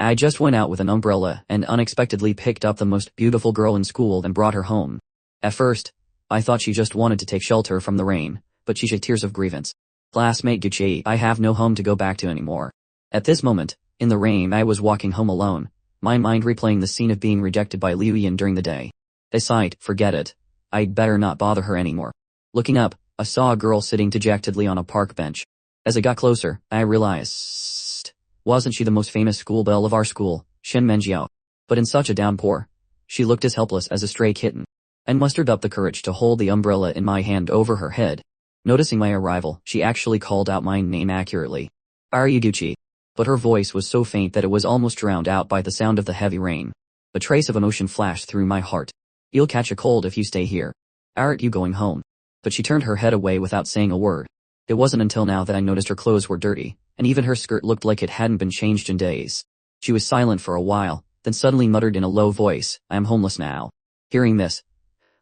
I just went out with an umbrella and unexpectedly picked up the most beautiful girl in school and brought her home. At first, I thought she just wanted to take shelter from the rain, but she shed tears of grievance. Classmate Gucci, I have no home to go back to anymore. At this moment, in the rain I was walking home alone, my mind replaying the scene of being rejected by Liu Yan during the day. I sighed, forget it. I'd better not bother her anymore. Looking up, I saw a girl sitting dejectedly on a park bench. As I got closer, I realized, wasn't she the most famous school belle of our school, Shen Menjiao? But in such a downpour, she looked as helpless as a stray kitten. I mustered up the courage to hold the umbrella in my hand over her head. Noticing my arrival, she actually called out my name accurately. Are you Gucci? But her voice was so faint that it was almost drowned out by the sound of the heavy rain. A trace of emotion flashed through my heart. You'll catch a cold if you stay here. Aren't you going home? But she turned her head away without saying a word. It wasn't until now that I noticed her clothes were dirty, and even her skirt looked like it hadn't been changed in days. She was silent for a while, then suddenly muttered in a low voice, I am homeless now. Hearing this,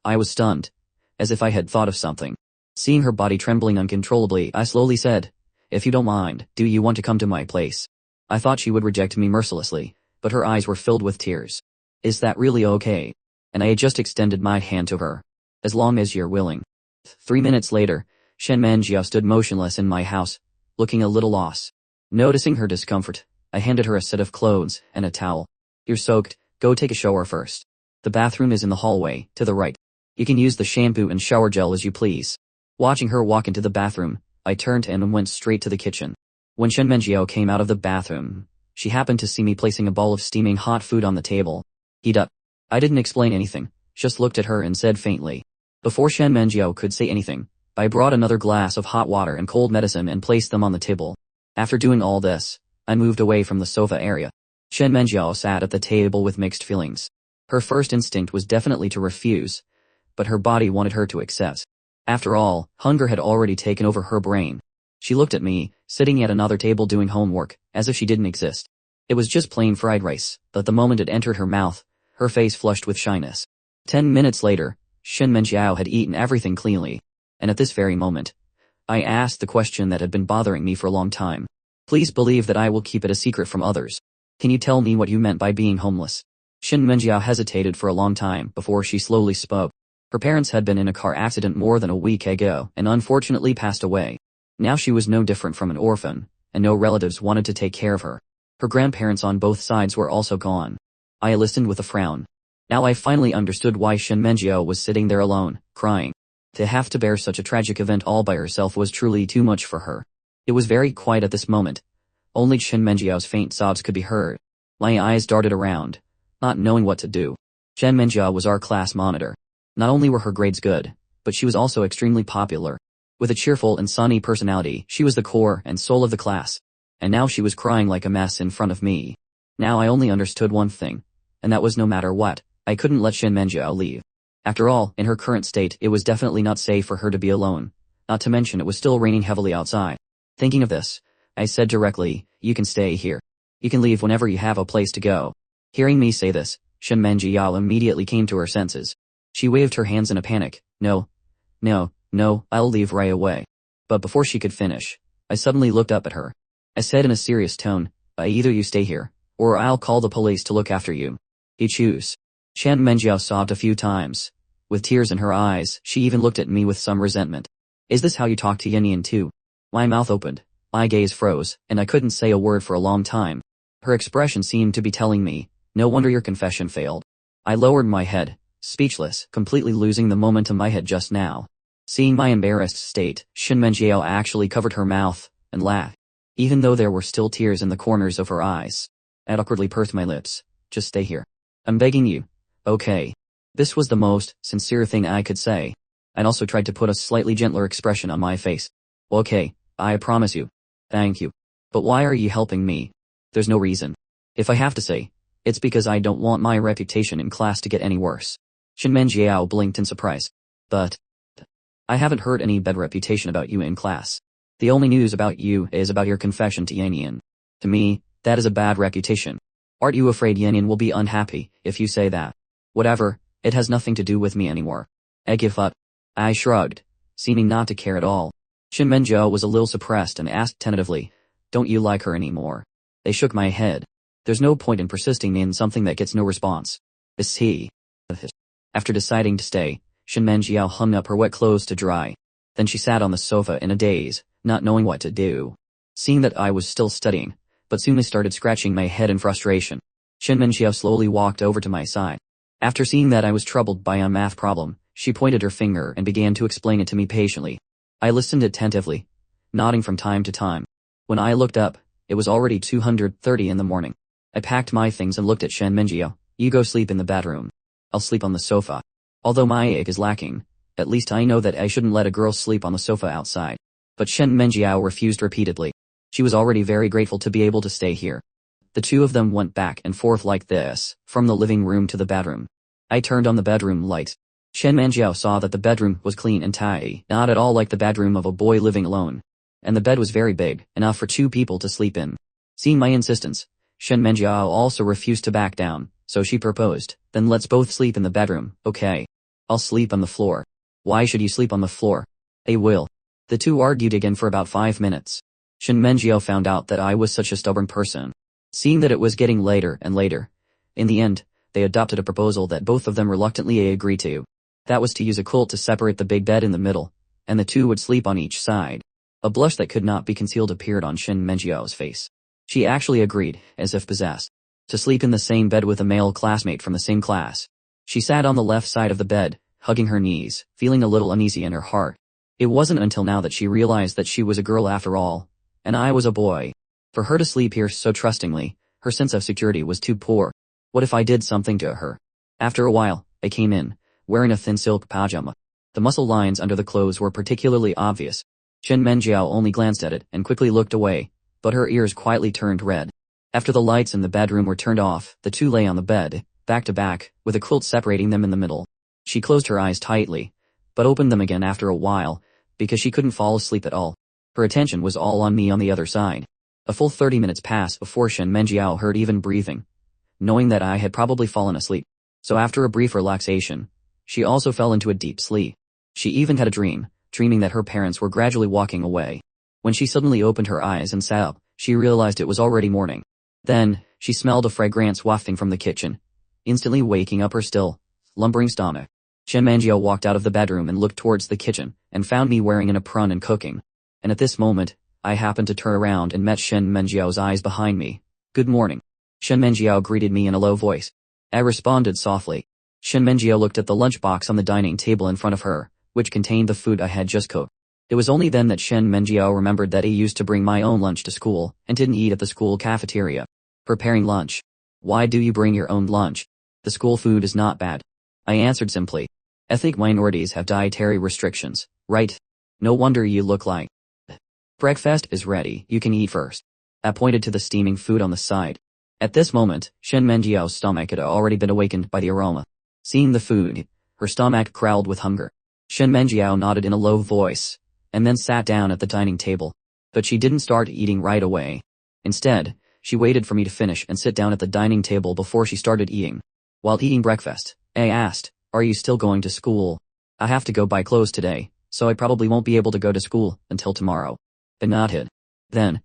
I was stunned, as if I had thought of something. Seeing her body trembling uncontrollably, I slowly said, if you don't mind, do you want to come to my place? I thought she would reject me mercilessly, but her eyes were filled with tears. Is that really okay? And I had just extended my hand to her. As long as you're willing. 3 minutes later, Shen Menjiao stood motionless in my house, looking a little lost. Noticing her discomfort, I handed her a set of clothes and a towel. You're soaked, go take a shower first. The bathroom is in the hallway, to the right. You can use the shampoo and shower gel as you please. Watching her walk into the bathroom, I turned and went straight to the kitchen. When Shen Menjiao came out of the bathroom, she happened to see me placing a bowl of steaming hot food on the table. Heat up. I didn't explain anything, just looked at her and said faintly. Before Shen Menjiao could say anything, I brought another glass of hot water and cold medicine and placed them on the table. After doing all this, I moved away from the sofa area. Shen Menjiao sat at the table with mixed feelings. Her first instinct was definitely to refuse, but her body wanted her to accept. After all, hunger had already taken over her brain. She looked at me, sitting at another table doing homework, as if she didn't exist. It was just plain fried rice, but the moment it entered her mouth, her face flushed with shyness. 10 minutes later, Shen Menjiao had eaten everything cleanly. And at this very moment, I asked the question that had been bothering me for a long time. Please believe that I will keep it a secret from others. Can you tell me what you meant by being homeless? Shen Menjiao hesitated for a long time before she slowly spoke. Her parents had been in a car accident more than a week ago and unfortunately passed away. Now she was no different from an orphan, and no relatives wanted to take care of her. Her grandparents on both sides were also gone. I listened with a frown. Now I finally understood why Shen Menjiao was sitting there alone, crying. To have to bear such a tragic event all by herself was truly too much for her. It was very quiet at this moment. Only Shen Menjiao's faint sobs could be heard. My eyes darted around, not knowing what to do. Shen Menjiao was our class monitor. Not only were her grades good, but she was also extremely popular. With a cheerful and sunny personality, she was the core and soul of the class. And now she was crying like a mess in front of me. Now I only understood one thing, and that was no matter what, I couldn't let Shen Menjiao leave. After all, in her current state, it was definitely not safe for her to be alone. Not to mention it was still raining heavily outside. Thinking of this, I said directly, you can stay here. You can leave whenever you have a place to go. Hearing me say this, Shen Menjiao immediately came to her senses. She waved her hands in a panic. No, I'll leave right away. But before she could finish, I suddenly looked up at her. I said in a serious tone, either you stay here, or I'll call the police to look after you. You choose. Shen Menjiao sobbed a few times. With tears in her eyes, she even looked at me with some resentment. Is this how you talk to Yan Yan too? My mouth opened, my gaze froze, and I couldn't say a word for a long time. Her expression seemed to be telling me, no wonder your confession failed. I lowered my head, speechless, completely losing the momentum I had just now. Seeing my embarrassed state, Shen Menjiao actually covered her mouth and laughed, even though there were still tears in the corners of her eyes. I awkwardly pursed my lips. Just stay here. I'm begging you. Okay. This was the most sincere thing I could say. I'd also tried to put a slightly gentler expression on my face. Okay, I promise you. Thank you. But why are you helping me? There's no reason. If I have to say, it's because I don't want my reputation in class to get any worse. Shen Menjiao blinked in surprise. But I haven't heard any bad reputation about you in class. The only news about you is about your confession to Yan Yan. To me, that is a bad reputation. Aren't you afraid Yan Yan will be unhappy if you say that? Whatever, it has nothing to do with me anymore. I give up. I shrugged, seeming not to care at all. Shen Menjiao was a little suppressed and asked tentatively, don't you like her anymore? They shook my head. There's no point in persisting in something that gets no response. He. After deciding to stay, Shen Menjiao hung up her wet clothes to dry. Then she sat on the sofa in a daze, not knowing what to do. Seeing that I was still studying, but soon I started scratching my head in frustration. Shen Menjiao slowly walked over to my side. After seeing that I was troubled by a math problem, she pointed her finger and began to explain it to me patiently. I listened attentively, nodding from time to time. When I looked up, it was already 2:30 in the morning. I packed my things and looked at Shen Menjiao. You go sleep in the bedroom. I'll sleep on the sofa. Although my egg is lacking, at least I know that I shouldn't let a girl sleep on the sofa outside. But Shen Menjiao refused repeatedly. She was already very grateful to be able to stay here. The two of them went back and forth like this, from the living room to the bedroom. I turned on the bedroom light. Shen Menjiao saw that the bedroom was clean and tidy, not at all like the bedroom of a boy living alone. And the bed was very big, enough for 2 people to sleep in. Seeing my insistence, Shen Menjiao also refused to back down, so she proposed, then let's both sleep in the bedroom, okay? I'll sleep on the floor. Why should you sleep on the floor? I will. The two argued again for about 5 minutes. Shen Menjiao found out that I was such a stubborn person. Seeing that it was getting later and later, in the end, they adopted a proposal that both of them reluctantly agreed to. That was to use a quilt to separate the big bed in the middle, and the two would sleep on each side. A blush that could not be concealed appeared on Shen Menjiao's face. She actually agreed, as if possessed, to sleep in the same bed with a male classmate from the same class. She sat on the left side of the bed, hugging her knees, feeling a little uneasy in her heart. It wasn't until now that she realized that she was a girl after all, and I was a boy. For her to sleep here so trustingly, her sense of security was too poor. What if I did something to her? After a while, I came in, wearing a thin silk pajama. The muscle lines under the clothes were particularly obvious. Shen Menjiao only glanced at it and quickly looked away, but her ears quietly turned red. After the lights in the bedroom were turned off, the two lay on the bed, back to back, with a quilt separating them in the middle. She closed her eyes tightly, but opened them again after a while, because she couldn't fall asleep at all. Her attention was all on me on the other side. A full 30 minutes passed before Shen Menjiao heard even breathing, knowing that I had probably fallen asleep. So after a brief relaxation, she also fell into a deep sleep. She even had a dream, dreaming that her parents were gradually walking away. When she suddenly opened her eyes and sat up, she realized it was already morning. Then, she smelled a fragrance wafting from the kitchen, instantly waking up her still lumbering stomach. Shen Menjiao walked out of the bedroom and looked towards the kitchen, and found me wearing an apron and cooking. And at this moment, I happened to turn around and met Shen Menjiao's eyes behind me. Good morning. Shen Menjiao greeted me in a low voice. I responded softly. Shen Menjiao looked at the lunchbox on the dining table in front of her, which contained the food I had just cooked. It was only then that Shen Menjiao remembered that I used to bring my own lunch to school, and didn't eat at the school cafeteria. Preparing lunch. Why do you bring your own lunch? The school food is not bad. I answered simply. Ethnic minorities have dietary restrictions, right? No wonder you look like. Breakfast is ready, you can eat first. I pointed to the steaming food on the side. At this moment, Shen Menjiao's stomach had already been awakened by the aroma. Seeing the food, her stomach growled with hunger. Shen Menjiao nodded in a low voice, and then sat down at the dining table. But she didn't start eating right away. Instead, she waited for me to finish and sit down at the dining table before she started eating. While eating breakfast, I asked, are you still going to school? I have to go buy clothes today, so I probably won't be able to go to school until tomorrow. I nodded. Then,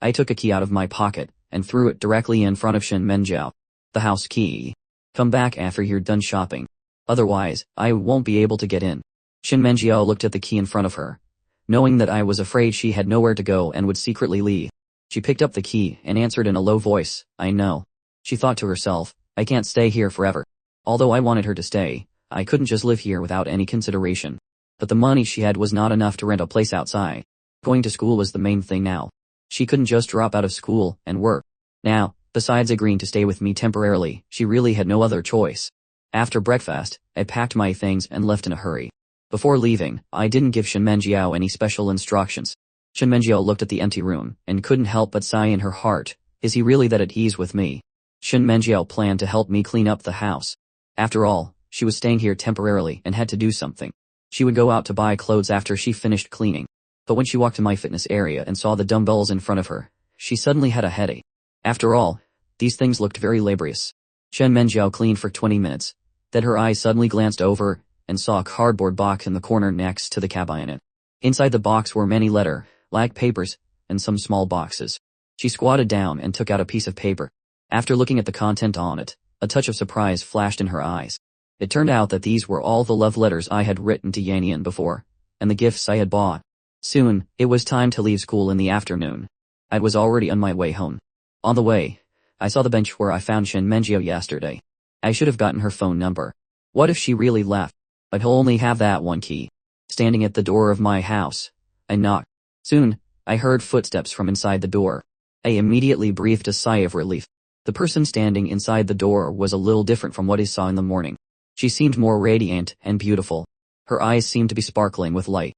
I took a key out of my pocket and threw it directly in front of Shen Menjiao. The house key. Come back after you're done shopping. Otherwise, I won't be able to get in. Shen Menjiao looked at the key in front of her, knowing that I was afraid she had nowhere to go and would secretly leave. She picked up the key and answered in a low voice, I know. She thought to herself, I can't stay here forever. Although I wanted her to stay, I couldn't just live here without any consideration. But the money she had was not enough to rent a place outside. Going to school was the main thing now. She couldn't just drop out of school and work. Now, besides agreeing to stay with me temporarily, she really had no other choice. After breakfast, I packed my things and left in a hurry. Before leaving, I didn't give Shen Menjiao any special instructions. Shen Menjiao looked at the empty room and couldn't help but sigh in her heart. Is he really that at ease with me? Shen Menjiao planned to help me clean up the house. After all, she was staying here temporarily and had to do something. She would go out to buy clothes after she finished cleaning. But when she walked to my fitness area and saw the dumbbells in front of her, she suddenly had a headache. After all, these things looked very laborious. Shen Menjiao cleaned for 20 minutes. Then her eyes suddenly glanced over and saw a cardboard box in the corner next to the cabinet. Inside the box were many like papers, and some small boxes. She squatted down and took out a piece of paper. After looking at the content on it, a touch of surprise flashed in her eyes. It turned out that these were all the love letters I had written to Yannian before, and the gifts I had bought. Soon, it was time to leave school in the afternoon. I was already on my way home. On the way, I saw the bench where I found Shin Menjio yesterday. I should have gotten her phone number. What if she really left? I'd only have that one key. Standing at the door of my house, I knocked. Soon, I heard footsteps from inside the door. I immediately breathed a sigh of relief. The person standing inside the door was a little different from what I saw in the morning. She seemed more radiant and beautiful. Her eyes seemed to be sparkling with light.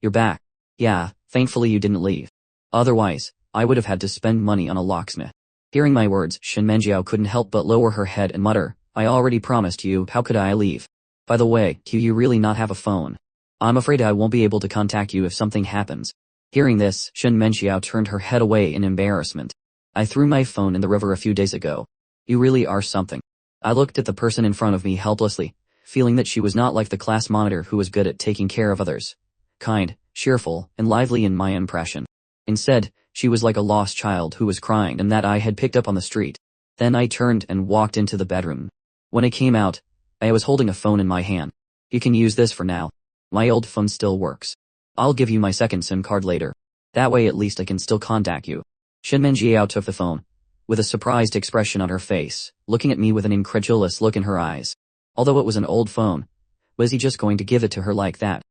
"You're back." "Yeah, thankfully you didn't leave. Otherwise, I would have had to spend money on a locksmith." Hearing my words, Shin Menjiao couldn't help but lower her head and mutter, "I already promised you, how could I leave? By the way, do you really not have a phone? I'm afraid I won't be able to contact you if something happens." Hearing this, Shin Menjiao turned her head away in embarrassment. "I threw my phone in the river a few days ago. You really are something." I looked at the person in front of me helplessly, feeling that she was not like the class monitor who was good at taking care of others. Kind, cheerful, and lively in my impression. Instead, she was like a lost child who was crying and that I had picked up on the street. Then I turned and walked into the bedroom. When I came out, I was holding a phone in my hand. "You can use this for now. My old phone still works. I'll give you my second SIM card later. That way at least I can still contact you." Shin Menjiao took the phone, with a surprised expression on her face, looking at me with an incredulous look in her eyes. Although it was an old phone, was he just going to give it to her like that?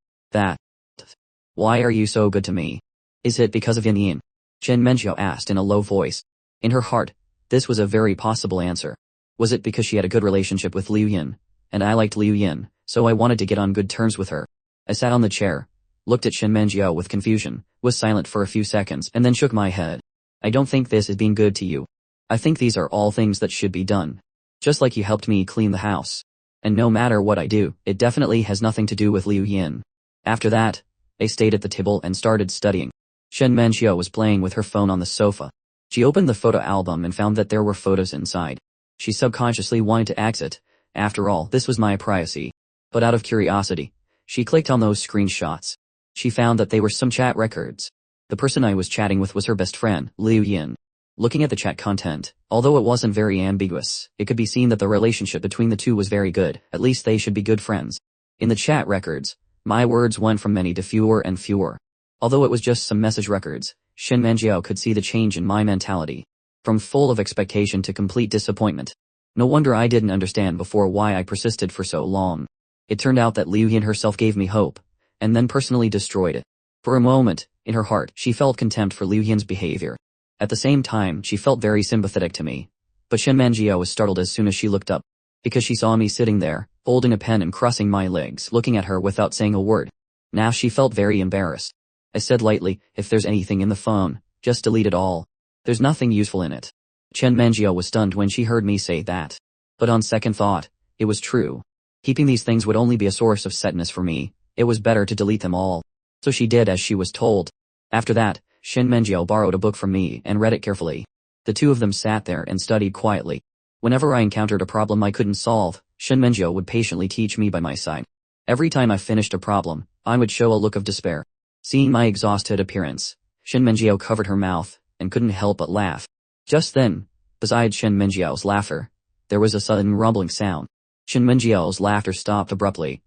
"Why are you so good to me? Is it because of Yannian?" Shin Menjiao asked in a low voice. In her heart, this was a very possible answer. Was it because she had a good relationship with Liu Yin, and I liked Liu Yin, so I wanted to get on good terms with her? I sat on the chair, looked at Shin Menjiao with confusion, was silent for a few seconds and then shook my head. "I don't think this is being good to you. I think these are all things that should be done. Just like you helped me clean the house. And no matter what I do, it definitely has nothing to do with Liu Yin." After that, I stayed at the table and started studying. Shen Menxiu was playing with her phone on the sofa. She opened the photo album and found that there were photos inside. She subconsciously wanted to exit. After all, this was my privacy. But out of curiosity, she clicked on those screenshots. She found that they were some chat records. The person I was chatting with was her best friend, Liu Yin. Looking at the chat content, although it wasn't very ambiguous, it could be seen that the relationship between the two was very good. At least they should be good friends. In the chat records, my words went from many to fewer and fewer. Although it was just some message records, Shin Manjiao could see the change in my mentality. From full of expectation to complete disappointment. No wonder I didn't understand before why I persisted for so long. It turned out that Liu Yin herself gave me hope, and then personally destroyed it. For a moment, in her heart, she felt contempt for Liu Yin's behavior. At the same time, she felt very sympathetic to me. But Shin Manjiao was startled as soon as she looked up, because she saw me sitting there, holding a pen and crossing my legs, looking at her without saying a word. Now she felt very embarrassed. I said lightly, "If there's anything in the phone, just delete it all. There's nothing useful in it." Chen Manjiao was stunned when she heard me say that. But on second thought, it was true. Keeping these things would only be a source of sadness for me. It was better to delete them all. So she did as she was told. After that, Shin Menjiao borrowed a book from me and read it carefully. The two of them sat there and studied quietly. Whenever I encountered a problem I couldn't solve, Shin Menjiao would patiently teach me by my side. Every time I finished a problem, I would show a look of despair. Seeing my exhausted appearance, Shin Menjiao covered her mouth and couldn't help but laugh. Just then, beside Shin Menjiao's laughter, there was a sudden rumbling sound. Shin Menjiao's laughter stopped abruptly,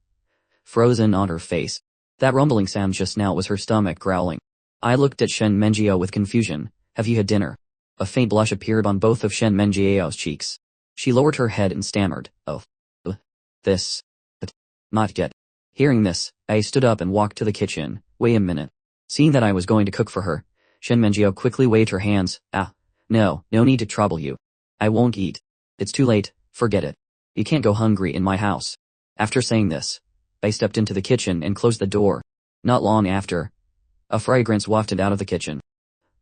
frozen on her face. That rumbling sound just now was her stomach growling. I looked at Shen Menjiao with confusion. "Have you had dinner?" A faint blush appeared on both of Shen Menjiao's cheeks. She lowered her head and stammered, "Oh. This. Not yet." Hearing this, I stood up and walked to the kitchen. "Wait a minute." Seeing that I was going to cook for her, Shen Menjiao quickly waved her hands. No need to trouble you. I won't eat. It's too late, forget it. You can't go hungry in my house." After saying this, I stepped into the kitchen and closed the door. Not long after, a fragrance wafted out of the kitchen.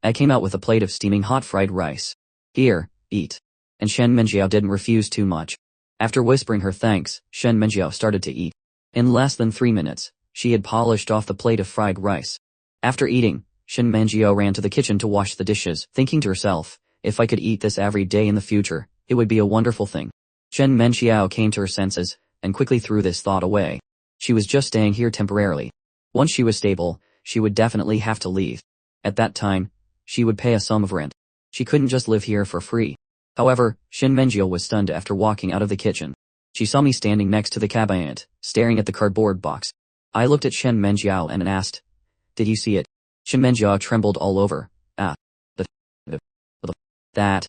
I came out with a plate of steaming hot fried rice. "Here, eat." And Shen Menjiao didn't refuse too much. After whispering her thanks, Shen Menjiao started to eat. In less than 3 minutes, she had polished off the plate of fried rice. After eating, Shen Menjiao ran to the kitchen to wash the dishes, thinking to herself, "If I could eat this every day in the future, it would be a wonderful thing." Shen Menjiao came to her senses, and quickly threw this thought away. She was just staying here temporarily. Once she was stable, she would definitely have to leave. At that time, she would pay a sum of rent. She couldn't just live here for free. However, Shin Menjiao was stunned after walking out of the kitchen. She saw me standing next to the cabinet, staring at the cardboard box. I looked at Shin Menjiao and asked, "Did you see it?" Shin Menjiao trembled all over. "Ah. That.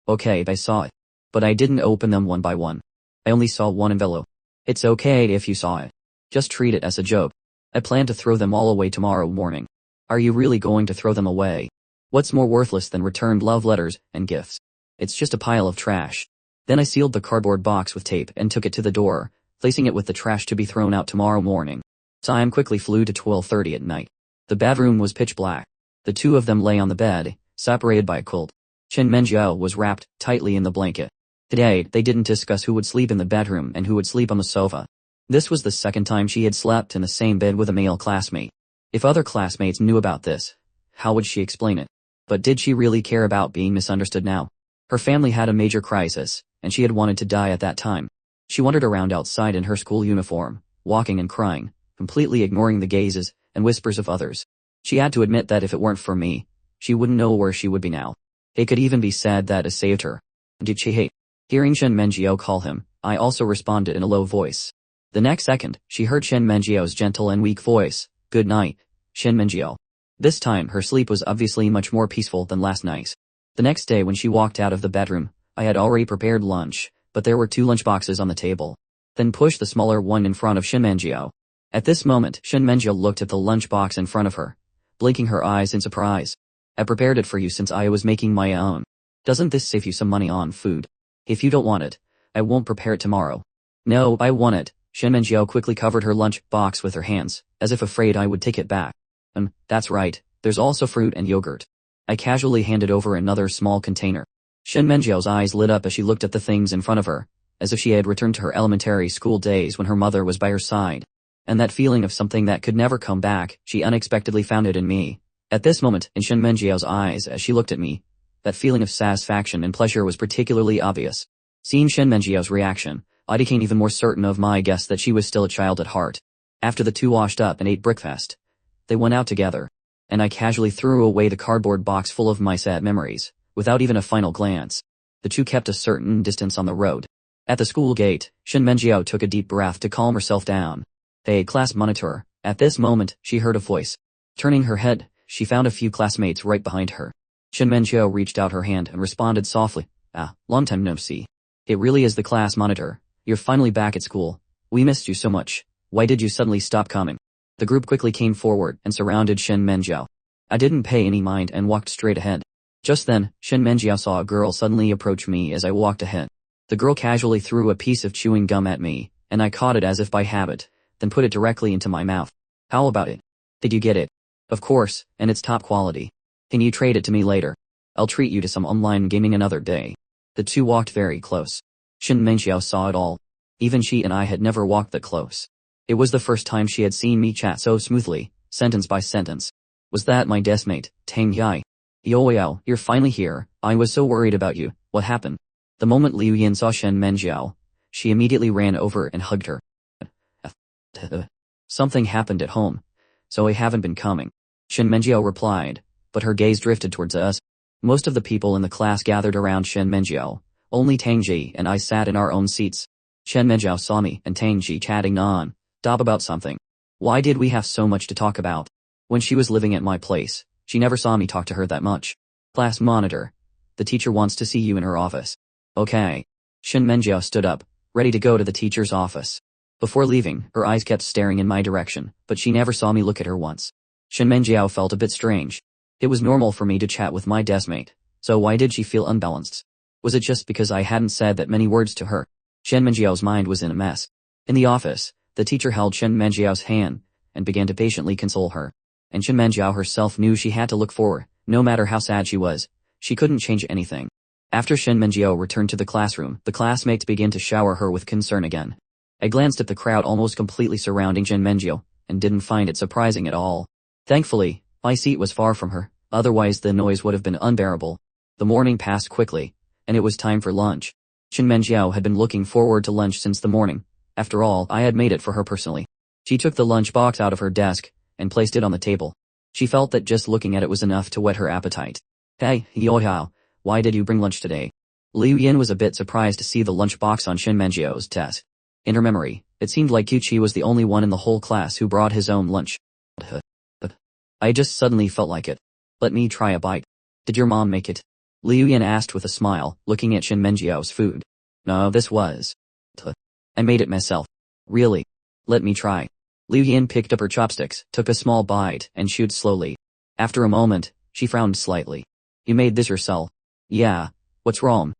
Okay, I saw it. But I didn't open them one by one. I only saw one envelope. It's okay if you saw it. Just treat it as a joke. I plan to throw them all away tomorrow morning." "Are you really going to throw them away? What's more worthless than returned love letters and gifts? It's just a pile of trash." Then I sealed the cardboard box with tape and took it to the door, placing it with the trash to be thrown out tomorrow morning. Time quickly flew to 12:30 at night. The bedroom was pitch black. The two of them lay on the bed, separated by a quilt. Shin Menjiao was wrapped tightly in the blanket. Today, they didn't discuss who would sleep in the bedroom and who would sleep on the sofa. This was the second time she had slept in the same bed with a male classmate. If other classmates knew about this, how would she explain it? But did she really care about being misunderstood now? Her family had a major crisis, and she had wanted to die at that time. She wandered around outside in her school uniform, walking and crying, completely ignoring the gazes and whispers of others. She had to admit that if it weren't for me, she wouldn't know where she would be now. It could even be said that it saved her. Did she hate? Hearing Shin Menjiao call him, I also responded in a low voice. The next second, she heard Shin Menjiao's gentle and weak voice. "Good night, Shin Menjiao." This time, her sleep was obviously much more peaceful than last night's. The next day when she walked out of the bedroom, I had already prepared lunch, but there were 2 lunch boxes on the table. Then pushed the smaller one in front of Shin Menjiao. At this moment, Shin Menjiao looked at the lunch box in front of her, blinking her eyes in surprise. "I prepared it for you since I was making my own. Doesn't this save you some money on food? If you don't want it, I won't prepare it tomorrow." "No, I want it." Shin Menjiao quickly covered her lunch box with her hands, as if afraid I would take it back. That's right, there's also fruit and yogurt." I casually handed over another small container. Shin Menjiao's eyes lit up as she looked at the things in front of her, as if she had returned to her elementary school days when her mother was by her side. And that feeling of something that could never come back, she unexpectedly found it in me. At this moment, in Shin Menjiao's eyes as she looked at me, that feeling of satisfaction and pleasure was particularly obvious. Seeing Shin Menjiao's reaction, I became even more certain of my guess that she was still a child at heart. After the two washed up and ate breakfast, they went out together, and I casually threw away the cardboard box full of my sad memories, without even a final glance. The two kept a certain distance on the road. At the school gate, Shin Menjiao took a deep breath to calm herself down. "Hey, class monitor." At this moment, she heard a voice. Turning her head, she found a few classmates right behind her. Shin Menjiao reached out her hand and responded softly. "Ah, long time no see. It really is the class monitor. You're finally back at school. We missed you so much. Why did you suddenly stop coming?" The group quickly came forward and surrounded Shin Menjiao. I didn't pay any mind and walked straight ahead. Just then, Shin Menjiao saw a girl suddenly approach me as I walked ahead. The girl casually threw a piece of chewing gum at me, and I caught it as if by habit, then put it directly into my mouth. "How about it? Did you get it?" "Of course, and it's top quality. Can you trade it to me later? I'll treat you to some online gaming another day." The two walked very close. Shin Menjiao saw it all. Even she and I had never walked that close. It was the first time she had seen me chat so smoothly, sentence by sentence. "Was that my deskmate, Tang Yai?" "Yo, you're finally here. I was so worried about you. What happened?" The moment Liu Yin saw Shin Menjiao, she immediately ran over and hugged her. "Something happened at home, so I haven't been coming," Shin Menjiao replied, but her gaze drifted towards us. Most of the people in the class gathered around Shin Menjiao. Only Tang Ji and I sat in our own seats. Shin Menjiao saw me and Tang Ji chatting non-stop about something. Why did we have so much to talk about? When she was living at my place, she never saw me talk to her that much. "Class monitor. The teacher wants to see you in her office." "Okay." Shin Menjiao stood up, ready to go to the teacher's office. Before leaving, her eyes kept staring in my direction, but she never saw me look at her once. Shin Menjiao felt a bit strange. It was normal for me to chat with my deskmate, so why did she feel unbalanced? Was it just because I hadn't said that many words to her? Shin Menjiao's mind was in a mess. In the office, the teacher held Shin Menjiao's hand and began to patiently console her. And Shin Menjiao herself knew she had to look forward, no matter how sad she was. She couldn't change anything. After Shin Menjiao returned to the classroom, the classmates began to shower her with concern again. I glanced at the crowd almost completely surrounding Shin Menjiao, and didn't find it surprising at all. Thankfully, my seat was far from her, otherwise the noise would have been unbearable. The morning passed quickly, and it was time for lunch. Shin Menjiao had been looking forward to lunch since the morning. After all, I had made it for her personally. She took the lunch box out of her desk, and placed it on the table. She felt that just looking at it was enough to whet her appetite. "Hey, Yohao, why did you bring lunch today?" Liu Yin was a bit surprised to see the lunchbox on Shen Menjiao's desk. In her memory, it seemed like Gucci was the only one in the whole class who brought his own lunch. I just suddenly felt like it. Let me try a bite. Did your mom make it? Liu Yin asked with a smile, looking at Shen Menjiao's food. No, this was. I made it myself. Really? Let me try. Liu Yin picked up her chopsticks, took a small bite, and chewed slowly. After a moment, she frowned slightly. You made this yourself? Yeah. What's wrong?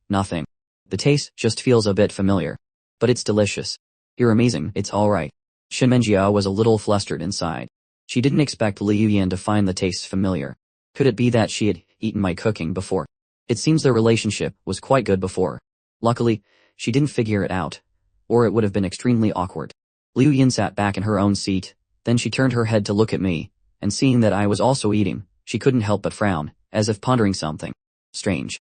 Nothing. The taste just feels a bit familiar. But it's delicious. You're amazing, it's alright. Shen Menjiao was a little flustered inside. She didn't expect Liu Yin to find the taste familiar. Could it be that she had eaten my cooking before? It seems their relationship was quite good before. Luckily, she didn't figure it out, or it would have been extremely awkward. Liu Yin sat back in her own seat, then she turned her head to look at me, and seeing that I was also eating, she couldn't help but frown, as if pondering something strange.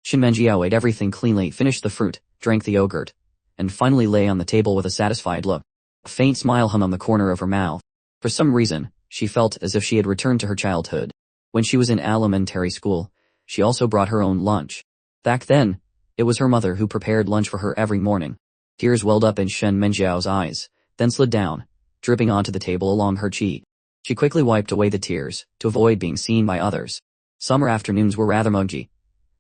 Shen Menjiao ate everything cleanly, finished the fruit, drank the yogurt, and finally lay on the table with a satisfied look. A faint smile hung on the corner of her mouth. For some reason, she felt as if she had returned to her childhood. When she was in elementary school, she also brought her own lunch. Back then, it was her mother who prepared lunch for her every morning. Tears welled up in Shen Menjiao's eyes, then slid down, dripping onto the table along her cheek. She quickly wiped away the tears, to avoid being seen by others. Summer afternoons were rather muggy,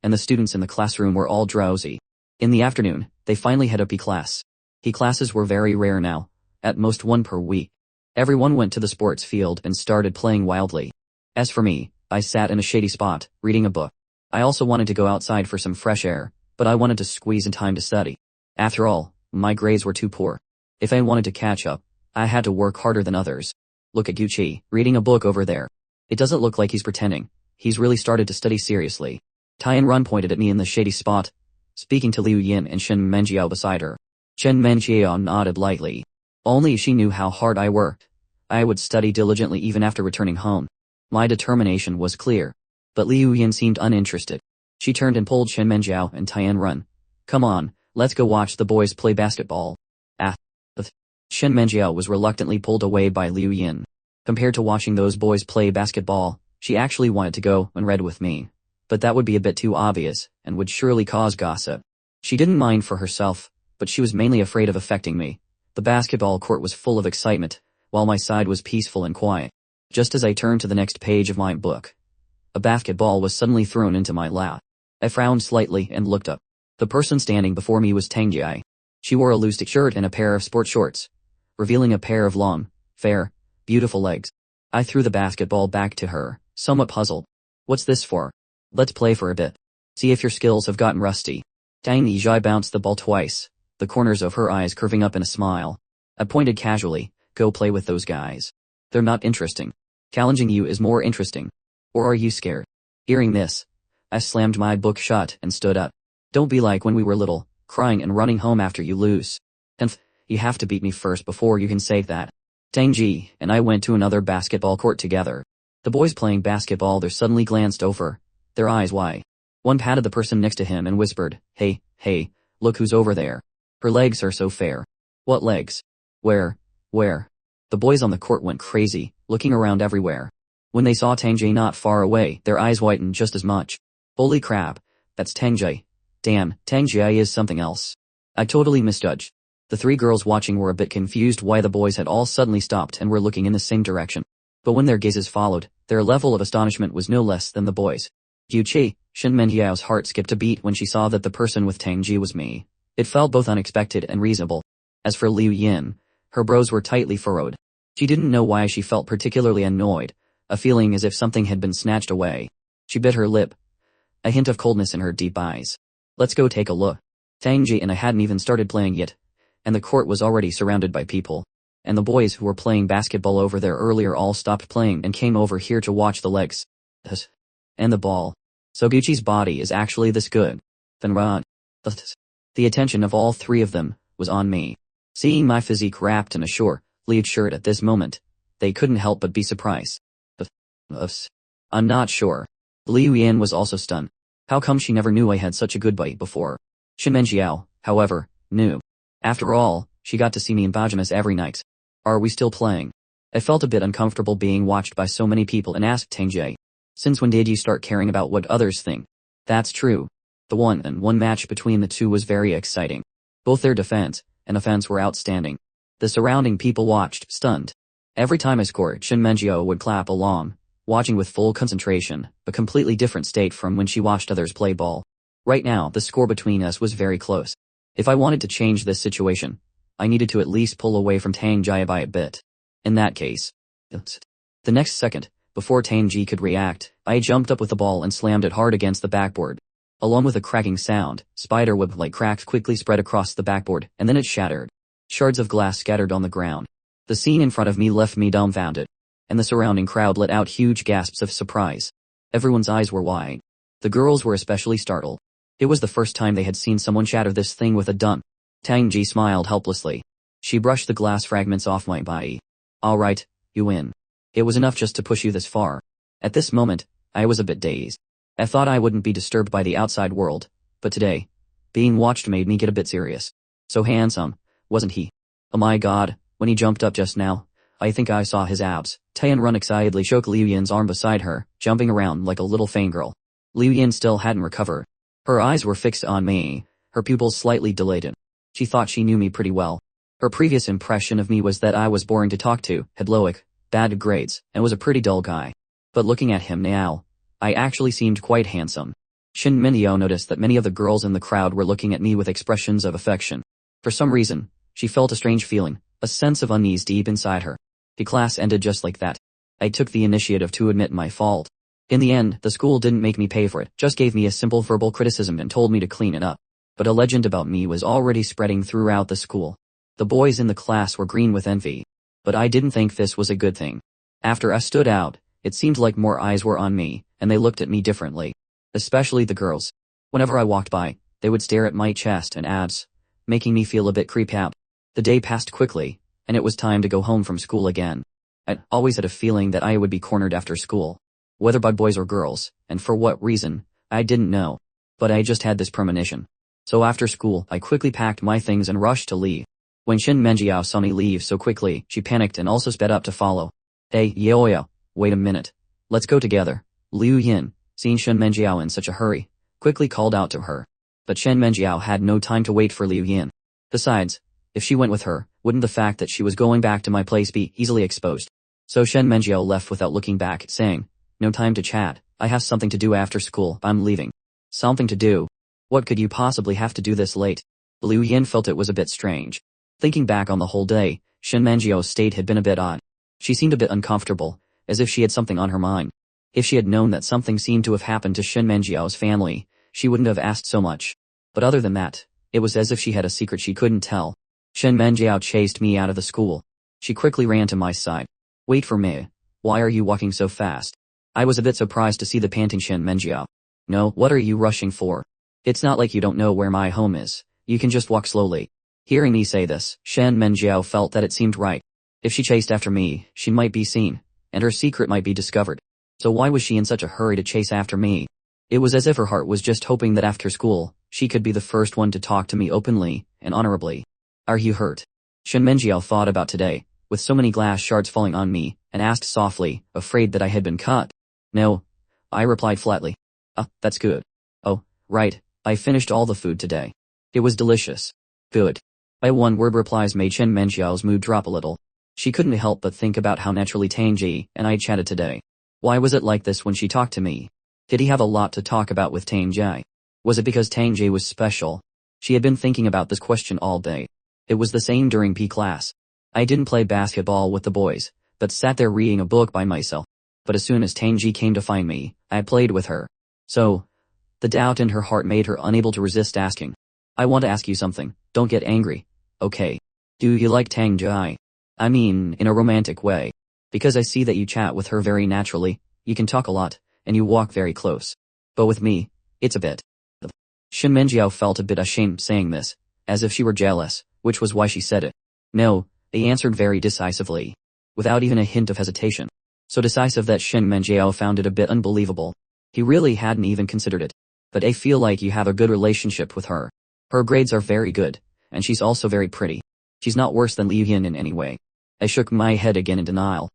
and the students in the classroom were all drowsy. In the afternoon, they finally had a PE class. PE classes were very rare now, at most one per week. Everyone went to the sports field and started playing wildly. As for me, I sat in a shady spot, reading a book. I also wanted to go outside for some fresh air, but I wanted to squeeze in time to study. After all, my grades were too poor. If I wanted to catch up, I had to work harder than others. Look at Gucci, reading a book over there. It doesn't look like he's pretending. He's really started to study seriously. Tianrun pointed at me in the shady spot, speaking to Liu Yin and Shen Menjiao beside her. Shen Menjiao nodded lightly. Only she knew how hard I worked. I would study diligently even after returning home. My determination was clear. But Liu Yin seemed uninterested. She turned and pulled Shen Menjiao and Tianrun. Come on, let's go watch the boys play basketball. Shen Menjiao was reluctantly pulled away by Liu Yin. Compared to watching those boys play basketball, she actually wanted to go and read with me. But that would be a bit too obvious, and would surely cause gossip. She didn't mind for herself, but she was mainly afraid of affecting me. The basketball court was full of excitement, while my side was peaceful and quiet. Just as I turned to the next page of my book, a basketball was suddenly thrown into my lap. I frowned slightly and looked up. The person standing before me was Tang Jie. She wore a loose shirt and a pair of sport shorts, revealing a pair of long, fair, beautiful legs. I threw the basketball back to her, somewhat puzzled. What's this for? Let's play for a bit. See if your skills have gotten rusty. Tang Jie bounced the ball twice, the corners of her eyes curving up in a smile. I pointed casually, go play with those guys. They're not interesting. Challenging you is more interesting. Or are you scared? Hearing this, I slammed my book shut and stood up. Don't be like when we were little, crying and running home after you lose. And you have to beat me first before you can say that. Tang Ji and I went to another basketball court together. The boys playing basketball there suddenly glanced over, their eyes wide. One patted the person next to him and whispered, hey, look who's over there. Her legs are so fair. What legs? Where? The boys on the court went crazy, looking around everywhere. When they saw Tang Jie not far away, their eyes whitened just as much. Holy crap, that's Tang Jie. Damn, Tang Jie is something else. I totally misjudged. The three girls watching were a bit confused why the boys had all suddenly stopped and were looking in the same direction. But when their gazes followed, their level of astonishment was no less than the boys. Yuqi, Shen Menjiao's heart skipped a beat when she saw that the person with Tang Jie was me. It felt both unexpected and reasonable. As for Liu Yin, her brows were tightly furrowed. She didn't know why she felt particularly annoyed, a feeling as if something had been snatched away. She bit her lip, a hint of coldness in her deep eyes. Let's go take a look. Tang Jie and I hadn't even started playing yet, and the court was already surrounded by people. And the boys who were playing basketball over there earlier all stopped playing and came over here to watch the legs. And the ball. So Gucci's body is actually this good. Then run. The attention of all three of them was on me. Seeing my physique wrapped in a short-sleeved shirt at this moment, they couldn't help but be surprised. I'm not sure. Liu Yan was also stunned. How come she never knew I had such a good bite before? Shen Menjiao, however, knew. After all, she got to see me in pajamas every night. Are we still playing? I felt a bit uncomfortable being watched by so many people and asked Tang Jie. Since when did you start caring about what others think? That's true. The one-on-one match between the two was very exciting. Both their defense and offense were outstanding. The surrounding people watched, stunned. Every time I scored, Shin Mengjiao would clap along, watching with full concentration, a completely different state from when she watched others play ball. Right now, the score between us was very close. If I wanted to change this situation, I needed to at least pull away from Tang Jia by a bit. In that case, the next second, before Tang Ji could react, I jumped up with the ball and slammed it hard against the backboard. Along with a cracking sound, spider web-like cracks quickly spread across the backboard, and then it shattered. Shards of glass scattered on the ground. The scene in front of me left me dumbfounded, and the surrounding crowd let out huge gasps of surprise. Everyone's eyes were wide. The girls were especially startled. It was the first time they had seen someone shatter this thing with a dunk. Tang Ji smiled helplessly. She brushed the glass fragments off my body. All right, you win. It was enough just to push you this far. At this moment, I was a bit dazed. I thought I wouldn't be disturbed by the outside world, but today, being watched made me get a bit serious. So handsome, wasn't he? Oh my god, when he jumped up just now, I think I saw his abs. Tianrun excitedly shook Liu Yin's arm beside her, jumping around like a little fangirl. Liu Yin still hadn't recovered. Her eyes were fixed on me, her pupils slightly dilated. She thought she knew me pretty well. Her previous impression of me was that I was boring to talk to, had loic, bad grades, and was a pretty dull guy. But looking at him now, I actually seemed quite handsome. Shin Mengjiao noticed that many of the girls in the crowd were looking at me with expressions of affection. For some reason, she felt a strange feeling, a sense of unease deep inside her. The class ended just like that. I took the initiative to admit my fault. In the end, the school didn't make me pay for it, just gave me a simple verbal criticism and told me to clean it up. But a legend about me was already spreading throughout the school. The boys in the class were green with envy. But I didn't think this was a good thing. After I stood out, it seemed like more eyes were on me, and they looked at me differently. Especially the girls. Whenever I walked by, they would stare at my chest and abs, making me feel a bit creeped out. The day passed quickly, and it was time to go home from school again. I'd always had a feeling that I would be cornered after school. Whether by boys or girls, and for what reason, I didn't know. But I just had this premonition. So after school, I quickly packed my things and rushed to leave. When Shin Mengjiao saw me leave so quickly, she panicked and also sped up to follow. Hey, Yaoya, wait a minute. Let's go together. Liu Yin, seeing Shin Mengjiao in such a hurry, quickly called out to her. But Shin Mengjiao had no time to wait for Liu Yin. Besides, if she went with her, wouldn't the fact that she was going back to my place be easily exposed? So Shin Mengjiao left without looking back, saying, no time to chat, I have something to do after school, I'm leaving. Something to do? What could you possibly have to do this late? Liu Yin felt it was a bit strange. Thinking back on the whole day, Shin Mengjiao's state had been a bit odd. She seemed a bit uncomfortable, as if she had something on her mind. If she had known that something seemed to have happened to Shin Mengjiao's family, she wouldn't have asked so much. But other than that, it was as if she had a secret she couldn't tell. Shin Mengjiao chased me out of the school. She quickly ran to my side. Wait for me. Why are you walking so fast? I was a bit surprised to see the panting Shin Mengjiao. No, what are you rushing for? It's not like you don't know where my home is. You can just walk slowly. Hearing me say this, Shin Mengjiao felt that it seemed right. If she chased after me, she might be seen, and her secret might be discovered. So why was she in such a hurry to chase after me? It was as if her heart was just hoping that after school, she could be the first one to talk to me openly and honorably. Are you hurt? Shin Mengjiao thought about today, with so many glass shards falling on me, and asked softly, afraid that I had been cut. No. I replied flatly. That's good. Oh, right, I finished all the food today. It was delicious. Good. My one-word replies made Shin Mengjiao's mood drop a little. She couldn't help but think about how naturally Tang Ji and I chatted today. Why was it like this when she talked to me? Did he have a lot to talk about with Tang Ji? Was it because Tang Ji was special? She had been thinking about this question all day. It was the same during P class. I didn't play basketball with the boys, but sat there reading a book by myself. But as soon as Tang Ji came to find me, I played with her. So, the doubt in her heart made her unable to resist asking. I want to ask you something, don't get angry. Okay. Do you like Tang Ji? I mean, in a romantic way. Because I see that you chat with her very naturally, you can talk a lot, and you walk very close. But with me, it's a bit. Shin Mengjiao felt a bit ashamed saying this, as if she were jealous, which was why she said it. No, they answered very decisively. Without even a hint of hesitation. So decisive that Shin Mengjiao found it a bit unbelievable. He really hadn't even considered it. But I feel like you have a good relationship with her. Her grades are very good, and she's also very pretty. She's not worse than Liu Yin in any way. I shook my head again in denial.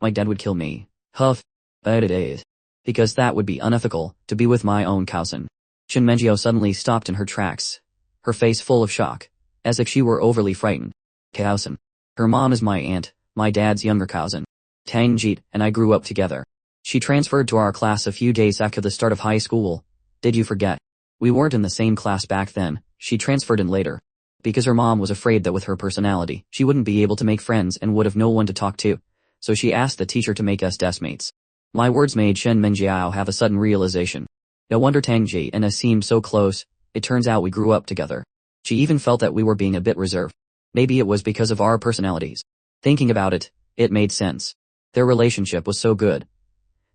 My dad would kill me. Huff. But it is. Because that would be unethical, to be with my own cousin. Shen Menjiao suddenly stopped in her tracks, her face full of shock, as if she were overly frightened. Cousin. Her mom is my aunt, my dad's younger cousin. Tang Jit and I grew up together. She transferred to our class a few days after the start of high school. Did you forget? We weren't in the same class back then, she transferred in later. Because her mom was afraid that with her personality, she wouldn't be able to make friends and would have no one to talk to. So she asked the teacher to make us deskmates. My words made Shen Menjiao have a sudden realization. No wonder Tang Ji and us seemed so close, it turns out we grew up together. She even felt that we were being a bit reserved. Maybe it was because of our personalities. Thinking about it, it made sense. Their relationship was so good.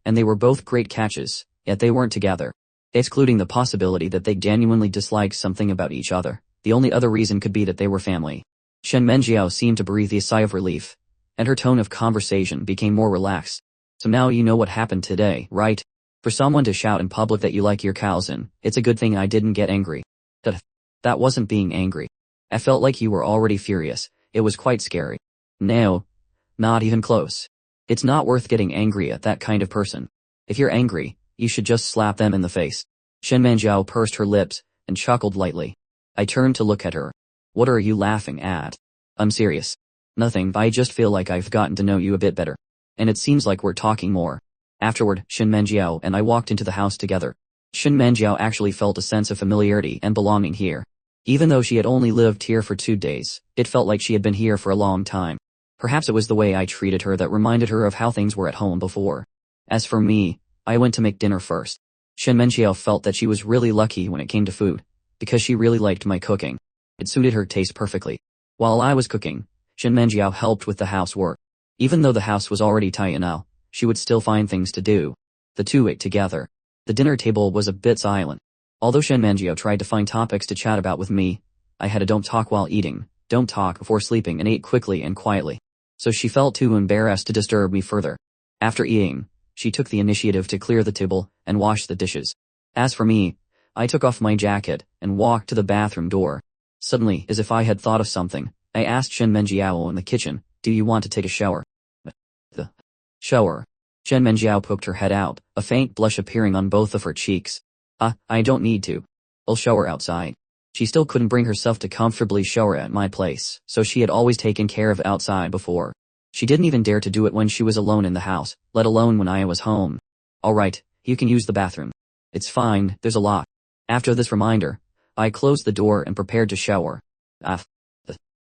And they were both great catches, yet they weren't together. Excluding the possibility that they genuinely disliked something about each other, the only other reason could be that they were family. Shen Menjiao seemed to breathe a sigh of relief, and her tone of conversation became more relaxed. So now you know what happened today, right? For someone to shout in public that you like your cousin, it's a good thing I didn't get angry. That wasn't being angry. I felt like you were already furious. It was quite scary. No. Not even close. It's not worth getting angry at that kind of person. If you're angry, you should just slap them in the face. Shen Menjiao pursed her lips and chuckled lightly. I turned to look at her. What are you laughing at? I'm serious. Nothing, I just feel like I've gotten to know you a bit better. And it seems like we're talking more. Afterward, Shen Menjiao and I walked into the house together. Shen Menjiao actually felt a sense of familiarity and belonging here. Even though she had only lived here for 2 days, it felt like she had been here for a long time. Perhaps it was the way I treated her that reminded her of how things were at home before. As for me, I went to make dinner first. Shen Menjiao felt that she was really lucky when it came to food, because she really liked my cooking. It suited her taste perfectly. While I was cooking, Shen Menjiao helped with the housework. Even though the house was already tidy, she would still find things to do. The two ate together. The dinner table was a bit silent. Although Shen Menjiao tried to find topics to chat about with me, I had a don't talk while eating, don't talk before sleeping and ate quickly and quietly. So she felt too embarrassed to disturb me further. After eating, she took the initiative to clear the table and wash the dishes. As for me, I took off my jacket and walked to the bathroom door. Suddenly, as if I had thought of something, I asked Shen Menjiao in the kitchen, do you want to take a shower? The shower. Shen Menjiao poked her head out, a faint blush appearing on both of her cheeks. I don't need to. I'll shower outside. She still couldn't bring herself to comfortably shower at my place, so she had always taken care of outside before. She didn't even dare to do it when she was alone in the house, let alone when I was home. Alright, you can use the bathroom. It's fine, there's a lot. After this reminder, I closed the door and prepared to shower.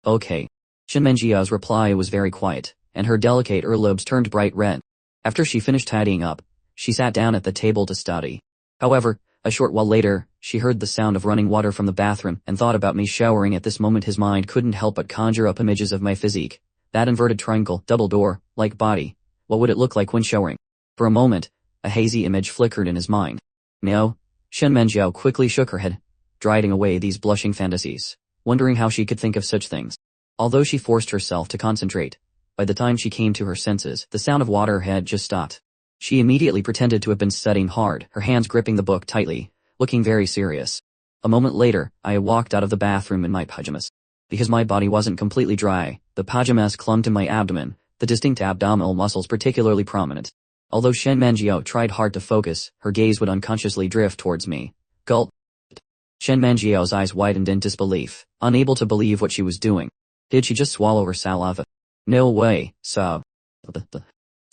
Okay. Shen Menjiao's reply was very quiet, and her delicate earlobes turned bright red. After she finished tidying up, she sat down at the table to study. However, a short while later, she heard the sound of running water from the bathroom and thought about me showering. At this moment his mind couldn't help but conjure up images of my physique. That inverted triangle, double door, like body. What would it look like when showering? For a moment, a hazy image flickered in his mind. No. Shen Menjiao quickly shook her head, driving away these blushing fantasies, wondering how she could think of such things. Although she forced herself to concentrate, by the time she came to her senses, the sound of water had just stopped. She immediately pretended to have been studying hard, her hands gripping the book tightly, looking very serious. A moment later, I walked out of the bathroom in my pajamas. Because my body wasn't completely dry, the pajamas clung to my abdomen, the distinct abdominal muscles particularly prominent. Although Shen Menjiao tried hard to focus, her gaze would unconsciously drift towards me. Gulp. Shen Menjiao's eyes widened in disbelief, unable to believe what she was doing. Did she just swallow her saliva? No way, So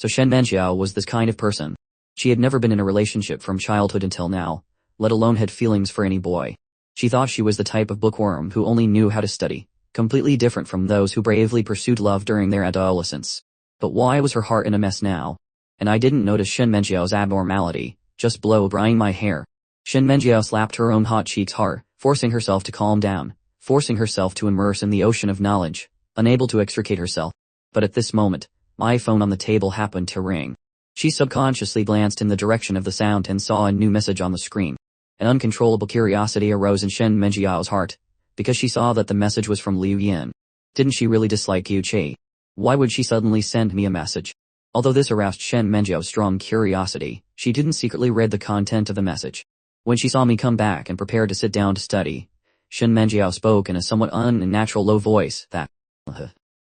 Shen Menjiao was this kind of person. She had never been in a relationship from childhood until now, let alone had feelings for any boy. She thought she was the type of bookworm who only knew how to study, completely different from those who bravely pursued love during their adolescence. But why was her heart in a mess now? And I didn't notice Shen Menjiao's abnormality, just blow-drying my hair. Shen Menjiao slapped her own hot cheeks hard, forcing herself to calm down, forcing herself to immerse in the ocean of knowledge, unable to extricate herself. But at this moment, my phone on the table happened to ring. She subconsciously glanced in the direction of the sound and saw a new message on the screen. An uncontrollable curiosity arose in Shen Menjiao's heart, because she saw that the message was from Liu Yin. Didn't she really dislike Yu Qi? Why would she suddenly send me a message? Although this aroused Shen Menjiao's strong curiosity, she didn't secretly read the content of the message. When she saw me come back and prepare to sit down to study, Shen Menjiao spoke in a somewhat unnatural low voice that,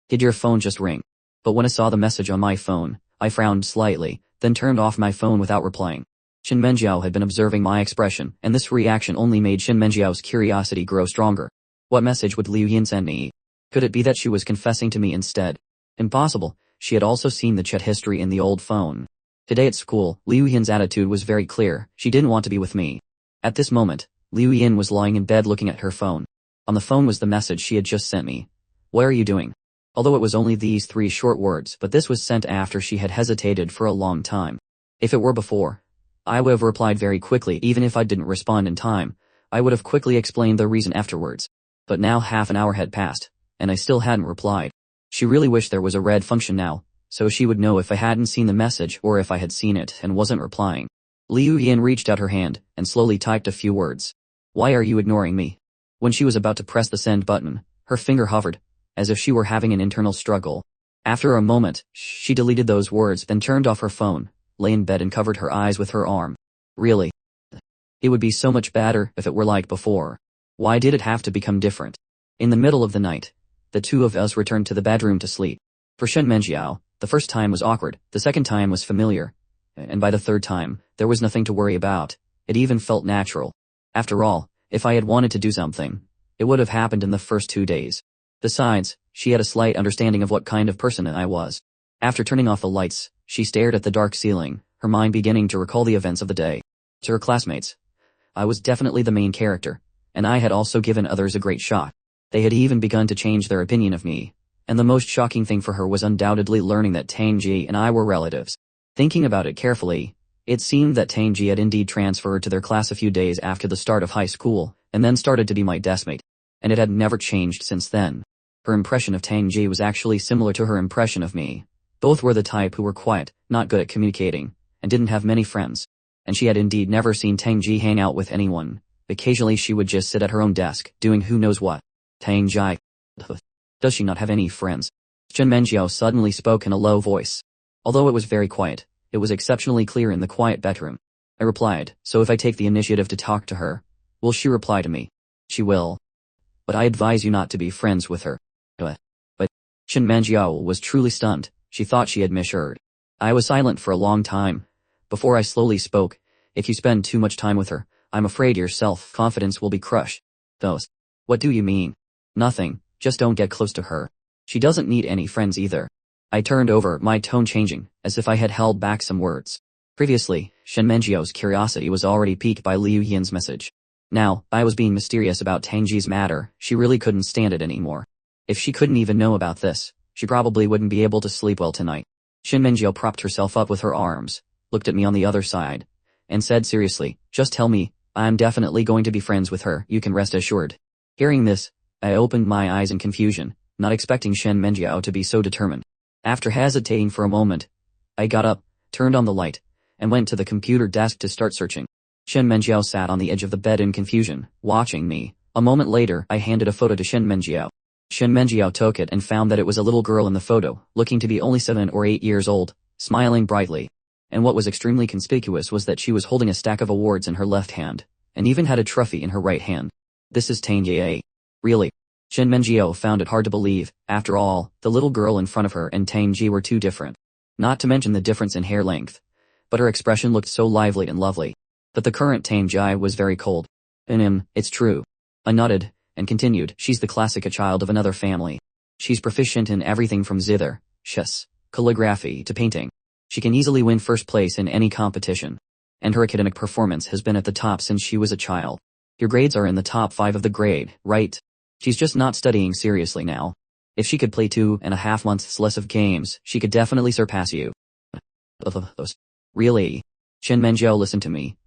Did your phone just ring? But when I saw the message on my phone, I frowned slightly, then turned off my phone without replying. Shin Menjiao had been observing my expression, and this reaction only made Shin Menjiao's curiosity grow stronger. What message would Liu Yin send me? Could it be that she was confessing to me instead? Impossible. She had also seen the chat history in the old phone. Today at school, Liu Yin's attitude was very clear. She didn't want to be with me. At this moment, Liu Yin was lying in bed looking at her phone. On the phone was the message she had just sent me. What are you doing? Although it was only these 3 short words, but this was sent after she had hesitated for a long time. If it were before, I would have replied very quickly. Even if I didn't respond in time, I would have quickly explained the reason afterwards. But now half an hour had passed, and I still hadn't replied. She really wished there was a red function now, so she would know if I hadn't seen the message or if I had seen it and wasn't replying. Liu Yin reached out her hand and slowly typed a few words. Why are you ignoring me? When she was about to press the send button, her finger hovered, as if she were having an internal struggle. After a moment, she deleted those words, then turned off her phone, lay in bed and covered her eyes with her arm. Really? It would be so much better if it were like before. Why did it have to become different? In the middle of the night, the two of us returned to the bedroom to sleep. For Shen Menjiao, the first time was awkward, the second time was familiar, and by the third time, there was nothing to worry about. It even felt natural. After all, if I had wanted to do something, it would have happened in the first 2 days. Besides, she had a slight understanding of what kind of person I was. After turning off the lights, she stared at the dark ceiling, her mind beginning to recall the events of the day. To her classmates, I was definitely the main character, and I had also given others a great shot. They had even begun to change their opinion of me, and the most shocking thing for her was undoubtedly learning that Tang Ji and I were relatives. Thinking about it carefully, it seemed that Tang Ji had indeed transferred to their class a few days after the start of high school, and then started to be my deskmate, and it had never changed since then. Her impression of Tang Ji was actually similar to her impression of me. Both were the type who were quiet, not good at communicating, and didn't have many friends. And she had indeed never seen Tang Ji hang out with anyone. Occasionally she would just sit at her own desk, doing who knows what. Tang Ji. Does she not have any friends? Chen Menjiao suddenly spoke in a low voice. Although it was very quiet, it was exceptionally clear in the quiet bedroom. I replied, so if I take the initiative to talk to her, will she reply to me? She will. But I advise you not to be friends with her. But Chen Menjiao was truly stunned. She thought she had misheard. I was silent for a long time. Before I slowly spoke, if you spend too much time with her, I'm afraid your self-confidence will be crushed. Those. What do you mean? Nothing, just don't get close to her. She doesn't need any friends either. I turned over, my tone changing, as if I had held back some words. Previously, Shen Menjiao's curiosity was already piqued by Liu Yin's message. Now, I was being mysterious about Tang Ji's matter. She really couldn't stand it anymore. If she couldn't even know about this, she probably wouldn't be able to sleep well tonight. Shen Menjiao propped herself up with her arms, looked at me on the other side, and said seriously, just tell me, I'm definitely going to be friends with her, you can rest assured. Hearing this, I opened my eyes in confusion, not expecting Shen Menjiao to be so determined. After hesitating for a moment, I got up, turned on the light, and went to the computer desk to start searching. Shen Menjiao sat on the edge of the bed in confusion, watching me. A moment later, I handed a photo to Shen Menjiao. Shen Menjiao took it and found that it was a little girl in the photo, looking to be only 7 or 8 years old, smiling brightly. And what was extremely conspicuous was that she was holding a stack of awards in her left hand, and even had a trophy in her right hand. This is Tang Ji. Really? Shen Menjiao found it hard to believe. After all, the little girl in front of her and Tang Ji were too different. Not to mention the difference in hair length. But her expression looked so lively and lovely. But the current Tang Ji was very cold. It's true. I nodded, and continued, she's the classic child of another family. She's proficient in everything from zither, chess, calligraphy to painting. She can easily win first place in any competition. And her academic performance has been at the top since she was a child. Your grades are in the top 5 of the grade, right? She's just not studying seriously now. If she could play 2.5 months less of games, she could definitely surpass you. Really? Shen Menjiao listened to me,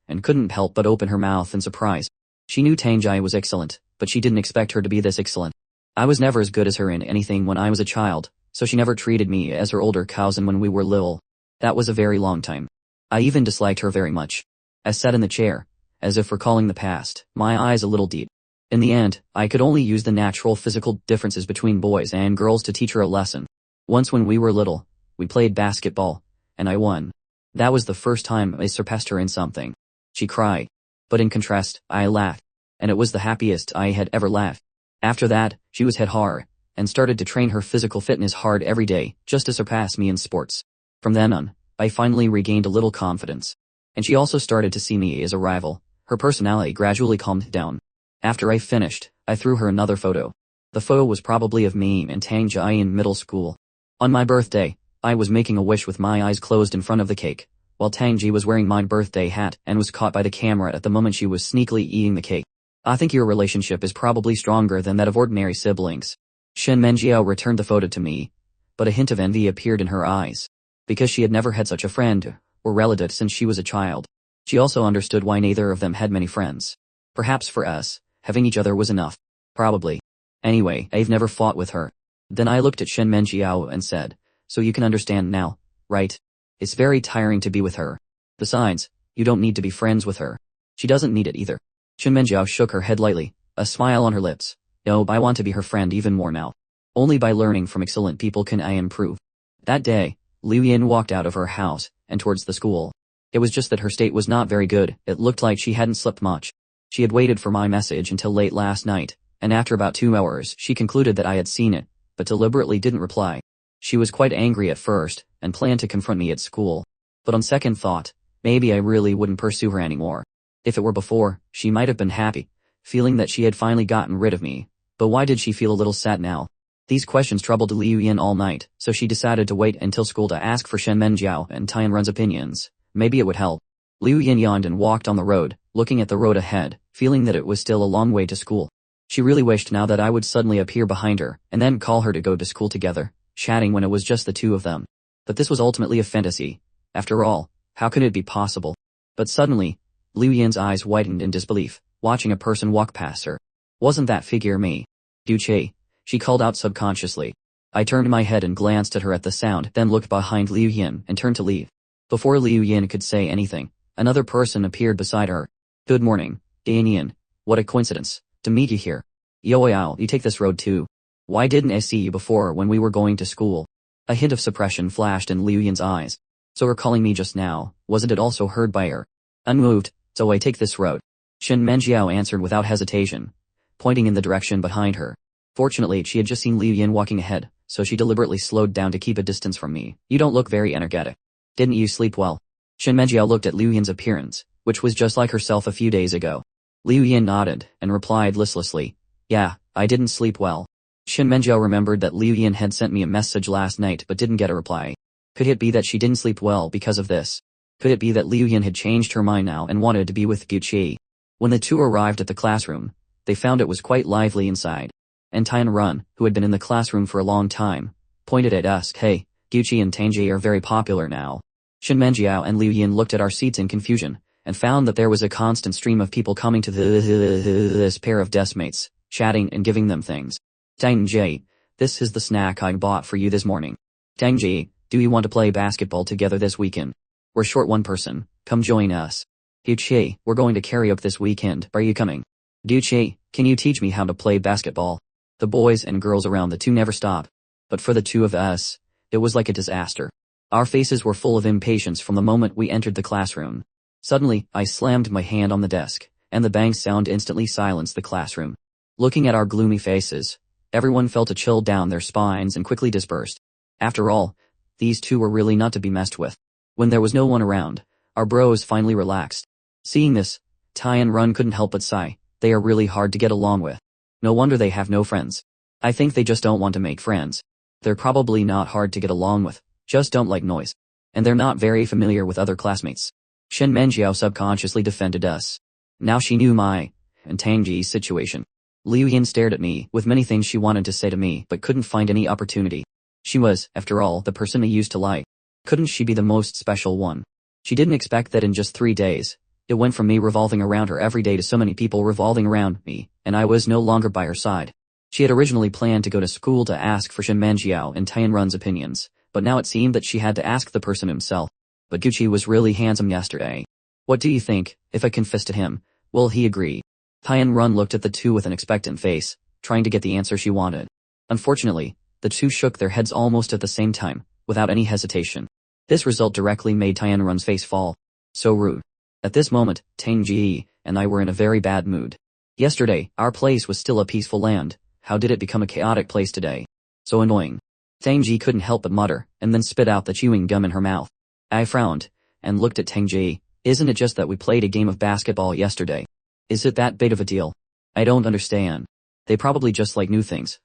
and couldn't help but open her mouth in surprise. She knew Tang Ji was excellent, but she didn't expect her to be this excellent. I was never as good as her in anything when I was a child, so she never treated me as her older cousin when we were little. That was a very long time. I even disliked her very much. I sat in the chair, as if recalling the past, my eyes a little deep. In the end, I could only use the natural physical differences between boys and girls to teach her a lesson. Once when we were little, we played basketball, and I won. That was the first time I surpassed her in something. She cried. But in contrast, I laughed, and it was the happiest I had ever laughed. After that, she was hit hard, and started to train her physical fitness hard every day, just to surpass me in sports. From then on, I finally regained a little confidence. and she also started to see me as a rival. Her personality gradually calmed down. After I finished, I threw her another photo. The photo was probably of me and Tang Jai in middle school. On my birthday, I was making a wish with my eyes closed in front of the cake, while Tang Ji was wearing my birthday hat and was caught by the camera at the moment she was sneakily eating the cake. I think your relationship is probably stronger than that of ordinary siblings. Shen Menjiao returned the photo to me, but a hint of envy appeared in her eyes, because she had never had such a friend or relative since she was a child. She also understood why neither of them had many friends. Perhaps for us, having each other was enough. Probably. Anyway, I've never fought with her. Then I looked at Shen Menjiao and said, so you can understand now, right? It's very tiring to be with her. Besides, you don't need to be friends with her. She doesn't need it either. Shen Menjiao shook her head lightly, a smile on her lips. No, I want to be her friend even more now. Only by learning from excellent people can I improve. That day, Liu Yin walked out of her house and towards the school. It was just that her state was not very good. It looked like she hadn't slept much. She had waited for my message until late last night, and after about 2 hours she concluded that I had seen it, but deliberately didn't reply. She was quite angry at first, and planned to confront me at school. But on second thought, maybe I really wouldn't pursue her anymore. If it were before, she might have been happy, feeling that she had finally gotten rid of me. But why did she feel a little sad now? These questions troubled Liu Yin all night, so she decided to wait until school to ask for Shen Menjiao and Tianrun's opinions. Maybe it would help. Liu Yin yawned and walked on the road, looking at the road ahead, feeling that it was still a long way to school. She really wished now that I would suddenly appear behind her, and then call her to go to school together, chatting when it was just the two of them. But this was ultimately a fantasy. After all, how could it be possible? But suddenly, Liu Yin's eyes widened in disbelief, watching a person walk past her. Wasn't that figure me? Du Che, she called out subconsciously. I turned my head and glanced at her at the sound, then looked behind Liu Yin and turned to leave. Before Liu Yin could say anything, another person appeared beside her. Good morning, Dan Yin. What a coincidence to meet you here. Yo Yao, you take this road too. Why didn't I see you before when we were going to school? A hint of suppression flashed in Liu Yin's eyes. So her calling me just now, wasn't it also heard by her? Unmoved, so I take this road. Shen Menjiao answered without hesitation, pointing in the direction behind her. Fortunately, she had just seen Liu Yin walking ahead, so she deliberately slowed down to keep a distance from me. You don't look very energetic. Didn't you sleep well? Shen Menjiao looked at Liu Yin's appearance, which was just like herself a few days ago. Liu Yin nodded, and replied listlessly, yeah, I didn't sleep well. Shen Menjiao remembered that Liu Yin had sent me a message last night but didn't get a reply. Could it be that she didn't sleep well because of this? Could it be that Liu Yin had changed her mind now and wanted to be with Guqi? When the two arrived at the classroom, they found it was quite lively inside. And Tianrun, who had been in the classroom for a long time, pointed at us. Hey, Guqi and Tangji are very popular now. Shen Menjiao and Liu Yin looked at our seats in confusion, and found that there was a constant stream of people coming to this pair of deskmates, chatting and giving them things. Tangji, this is the snack I bought for you this morning. Tangji, do you want to play basketball together this weekend? We're short one person, come join us. Guqi, we're going to karaoke this weekend, are you coming? Guqi, can you teach me how to play basketball? The boys and girls around the two never stop. But for the two of us, it was like a disaster. Our faces were full of impatience from the moment we entered the classroom. Suddenly, I slammed my hand on the desk, and the bang sound instantly silenced the classroom. Looking at our gloomy faces, everyone felt a chill down their spines and quickly dispersed. After all, these two were really not to be messed with. When there was no one around, our bros finally relaxed. Seeing this, Tianrun couldn't help but sigh. They are really hard to get along with. No wonder they have no friends. I think they just don't want to make friends. They're probably not hard to get along with, just don't like noise. And they're not very familiar with other classmates. Shen Menjiao subconsciously defended us. Now she knew my and Tangji's situation. Liu Yin stared at me with many things she wanted to say to me but couldn't find any opportunity. She was, after all, the person I used to like. Couldn't she be the most special one? She didn't expect that in just 3 days, it went from me revolving around her every day to so many people revolving around me, and I was no longer by her side. She had originally planned to go to school to ask for Shen Menjiao and Tianrun's opinions, but now it seemed that she had to ask the person himself. But Guqi was really handsome yesterday. What do you think, if I confess to him, will he agree? Tianrun looked at the two with an expectant face, trying to get the answer she wanted. Unfortunately, the two shook their heads almost at the same time, without any hesitation. This result directly made Tianrun's face fall. So rude. At this moment, Tangji and I were in a very bad mood. Yesterday, our place was still a peaceful land. How did it become a chaotic place today? So annoying. Tangji couldn't help but mutter, and then spit out the chewing gum in her mouth. I frowned, and looked at Tangji. Isn't it just that we played a game of basketball yesterday? Is it that big of a deal? I don't understand. They probably just like new things,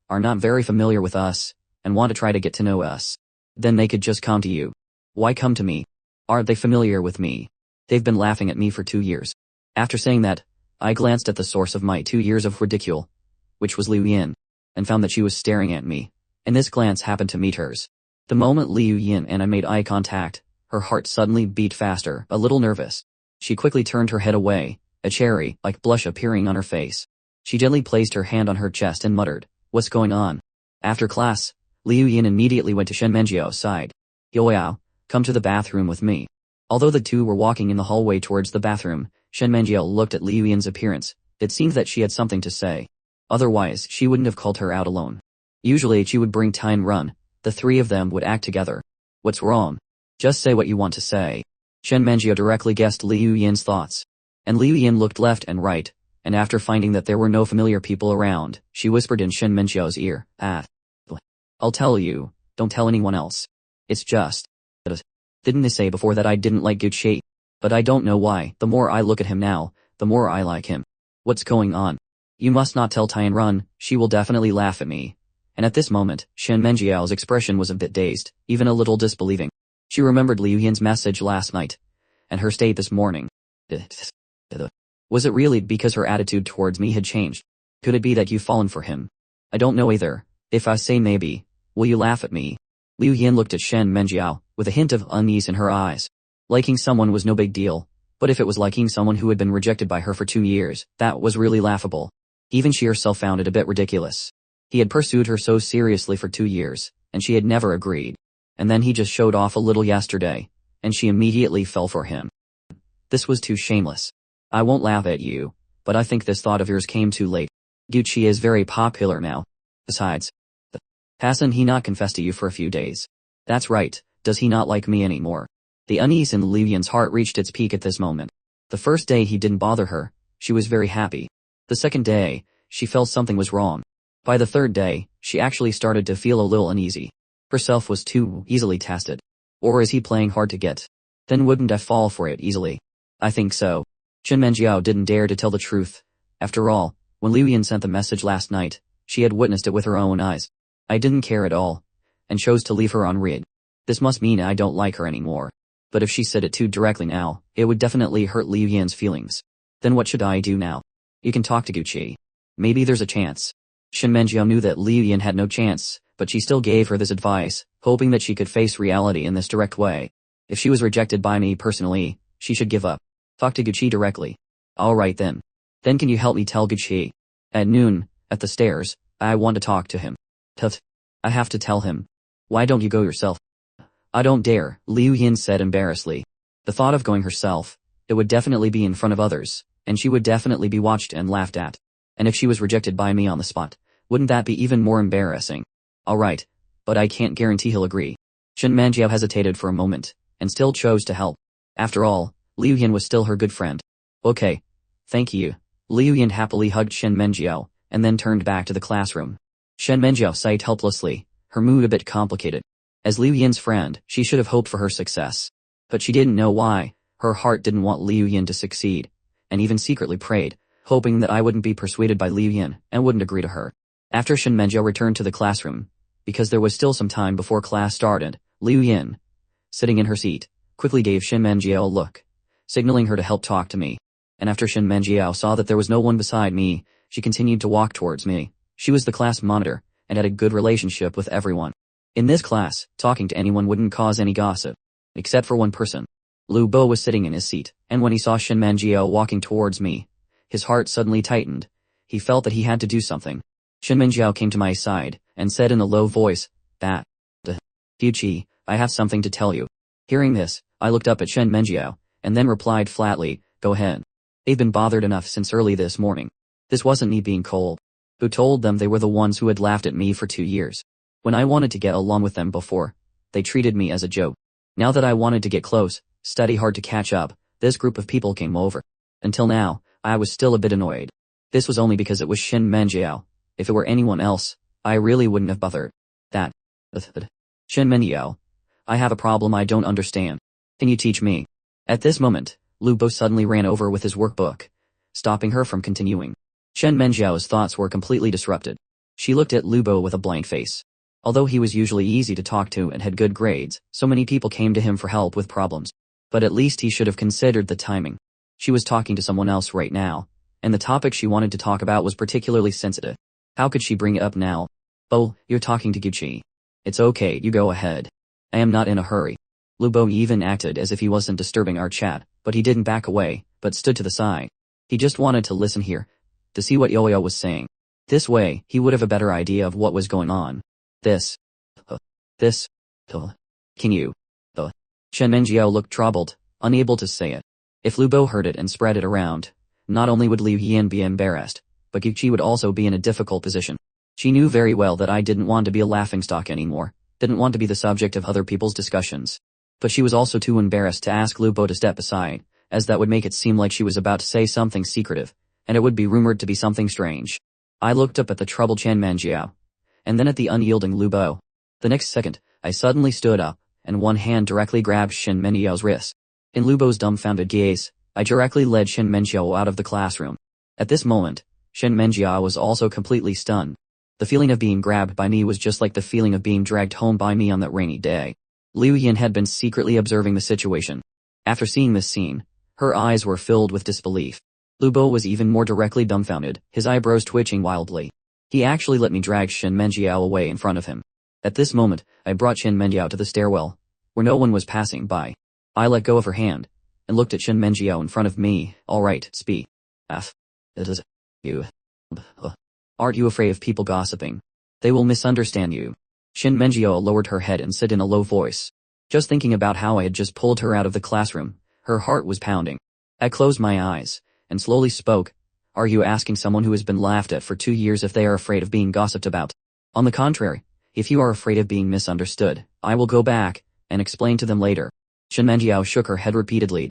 are not very familiar with us, and want to try to get to know us. Then they could just come to you. Why come to me? Aren't they familiar with me? They've been laughing at me for 2 years. After saying that, I glanced at the source of my 2 years of ridicule, which was Liu Yin, and found that she was staring at me, and this glance happened to meet hers. The moment Liu Yin and I made eye contact, her heart suddenly beat faster, a little nervous. She quickly turned her head away, a cherry-like blush appearing on her face. She gently placed her hand on her chest and muttered, "What's going on?" After class, Liu Yin immediately went to Shen Menjiao's side. "Yoyao, come to the bathroom with me." Although the two were walking in the hallway towards the bathroom, Shen Menjiao looked at Liu Yin's appearance. It seemed that she had something to say. Otherwise, she wouldn't have called her out alone. Usually she would bring Time Run. The three of them would act together. "What's wrong? Just say what you want to say." Shen Menjiao directly guessed Liu Yin's thoughts. And Liu Yin looked left and right, and after finding that there were no familiar people around, she whispered in Shen Menjiao's ear, "I'll tell you, don't tell anyone else. It's just that. Didn't I say before that I didn't like Gucci? But I don't know why, the more I look at him now, the more I like him. What's going on? You must not tell Tianrun, she will definitely laugh at me." And at this moment, Shen Menjiao's expression was a bit dazed, even a little disbelieving. She remembered Liu Yin's message last night, and her state this morning. Was it really because her attitude towards me had changed? Could it be that you've fallen for him? I don't know either. If I say maybe, will you laugh at me? Liu Yin looked at Shen Menjiao, with a hint of unease in her eyes. Liking someone was no big deal, but if it was liking someone who had been rejected by her for 2 years, that was really laughable. Even she herself found it a bit ridiculous. He had pursued her so seriously for 2 years, and she had never agreed. And then he just showed off a little yesterday, and she immediately fell for him. This was too shameless. I won't laugh at you, but I think this thought of yours came too late. Gucci is very popular now. Besides, hasn't he not confessed to you for a few days? That's right, does he not like me anymore? The unease in Liu Yin's heart reached its peak at this moment. The first day he didn't bother her, she was very happy. The second day, she felt something was wrong. By the third day, she actually started to feel a little uneasy. Herself was too easily tested. Or is he playing hard to get? Then wouldn't I fall for it easily? I think so. Shen Menjiao didn't dare to tell the truth. After all, when Liu Yin sent the message last night, she had witnessed it with her own eyes. I didn't care at all, and chose to leave her on read. This must mean I don't like her anymore. But if she said it too directly now, it would definitely hurt Liu Yin's feelings. Then what should I do now? You can talk to Gucci. Maybe there's a chance. Shen Menjiao knew that Liu Yin had no chance, but she still gave her this advice, hoping that she could face reality in this direct way. If she was rejected by me personally, she should give up. Talk to Gucci directly. Alright then. Then can you help me tell Gucci? At noon, at the stairs, I want to talk to him. Tut. I have to tell him. Why don't you go yourself? I don't dare, Liu Yin said embarrassedly. The thought of going herself, it would definitely be in front of others, and she would definitely be watched and laughed at. And if she was rejected by me on the spot, wouldn't that be even more embarrassing? Alright, but I can't guarantee he'll agree. Shen Menjiao hesitated for a moment, and still chose to help. After all, Liu Yin was still her good friend. Okay. Thank you. Liu Yin happily hugged Shen Menjiao, and then turned back to the classroom. Shen Menjiao sighed helplessly, her mood a bit complicated. As Liu Yin's friend, she should have hoped for her success. But she didn't know why. Her heart didn't want Liu Yin to succeed, and even secretly prayed, hoping that I wouldn't be persuaded by Liu Yin, and wouldn't agree to her. After Shen Menjiao returned to the classroom, because there was still some time before class started, Liu Yin, sitting in her seat, quickly gave Shen Menjiao a look, signaling her to help talk to me. And after Shen Menjiao saw that there was no one beside me, she continued to walk towards me. She was the class monitor, and had a good relationship with everyone. In this class, talking to anyone wouldn't cause any gossip. Except for one person. Lu Bo was sitting in his seat, and when he saw Shen Menjiao walking towards me, his heart suddenly tightened. He felt that he had to do something. Shen Menjiao came to my side, and said in a low voice, Gucci, I have something to tell you. Hearing this, I looked up at Shen Menjiao, and then replied flatly, go ahead. They've been bothered enough since early this morning. This wasn't me being cold. Who told them they were the ones who had laughed at me for 2 years? When I wanted to get along with them before, they treated me as a joke. Now that I wanted to get close, study hard to catch up, this group of people came over. Until now, I was still a bit annoyed. This was only because it was Shen Menjiao. If it were anyone else, I really wouldn't have bothered. Shen Menjiao, I have a problem I don't understand. Can you teach me? At this moment, Lu Bo suddenly ran over with his workbook, stopping her from continuing. Shen Menjiao's thoughts were completely disrupted. She looked at Lu Bo with a blank face. Although he was usually easy to talk to and had good grades, so many people came to him for help with problems. But at least he should have considered the timing. She was talking to someone else right now, and the topic she wanted to talk about was particularly sensitive. How could she bring it up now? Bo, you're talking to Gucci. It's okay, you go ahead. I am not in a hurry. Lu Bo even acted as if he wasn't disturbing our chat, but he didn't back away, but stood to the side. He just wanted to listen here, to see what Yoyo was saying. This way, he would have a better idea of what was going on. Can you? Shen Menjiao looked troubled, unable to say it. If Lu Bo heard it and spread it around, not only would Liu Yan be embarrassed, but Gucci would also be in a difficult position. She knew very well that I didn't want to be a laughingstock anymore, didn't want to be the subject of other people's discussions. But she was also too embarrassed to ask Lu Bo to step aside, as that would make it seem like she was about to say something secretive, and it would be rumored to be something strange. I looked up at the troubled Chen Menjiao, and then at the unyielding Lu Bo. The next second, I suddenly stood up, and one hand directly grabbed Shen Menjiao's wrist. In Lu Bo's dumbfounded gaze, I directly led Shen Menjiao out of the classroom. At this moment, Shen Menjiao was also completely stunned. The feeling of being grabbed by me was just like the feeling of being dragged home by me on that rainy day. Liu Yan had been secretly observing the situation. After seeing this scene, her eyes were filled with disbelief. Lu Bo was even more directly dumbfounded, his eyebrows twitching wildly. He actually let me drag Shen Menjiao away in front of him. At this moment, I brought Shen Menjiao to the stairwell, where no one was passing by. I let go of her hand, and looked at Shen Menjiao in front of me. Alright, speak. It is you. Aren't you afraid of people gossiping? They will misunderstand you. Shen Menjiao lowered her head and said in a low voice. Just thinking about how I had just pulled her out of the classroom, her heart was pounding. I closed my eyes, and slowly spoke. Are you asking someone who has been laughed at for 2 years if they are afraid of being gossiped about? On the contrary, if you are afraid of being misunderstood, I will go back, and explain to them later. Shen Menjiao shook her head repeatedly.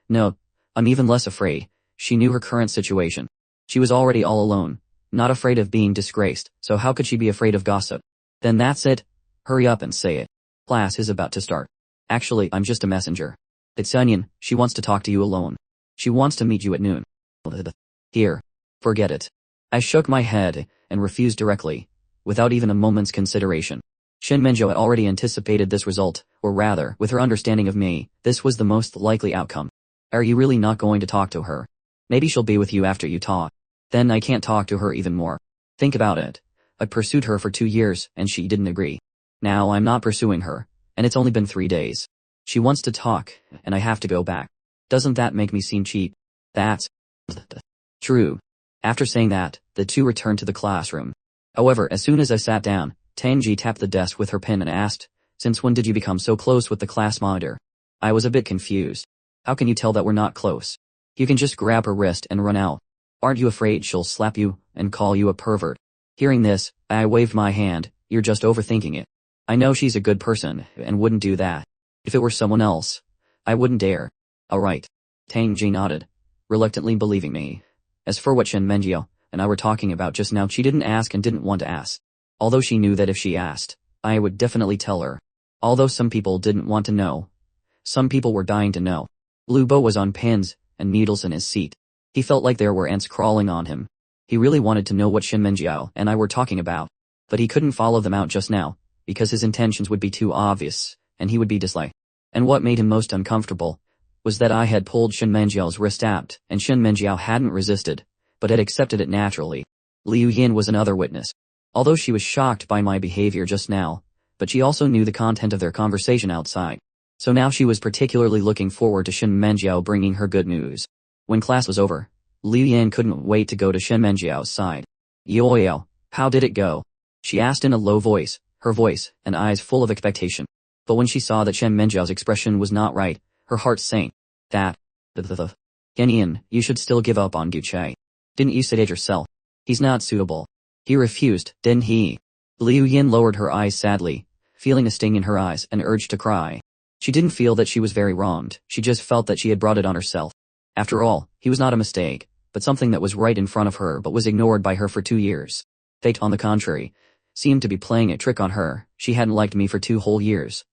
No, I'm even less afraid. She knew her current situation. She was already all alone, not afraid of being disgraced, so how could she be afraid of gossip? Then that's it. Hurry up and say it. Class is about to start. Actually, I'm just a messenger. It's Onion, she wants to talk to you alone. She wants to meet you at noon. Here. Forget it. I shook my head, and refused directly, without even a moment's consideration. Shen Menjiao had already anticipated this result, or rather, with her understanding of me, this was the most likely outcome. Are you really not going to talk to her? Maybe she'll be with you after you talk. Then I can't talk to her even more. Think about it. I pursued her for 2 years, and she didn't agree. Now I'm not pursuing her, and it's only been 3 days. She wants to talk, and I have to go back. Doesn't that make me seem cheap? That's true. After saying that, the two returned to the classroom. However, as soon as I sat down, Tangji tapped the desk with her pen and asked, since when did you become so close with the class monitor? I was a bit confused. How can you tell that we're not close? You can just grab her wrist and run out. Aren't you afraid she'll slap you and call you a pervert? Hearing this, I waved my hand. You're just overthinking it. I know she's a good person and wouldn't do that. If it were someone else, I wouldn't dare. Alright. Tangji nodded, reluctantly believing me. As for what Shen Menjiao and I were talking about just now, she didn't ask and didn't want to ask. Although she knew that if she asked, I would definitely tell her. Although some people didn't want to know, some people were dying to know. Lu Bo was on pins and needles in his seat. He felt like there were ants crawling on him. He really wanted to know what Shen Menjiao and I were talking about, but he couldn't follow them out just now, because his intentions would be too obvious, and he would be disliked. And what made him most uncomfortable was that I had pulled Shen Menjiao's wrist out, and Shen Menjiao hadn't resisted, but had accepted it naturally. Liu Yin was another witness. Although she was shocked by my behavior just now, but she also knew the content of their conversation outside. So now she was particularly looking forward to Shen Menjiao bringing her good news. When class was over, Liu Yan couldn't wait to go to Shen Menjiao's side. Yoyo, how did it go? She asked in a low voice, her voice and eyes full of expectation. But when she saw that Shen Menjiao's expression was not right, her heart sank. Yan, you should still give up on Gucci. Didn't you say it yourself? He's not suitable. He refused, didn't he? Liu Yin lowered her eyes sadly, feeling a sting in her eyes and urged to cry. She didn't feel that she was very wronged, she just felt that she had brought it on herself. After all, he was not a mistake, but something that was right in front of her but was ignored by her for 2 years. Fate, on the contrary, seemed to be playing a trick on her. She hadn't liked me for 2 whole years.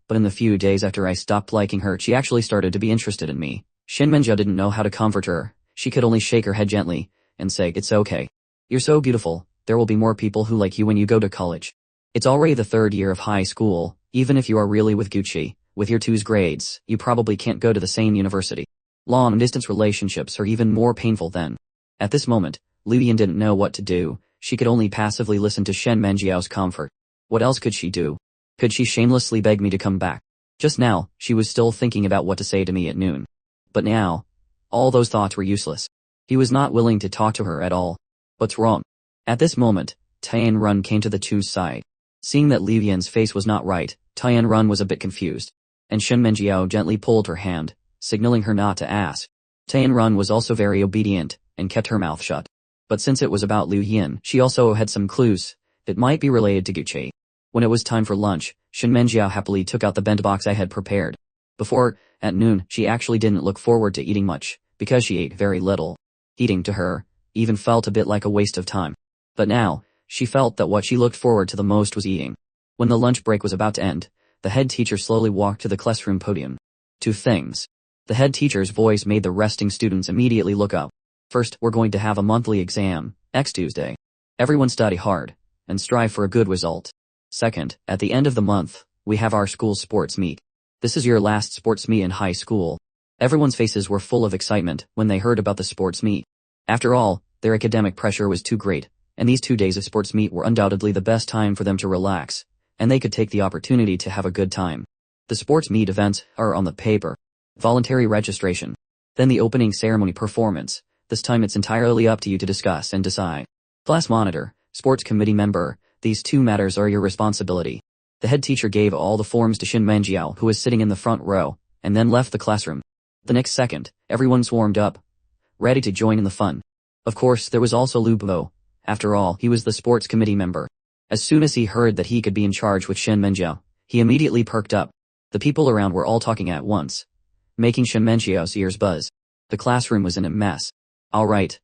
But in the few days after I stopped liking her, she actually started to be interested in me. Shin Menjiao didn't know how to comfort her. She could only shake her head gently and say, "It's okay. You're so beautiful. There will be more people who like you when you go to college. It's already the 3rd year of high school. Even if you are really with Gucci, with your 2's grades, you probably can't go to the same university. Long-distance relationships are even more painful then." At this moment, Liu Yan didn't know what to do. She could only passively listen to Shen Menjiao's comfort. What else could she do? Could she shamelessly beg me to come back? Just now, she was still thinking about what to say to me at noon. But now, all those thoughts were useless. He was not willing to talk to her at all. What's wrong? At this moment, Tianrun came to the 2's side. Seeing that Liu Yan's face was not right, Tianrun was a bit confused. And Shen Menjiao gently pulled her hand, signaling her not to ask. Tianrun was also very obedient, and kept her mouth shut. But since it was about Liu Yan, she also had some clues that might be related to Gucci. When it was time for lunch, Shen Menjiao happily took out the bento box I had prepared. Before, at noon, she actually didn't look forward to eating much, because she ate very little. Eating to her even felt a bit like a waste of time. But now, she felt that what she looked forward to the most was eating. When the lunch break was about to end, the head teacher slowly walked to the classroom podium. 2 things. The head teacher's voice made the resting students immediately look up. First, we're going to have a monthly exam, next Tuesday. Everyone study hard, and strive for a good result. Second, at the end of the month, we have our school sports meet. This is your last sports meet in high school. Everyone's faces were full of excitement when they heard about the sports meet. After all, their academic pressure was too great, and these 2 days of sports meet were undoubtedly the best time for them to relax, and they could take the opportunity to have a good time. The sports meet events are on the paper. Voluntary registration. Then the opening ceremony performance. This time it's entirely up to you to discuss and decide. Class monitor, sports committee member, these 2 matters are your responsibility. The head teacher gave all the forms to Shin Menjiao, who was sitting in the front row, and then left the classroom. The next second, everyone swarmed up, ready to join in the fun. Of course, there was also Lu Bo. After all, he was the sports committee member. As soon as he heard that he could be in charge with Shin Menjiao, he immediately perked up. The people around were all talking at once, making Shin Menjiao's ears buzz. The classroom was in a mess. All right,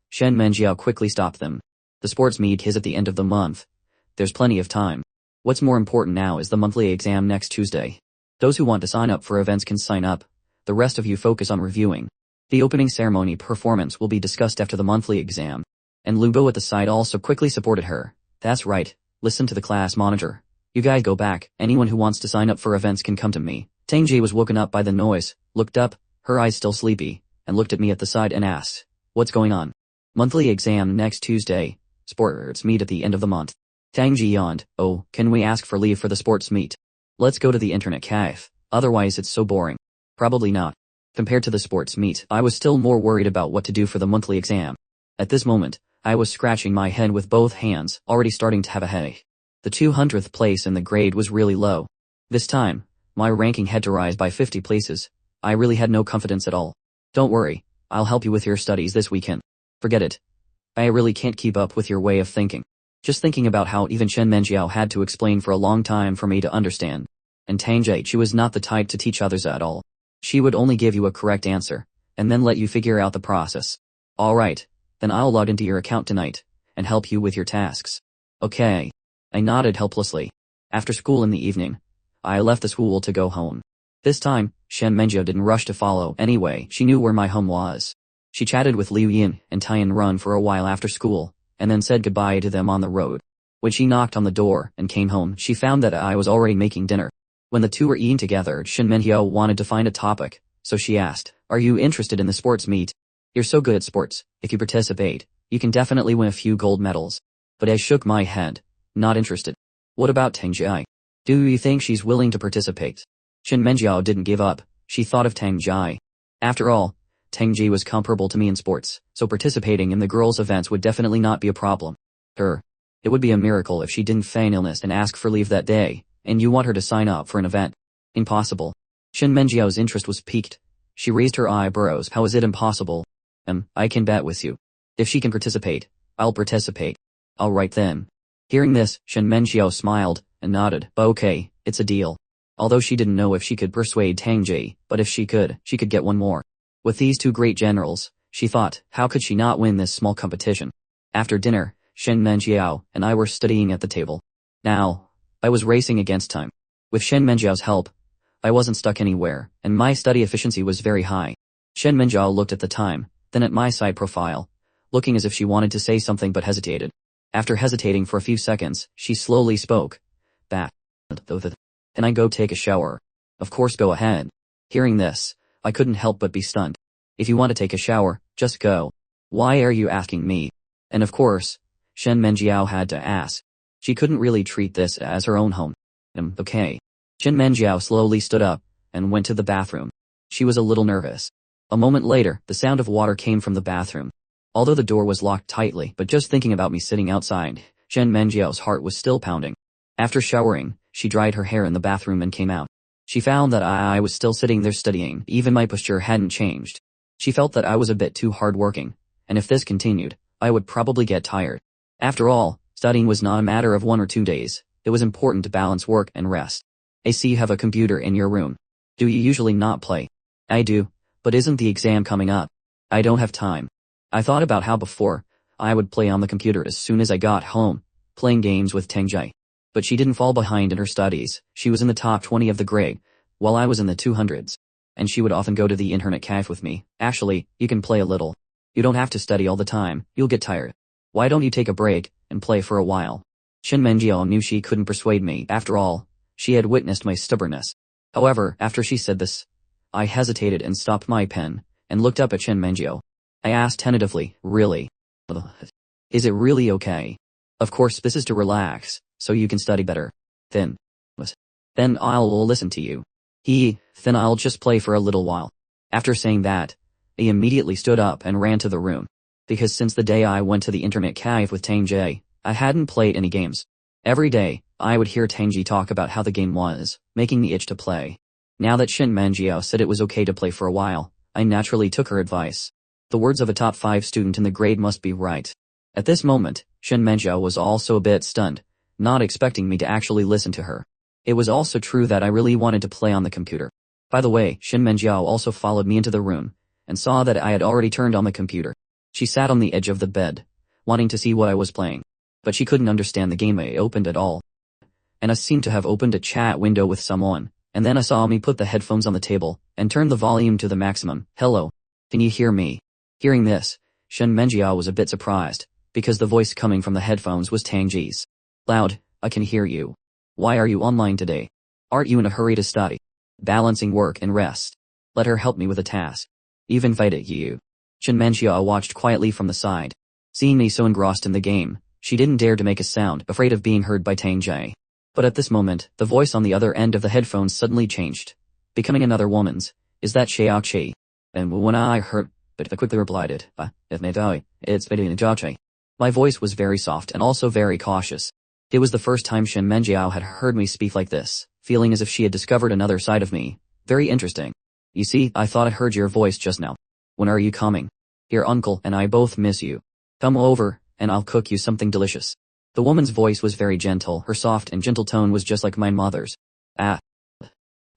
Shen Menjiao quickly stopped them. The sports meet is at the end of the month. There's plenty of time. What's more important now is the monthly exam next Tuesday. Those who want to sign up for events can sign up. The rest of you focus on reviewing. The opening ceremony performance will be discussed after the monthly exam. And Lubo at the side also quickly supported her. That's right, listen to the class monitor. You guys go back, anyone who wants to sign up for events can come to me. Tangji was woken up by the noise, looked up, her eyes still sleepy, and looked at me at the side and asked, "What's going on?" "Monthly exam next Tuesday. Sports meet at the end of the month." Tangji yawned. "Oh, can we ask for leave for the sports meet? Let's go to the internet cafe, otherwise it's so boring." "Probably not." Compared to the sports meet, I was still more worried about what to do for the monthly exam. At this moment, I was scratching my head with both hands, already starting to have a headache. The 200th place in the grade was really low. This time, my ranking had to rise by 50 places. I really had no confidence at all. "Don't worry, I'll help you with your studies this weekend." "Forget it. I really can't keep up with your way of thinking." Just thinking about how even Shen Menjiao had to explain for a long time for me to understand. And Tang Jie was not the type to teach others at all. She would only give you a correct answer, and then let you figure out the process. "Alright, then I'll log into your account tonight, and help you with your tasks." "Okay." I nodded helplessly. After school in the evening, I left the school to go home. This time, Shen Menjiao didn't rush to follow anyway, she knew where my home was. She chatted with Liu Yin and Tianrun for a while after school, and then said goodbye to them on the road. When she knocked on the door and came home, she found that I was already making dinner. When the 2 were eating together, Shen Menjiao wanted to find a topic, so she asked, "Are you interested in the sports meet? You're so good at sports, if you participate, you can definitely win a few gold medals." But I shook my head. Not interested. "What about Tang Jie? Do you think she's willing to participate?" Shen Menjiao didn't give up. She thought of Tang Jie. After all, Tang Jie was comparable to me in sports, so participating in the girls' events would definitely not be a problem. It would be a miracle if she didn't feign illness and ask for leave that day, and you want her to sign up for an event. Impossible. Shen Menjiao's interest was piqued. She raised her eyebrows. "How is it impossible?" I can bet with you. If she can participate, I'll participate." "All right then." Hearing this, Shen Menjiao smiled and nodded. "Okay, it's a deal." Although she didn't know if she could persuade Tang Jie, but if she could get one more. With these 2 great generals, she thought, how could she not win this small competition? After dinner, Shen Menjiao and I were studying at the table. Now, I was racing against time. With Shen Menjiao's help, I wasn't stuck anywhere, and my study efficiency was very high. Shen Minjiao looked at the time, then at my side profile, looking as if she wanted to say something but hesitated. After hesitating for a few seconds, she slowly spoke. Can I go take a shower? Of course, go ahead. Hearing this, I couldn't help but be stunned. If you want to take a shower, just go. Why are you asking me? And of course, Shen Menjiao had to ask. She couldn't really treat this as her own home. Okay. Shen Menjiao slowly stood up and went to the bathroom. She was a little nervous. A moment later, the sound of water came from the bathroom. Although the door was locked tightly, but just thinking about me sitting outside, Shen Menjiao's heart was still pounding. After showering, she dried her hair in the bathroom and came out. She found that I was still sitting there studying, even my posture hadn't changed. She felt that I was a bit too hardworking, and if this continued, I would probably get tired. After all, studying was not a matter of 1 or 2 days, it was important to balance work and rest. I see you have a computer in your room. Do you usually not play? I do, but isn't the exam coming up? I don't have time. I thought about how before, I would play on the computer as soon as I got home, playing games with Tengjie. But she didn't fall behind in her studies, she was in the top 20 of the grade, while I was in the 200s. And she would often go to the internet cafe with me. Actually, you can play a little. You don't have to study all the time, you'll get tired. Why don't you take a break, and play for a while? Shen Menjiao knew she couldn't persuade me, after all, she had witnessed my stubbornness. However, after she said this, I hesitated and stopped my pen, and looked up at Shen Menjiao. I asked tentatively, really? Is it really okay? Of course this is to relax, so you can study better. Then I'll listen to you. Then I'll just play for a little while. After saying that, I immediately stood up and ran to the room. Because since the day I went to the internet cafe with Tengjie, I hadn't played any games. Every day, I would hear Tengjie talk about how the game was, making me itch to play. Now that Shen Menjiao said it was okay to play for a while, I naturally took her advice. The words of a top 5 student in the grade must be right. At this moment, Shen Menjiao was also a bit stunned, not expecting me to actually listen to her. It was also true that I really wanted to play on the computer. By the way, Shen Menjiao also followed me into the room, and saw that I had already turned on the computer. She sat on the edge of the bed, wanting to see what I was playing. But she couldn't understand the game I opened at all. And I seemed to have opened a chat window with someone, and then I saw me put the headphones on the table, and turn the volume to the maximum. Hello? Can you hear me? Hearing this, Shen Menjiao was a bit surprised, because the voice coming from the headphones was Tengjie's. Loud, I can hear you. Why are you online today? Aren't you in a hurry to study? Balancing work and rest. Let her help me with a task. You've invited you. Shen Menjiao watched quietly from the side. Seeing me so engrossed in the game, she didn't dare to make a sound, afraid of being heard by Tengjie. But at this moment, the voice on the other end of the headphones suddenly changed, becoming another woman's. Is that Xiaoqi? And when I heard, but I quickly replied it, it's Xiaoqi. My voice was very soft and also very cautious. It was the first time Shen Menjiao had heard me speak like this, feeling as if she had discovered another side of me. Very interesting. You see, I thought I heard your voice just now. When are you coming? Your uncle and I both miss you. Come over, and I'll cook you something delicious. The woman's voice was very gentle, her soft and gentle tone was just like my mother's.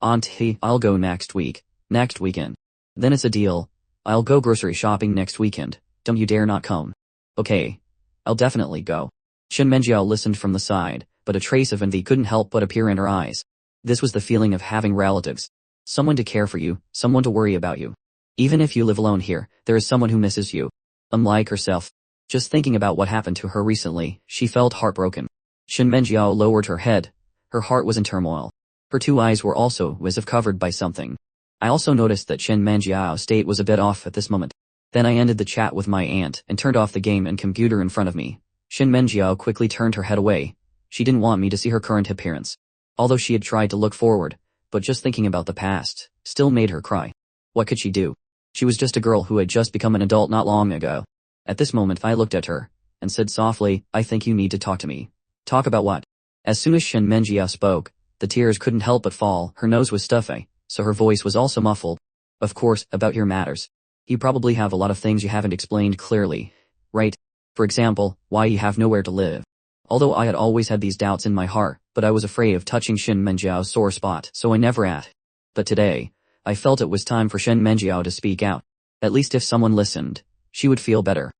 Auntie, I'll go next week. Next weekend. Then it's a deal. I'll go grocery shopping next weekend. Don't you dare not come. Okay. I'll definitely go. Shen Menjiao listened from the side, but a trace of envy couldn't help but appear in her eyes. This was the feeling of having relatives. Someone to care for you, someone to worry about you. Even if you live alone here, there is someone who misses you. Unlike herself. Just thinking about what happened to her recently, she felt heartbroken. Shen Menjiao lowered her head. Her heart was in turmoil. Her 2 eyes were also as if covered by something. I also noticed that Shen Menjiao's state was a bit off at this moment. Then I ended the chat with my aunt and turned off the game and computer in front of me. Shen Menjiao quickly turned her head away. She didn't want me to see her current appearance. Although she had tried to look forward, but just thinking about the past still made her cry. What could she do? She was just a girl who had just become an adult not long ago. At this moment I looked at her, and said softly, I think you need to talk to me. Talk about what? As soon as Shen Menjiao spoke, the tears couldn't help but fall, her nose was stuffy, so her voice was also muffled. Of course, about your matters. You probably have a lot of things you haven't explained clearly, right? For example, why you have nowhere to live. Although I had always had these doubts in my heart, but I was afraid of touching Shen Menjiao's sore spot, so I never asked. But today, I felt it was time for Shen Menjiao to speak out. At least if someone listened, she would feel better.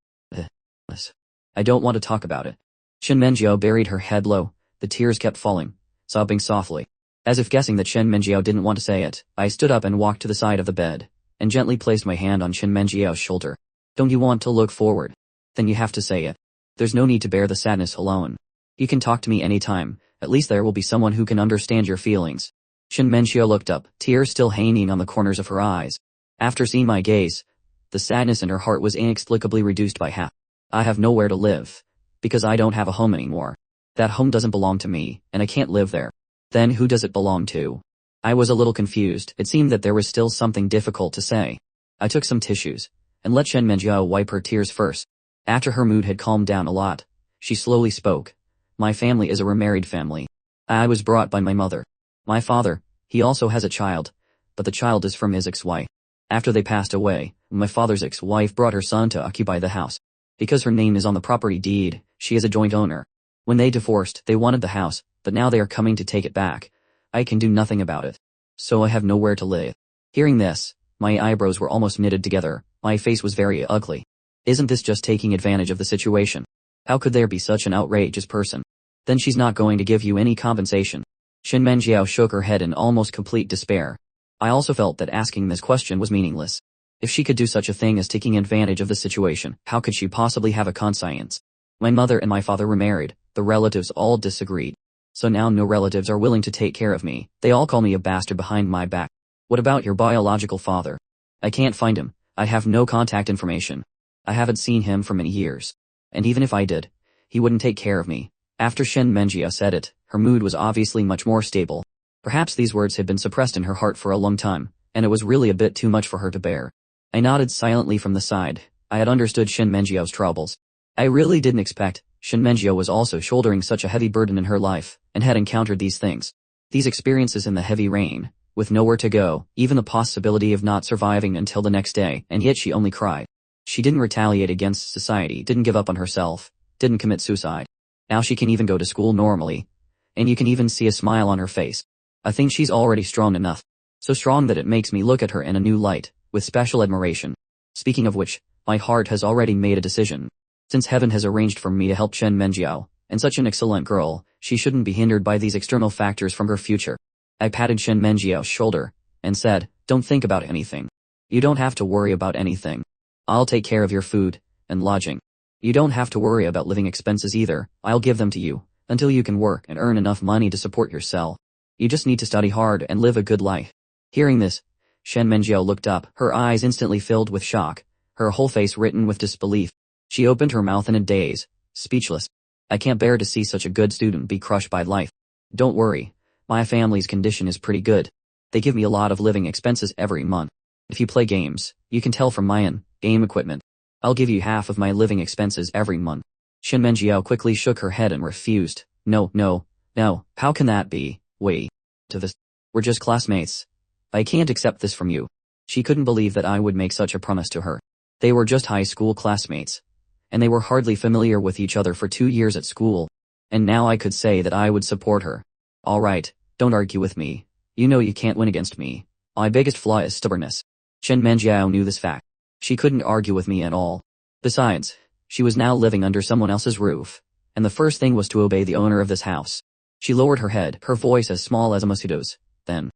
I don't want to talk about it. Shen Menjiao buried her head low, the tears kept falling, sobbing softly. As if guessing that Shen Menjiao didn't want to say it, I stood up and walked to the side of the bed. and gently placed my hand on Shen Menjiao's shoulder. Don't you want to look forward? Then you have to say it. There's no need to bear the sadness alone. You can talk to me anytime, at least there will be someone who can understand your feelings. Shen Menjiao looked up, tears still hanging on the corners of her eyes. After seeing my gaze, the sadness in her heart was inexplicably reduced by half. I have nowhere to live, because I don't have a home anymore. That home doesn't belong to me, and I can't live there. Then who does it belong to? I was a little confused. It seemed that there was still something difficult to say. I took some tissues, and let Shen Menjiao wipe her tears first. After her mood had calmed down a lot, she slowly spoke. My family is a remarried family. I was brought by my mother. My father, he also has a child, but the child is from his ex-wife. After they passed away, my father's ex-wife brought her son to occupy the house. Because her name is on the property deed, she is a joint owner. When they divorced, they wanted the house, but now they are coming to take it back. I can do nothing about it. So I have nowhere to live. Hearing this, my eyebrows were almost knitted together. My face was very ugly. Isn't this just taking advantage of the situation? How could there be such an outrageous person? Then she's not going to give you any compensation. Shen Menjiao shook her head in almost complete despair. I also felt that asking this question was meaningless. If she could do such a thing as taking advantage of the situation, how could she possibly have a conscience? My mother and my father were married, the relatives all disagreed. So now no relatives are willing to take care of me, they all call me a bastard behind my back. What about your biological father? I can't find him, I have no contact information. I haven't seen him for many years. And even if I did, he wouldn't take care of me. After Shen Menjiao said it, her mood was obviously much more stable. Perhaps these words had been suppressed in her heart for a long time, and it was really a bit too much for her to bear. I nodded silently from the side. I had understood Shen Menjiao's troubles. I really didn't expect Shen Menjiao was also shouldering such a heavy burden in her life, and had encountered these things. These experiences in the heavy rain, with nowhere to go, even the possibility of not surviving until the next day, and yet she only cried. She didn't retaliate against society, didn't give up on herself, didn't commit suicide. Now she can even go to school normally, and you can even see a smile on her face. I think she's already strong enough. So strong that it makes me look at her in a new light, with special admiration. Speaking of which, my heart has already made a decision. Since heaven has arranged for me to help Shen Menjiao, and such an excellent girl, she shouldn't be hindered by these external factors from her future. I patted Shen Menjiao's shoulder, and said, don't think about anything. You don't have to worry about anything. I'll take care of your food, and lodging. You don't have to worry about living expenses either, I'll give them to you, until you can work and earn enough money to support yourself. You just need to study hard and live a good life. Hearing this, Shen Menjiao looked up, her eyes instantly filled with shock, her whole face written with disbelief. She opened her mouth in a daze, speechless. I can't bear to see such a good student be crushed by life. Don't worry, my family's condition is pretty good. They give me a lot of living expenses every month. If you play games, you can tell from my game equipment. I'll give you half of my living expenses every month. Shen Menjiao quickly shook her head and refused. No, how can that be? Wait. To this. We're just classmates. I can't accept this from you. She couldn't believe that I would make such a promise to her. They were just high school classmates. And they were hardly familiar with each other for 2 years at school. And now I could say that I would support her. Alright, don't argue with me. You know you can't win against me. My biggest flaw is stubbornness. Shen Menjiao knew this fact. She couldn't argue with me at all. Besides, she was now living under someone else's roof, and the first thing was to obey the owner of this house. She lowered her head, her voice as small as a mosquito's. Then,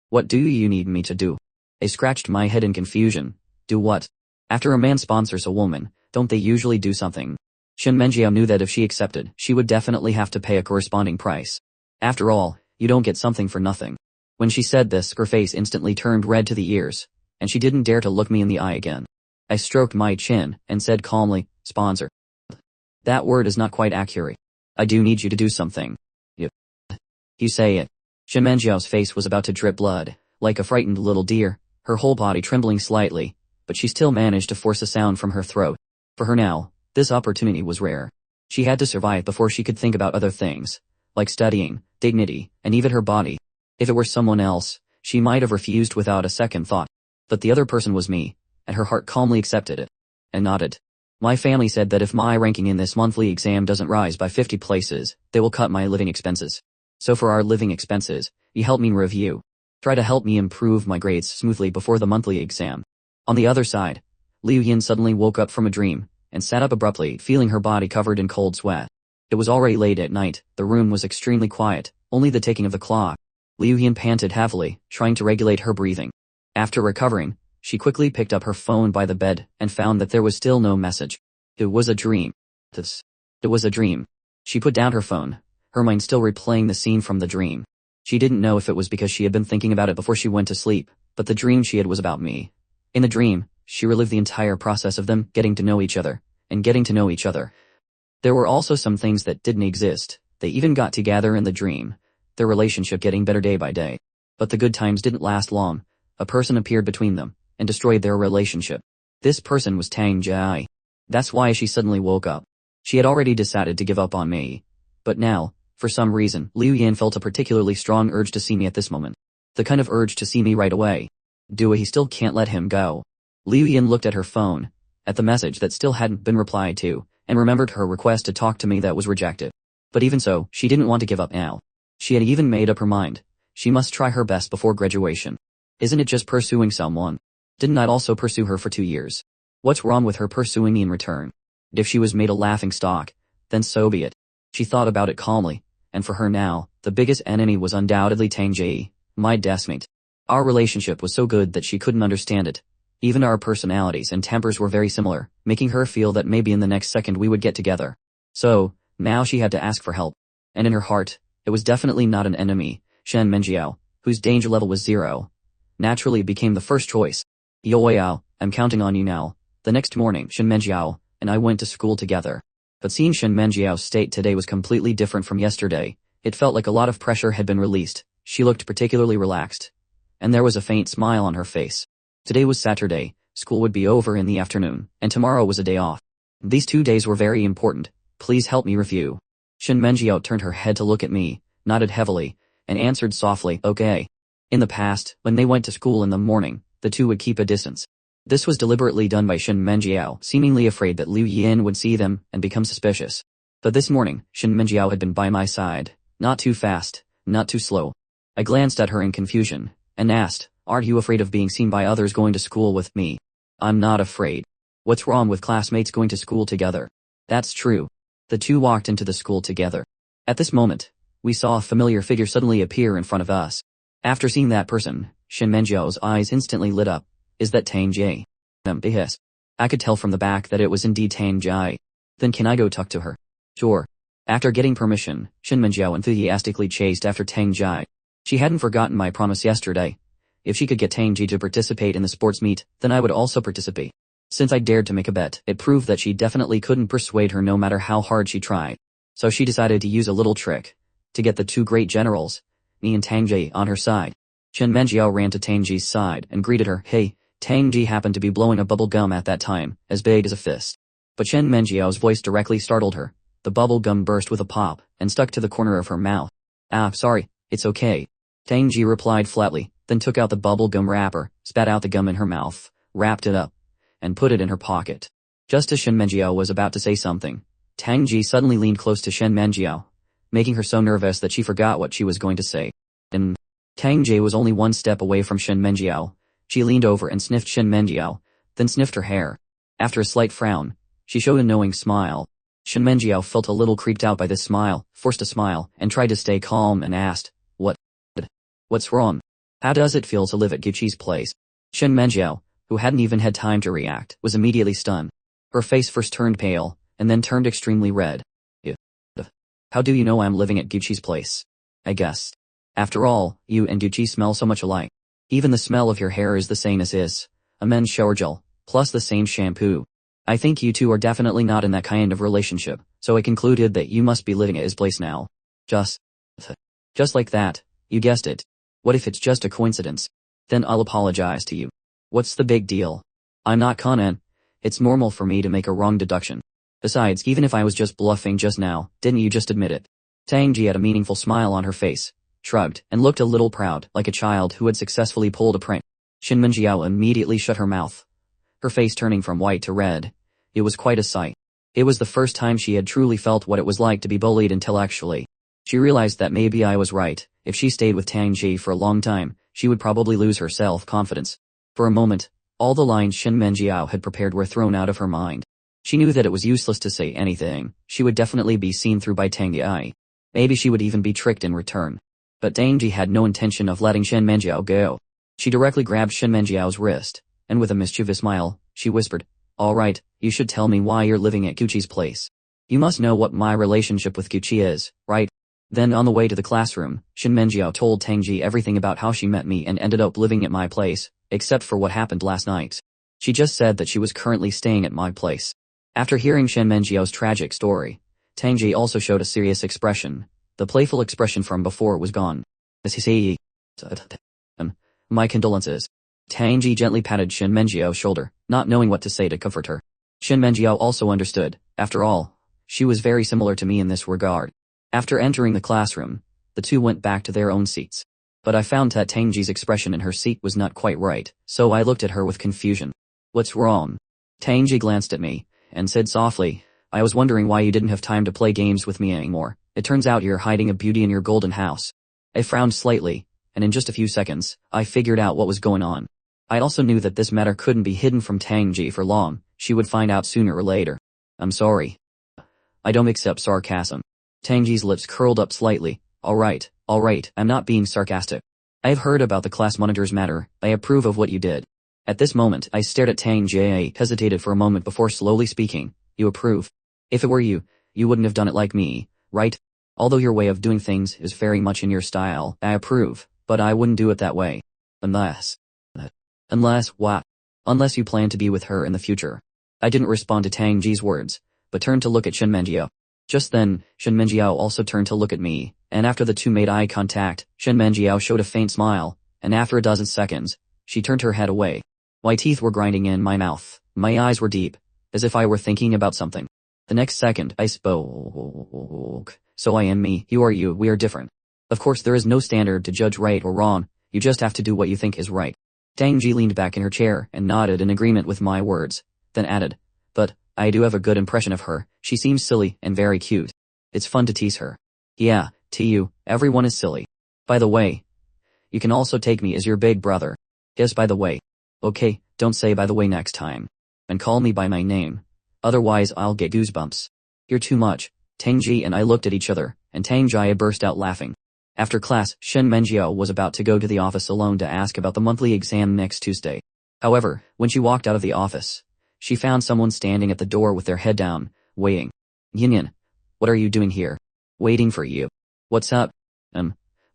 what do you need me to do? I scratched my head in confusion. Do what? After a man sponsors a woman, don't they usually do something? Shen Menjiao knew that if she accepted, she would definitely have to pay a corresponding price. After all, you don't get something for nothing. When she said this, her face instantly turned red to the ears, and she didn't dare to look me in the eye again. I stroked my chin, and said calmly, sponsor. That word is not quite accurate. I do need you to do something. You say it. Shen Menjiao's face was about to drip blood, like a frightened little deer, her whole body trembling slightly, but she still managed to force a sound from her throat. For her now, this opportunity was rare. She had to survive before she could think about other things, like studying, dignity, and even her body. If it were someone else, she might have refused without a second thought. But the other person was me, and her heart calmly accepted it, and nodded. My family said that if my ranking in this monthly exam doesn't rise by 50 places, they will cut my living expenses. So for our living expenses, you help me review. Try to help me improve my grades smoothly before the monthly exam. On the other side, Liu Yin suddenly woke up from a dream, and sat up abruptly, feeling her body covered in cold sweat. It was already late at night, the room was extremely quiet, only the ticking of the clock. Liu Yin panted heavily, trying to regulate her breathing. After recovering, She quickly picked up her phone by the bed and found that there was still no message. It was a dream. It was a dream. She put down her phone, her mind still replaying the scene from the dream. She didn't know if it was because she had been thinking about it before she went to sleep, but the dream she had was about me. In the dream, she relived the entire process of them getting to know each other, and getting to know each other. There were also some things that didn't exist. They even got together in the dream, their relationship getting better day by day. But the good times didn't last long. A person appeared between them, and destroyed their relationship. This person was Tang Jai. That's why she suddenly woke up. She had already decided to give up on me. But now, for some reason, Liu Yan felt a particularly strong urge to see me at this moment. The kind of urge to see me right away. He still can't let him go. Liu Yan looked at her phone, at the message that still hadn't been replied to, and remembered her request to talk to me that was rejected. But even so, she didn't want to give up now. She had even made up her mind. She must try her best before graduation. Isn't it just pursuing someone? Didn't I also pursue her for 2 years? What's wrong with her pursuing me in return? If she was made a laughingstock, then so be it. She thought about it calmly, and for her now, the biggest enemy was undoubtedly Tang Jie, my deskmate. Our relationship was so good that she couldn't understand it. Even our personalities and tempers were very similar, making her feel that maybe in the next second we would get together. So, now she had to ask for help. And in her heart, it was definitely not an enemy. Shen Menjiao, whose danger level was 0, naturally became the first choice. Yoyao, I'm counting on you now. The next morning, Shen Menjiao and I went to school together. But seeing Shen Menjiao's state today was completely different from yesterday. It felt like a lot of pressure had been released. She looked particularly relaxed. And there was a faint smile on her face. Today was Saturday, school would be over in the afternoon, and tomorrow was a day off. These 2 days were very important. Please help me review. Shen Menjiao turned her head to look at me, nodded heavily, and answered softly, okay. In the past, when they went to school in the morning, the two would keep a distance. This was deliberately done by Shen Menjiao, seemingly afraid that Liu Yan would see them and become suspicious. But this morning, Shen Menjiao had been by my side, not too fast, not too slow. I glanced at her in confusion, and asked, aren't you afraid of being seen by others going to school with me? I'm not afraid. What's wrong with classmates going to school together? That's true. The two walked into the school together. At this moment, we saw a familiar figure suddenly appear in front of us. After seeing that person, Shen Menjiao's eyes instantly lit up. Is that Tang Jie? Yes. I could tell from the back that it was indeed Tang Jie. Then can I go talk to her? Sure. After getting permission, Shen Menjiao enthusiastically chased after Tang Jie. She hadn't forgotten my promise yesterday. If she could get Tang Jie to participate in the sports meet, then I would also participate. Since I dared to make a bet, it proved that she definitely couldn't persuade her no matter how hard she tried. So she decided to use a little trick to get the two great generals, me and Tang Jie, on her side. Shen Menjiao ran to Tang Jie's side and greeted her. Hey, Tang Jie happened to be blowing a bubble gum at that time, as big as a fist. But Shen Menjiao's voice directly startled her. The bubble gum burst with a pop and stuck to the corner of her mouth. Sorry, it's okay. Tang Jie replied flatly, then took out the bubble gum wrapper, spat out the gum in her mouth, wrapped it up, and put it in her pocket. Just as Shen Menjiao was about to say something, Tang Jie suddenly leaned close to Shen Menjiao, making her so nervous that she forgot what she was going to say. And Tang Jie was only one step away from Shen Menjiao. She leaned over and sniffed Shen Menjiao, then sniffed her hair. After a slight frown, she showed a knowing smile. Shen Menjiao felt a little creeped out by this smile, forced a smile, and tried to stay calm and asked, What's wrong? How does it feel to live at Gucci's place? Shen Menjiao, who hadn't even had time to react, was immediately stunned. Her face first turned pale, and then turned extremely red. How do you know I'm living at Gucci's place? I guessed. After all, you and Gucci smell so much alike. Even the smell of your hair is the same as his. A men's shower gel, plus the same shampoo. I think you two are definitely not in that kind of relationship, so I concluded that you must be living at his place now. Just like that, you guessed it. What if it's just a coincidence? Then I'll apologize to you. What's the big deal? I'm not Conan. It's normal for me to make a wrong deduction. Besides, even if I was just bluffing just now, didn't you just admit it? Tang Jie had a meaningful smile on her face, shrugged, and looked a little proud, like a child who had successfully pulled a prank. Shen Menjiao immediately shut her mouth, her face turning from white to red. It was quite a sight. It was the first time she had truly felt what it was like to be bullied intellectually. She realized that maybe I was right. If she stayed with Tang Jie for a long time, she would probably lose her self-confidence. For a moment, all the lines Shen Menjiao had prepared were thrown out of her mind. She knew that it was useless to say anything. She would definitely be seen through by Tang Jie. Maybe she would even be tricked in return. But Tang Jie had no intention of letting Shen Menjiao go. She directly grabbed Shen Menjiao's wrist, and with a mischievous smile, she whispered, "Alright, you should tell me why you're living at Gucci's place. You must know what my relationship with Gucci is, right?" Then on the way to the classroom, Shin Menjiao told Tangji everything about how she met me and ended up living at my place, except for what happened last night. She just said that she was currently staying at my place. After hearing Shin Menjiao's tragic story, Tangji also showed a serious expression. The playful expression from before was gone. My condolences. Tangji gently patted Shin Menjiao's shoulder, not knowing what to say to comfort her. Shin Menjiao also understood. After all, she was very similar to me in this regard. After entering the classroom, the two went back to their own seats. But I found that Tangji's expression in her seat was not quite right, so I looked at her with confusion. "What's wrong?" Tangji glanced at me, and said softly, "I was wondering why you didn't have time to play games with me anymore. It turns out you're hiding a beauty in your golden house." I frowned slightly, and in just a few seconds, I figured out what was going on. I also knew that this matter couldn't be hidden from Tangji for long, she would find out sooner or later. "I'm sorry. I don't accept sarcasm." Tangji's lips curled up slightly. Alright, I'm not being sarcastic. I have heard about the class monitor's matter, I approve of what you did." At this moment, I stared at Tangji, hesitated for a moment before slowly speaking. "You approve? If it were you, you wouldn't have done it like me, right? Although your way of doing things is very much in your style, I approve, but I wouldn't do it that way. Unless what? Unless you plan to be with her in the future." I didn't respond to Tangji's words, but turned to look at Shin Menjiao. Just then, Shin Menjiao also turned to look at me, and after the two made eye contact, Shin Menjiao showed a faint smile, and after a dozen seconds, she turned her head away. My teeth were grinding in my mouth, my eyes were deep, as if I were thinking about something. The next second, I spoke. "So I am me, you are you, we are different. Of course there is no standard to judge right or wrong, you just have to do what you think is right." Tangji leaned back in her chair and nodded in agreement with my words, then added, "But I do have a good impression of her, she seems silly and very cute. It's fun to tease her." "Yeah, to you, everyone is silly. By the way, you can also take me as your big brother." "Yes, by the way." "Okay, don't say by the way next time. And call me by my name. Otherwise I'll get goosebumps." "You're too much." Tangji and I looked at each other, and Tangji burst out laughing. After class, Shin Menjiao was about to go to the office alone to ask about the monthly exam next Tuesday. However, when she walked out of the office, she found someone standing at the door with their head down, waiting. "Yin, what are you doing here?" "Waiting for you." "What's up?"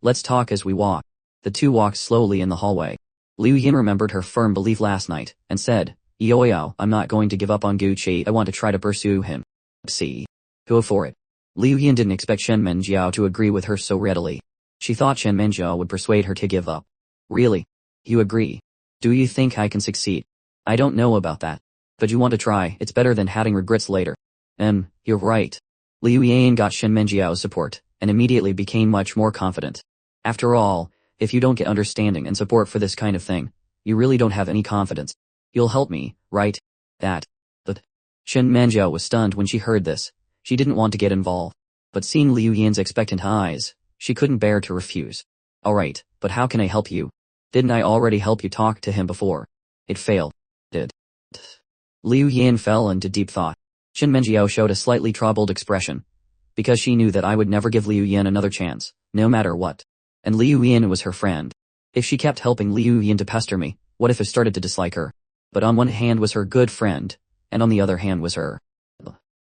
Let's talk as we walk." The two walked slowly in the hallway. Liu Yin remembered her firm belief last night, and said, "Yo, I'm not going to give up on Gucci, I want to try to pursue him." "See. Go for it." Liu Yin didn't expect Shen Menjiao to agree with her so readily. She thought Shen Menjiao would persuade her to give up. "Really? You agree? Do you think I can succeed?" "I don't know about that. But you want to try, it's better than having regrets later." You're right." Liu Yin got Shen Menjiao's support, and immediately became much more confident. After all, if you don't get understanding and support for this kind of thing, you really don't have any confidence. "You'll help me, right?" But Shen Menjiao was stunned when she heard this. She didn't want to get involved. But seeing Liu Yin's expectant eyes, she couldn't bear to refuse. "Alright, but how can I help you? Didn't I already help you talk to him before?" "It failed." "Did?" Liu Yin fell into deep thought. Shin Menjiao showed a slightly troubled expression, because she knew that I would never give Liu Yin another chance, no matter what. And Liu Yin was her friend. If she kept helping Liu Yin to pester me, what if I started to dislike her? But on one hand was her good friend, and on the other hand was her.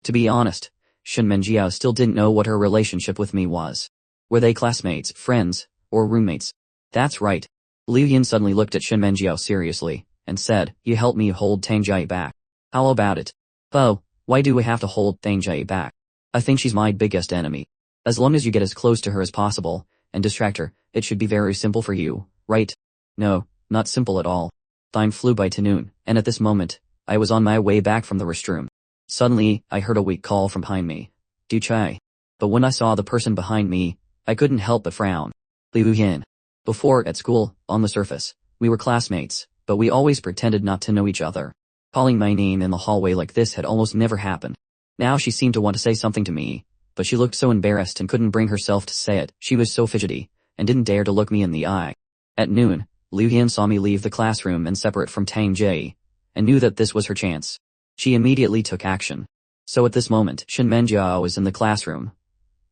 To be honest, Shin Menjiao still didn't know what her relationship with me was. Were they classmates, friends, or roommates? "That's right." Liu Yin suddenly looked at Shin Menjiao seriously, and said, "You help me hold Tangjai back. How about it?" "Oh, why do we have to hold Tangjai back? I think she's my biggest enemy. As long as you get as close to her as possible, and distract her, it should be very simple for you, right?" "No, not simple at all." Time flew by to noon, and at this moment, I was on my way back from the restroom. Suddenly, I heard a weak call from behind me. "Du Chai." But when I saw the person behind me, I couldn't help but frown. Liu Yin. Before, at school, on the surface, we were classmates, but we always pretended not to know each other. Calling my name in the hallway like this had almost never happened. Now she seemed to want to say something to me, but she looked so embarrassed and couldn't bring herself to say it. She was so fidgety, and didn't dare to look me in the eye. At noon, Liu Yin saw me leave the classroom and separate from Tang Jie, and knew that this was her chance. She immediately took action. So at this moment, Shen Menjiao was in the classroom,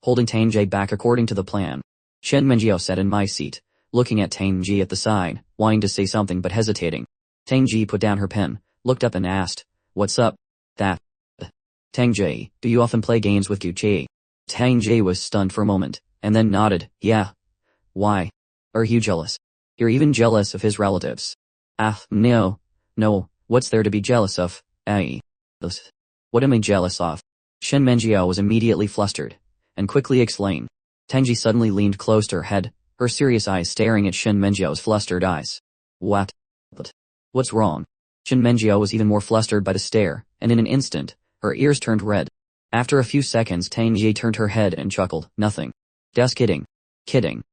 holding Tang Jie back according to the plan. Shen Menjiao sat in my seat, looking at Tang Jie at the side, wanting to say something but hesitating. Tang Ji put down her pen, looked up and asked, "What's up?" "That." "Tang Ji, do you often play games with Gucci?" Tang Ji was stunned for a moment, and then nodded, "Yeah." "Why? Are you jealous? You're even jealous of his relatives." "Ah, no. No, what's there to be jealous of, eh?" "What am I jealous of?" Shen Menjiao was immediately flustered, and quickly explained. Tang Ji suddenly leaned close to her head, her serious eyes staring at Shen Menjiao's flustered eyes. "What? What's wrong?" Shen Menjiao was even more flustered by the stare, and in an instant, her ears turned red. After a few seconds Tang Ji turned her head and chuckled, "Nothing. Just kidding. Kidding."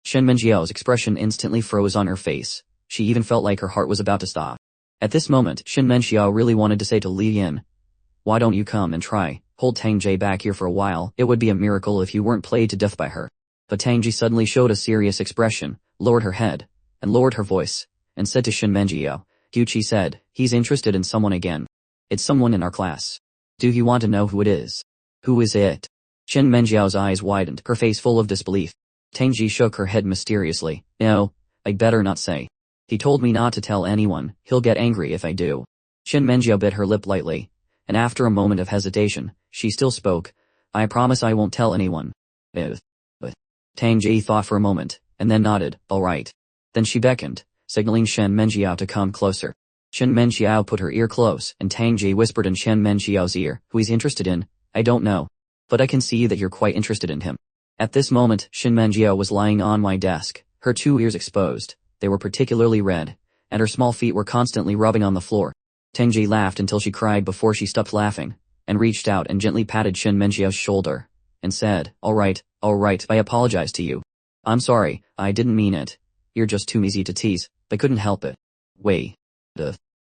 Shen Menjiao's expression instantly froze on her face. She even felt like her heart was about to stop. At this moment, Shen Menjiao really wanted to say to Li Yin, "Why don't you come and try, hold Tang Ji back here for a while? It would be a miracle if you weren't played to death by her." But Tang Ji suddenly showed a serious expression, lowered her head, and lowered her voice, and said to Shen Menjiao, "Gucci said, he's interested in someone again. It's someone in our class. Do you want to know who it is?" "Who is it?" Shen Menjiao's eyes widened, her face full of disbelief. Tang Ji shook her head mysteriously. "No, I'd better not say. He told me not to tell anyone, he'll get angry if I do." Shen Menjiao bit her lip lightly, and after a moment of hesitation, she still spoke, "I promise I won't tell anyone." But Tang Ji thought for a moment, and then nodded, "All right." Then she beckoned, signaling Shen Menjiao to come closer. Shen Menjiao put her ear close, and Tang Ji whispered in Shen Menjiao's ear, "Who he's interested in, I don't know. But I can see that you're quite interested in him." At this moment, Shen Menjiao was lying on my desk, her 2 ears exposed. They were particularly red, and her small feet were constantly rubbing on the floor. Tang Ji laughed until she cried before she stopped laughing, and reached out and gently patted Shen Menjiao's shoulder, and said, all right, I apologize to you. I'm sorry, I didn't mean it. You're just too easy to tease, I couldn't help it." "Wait.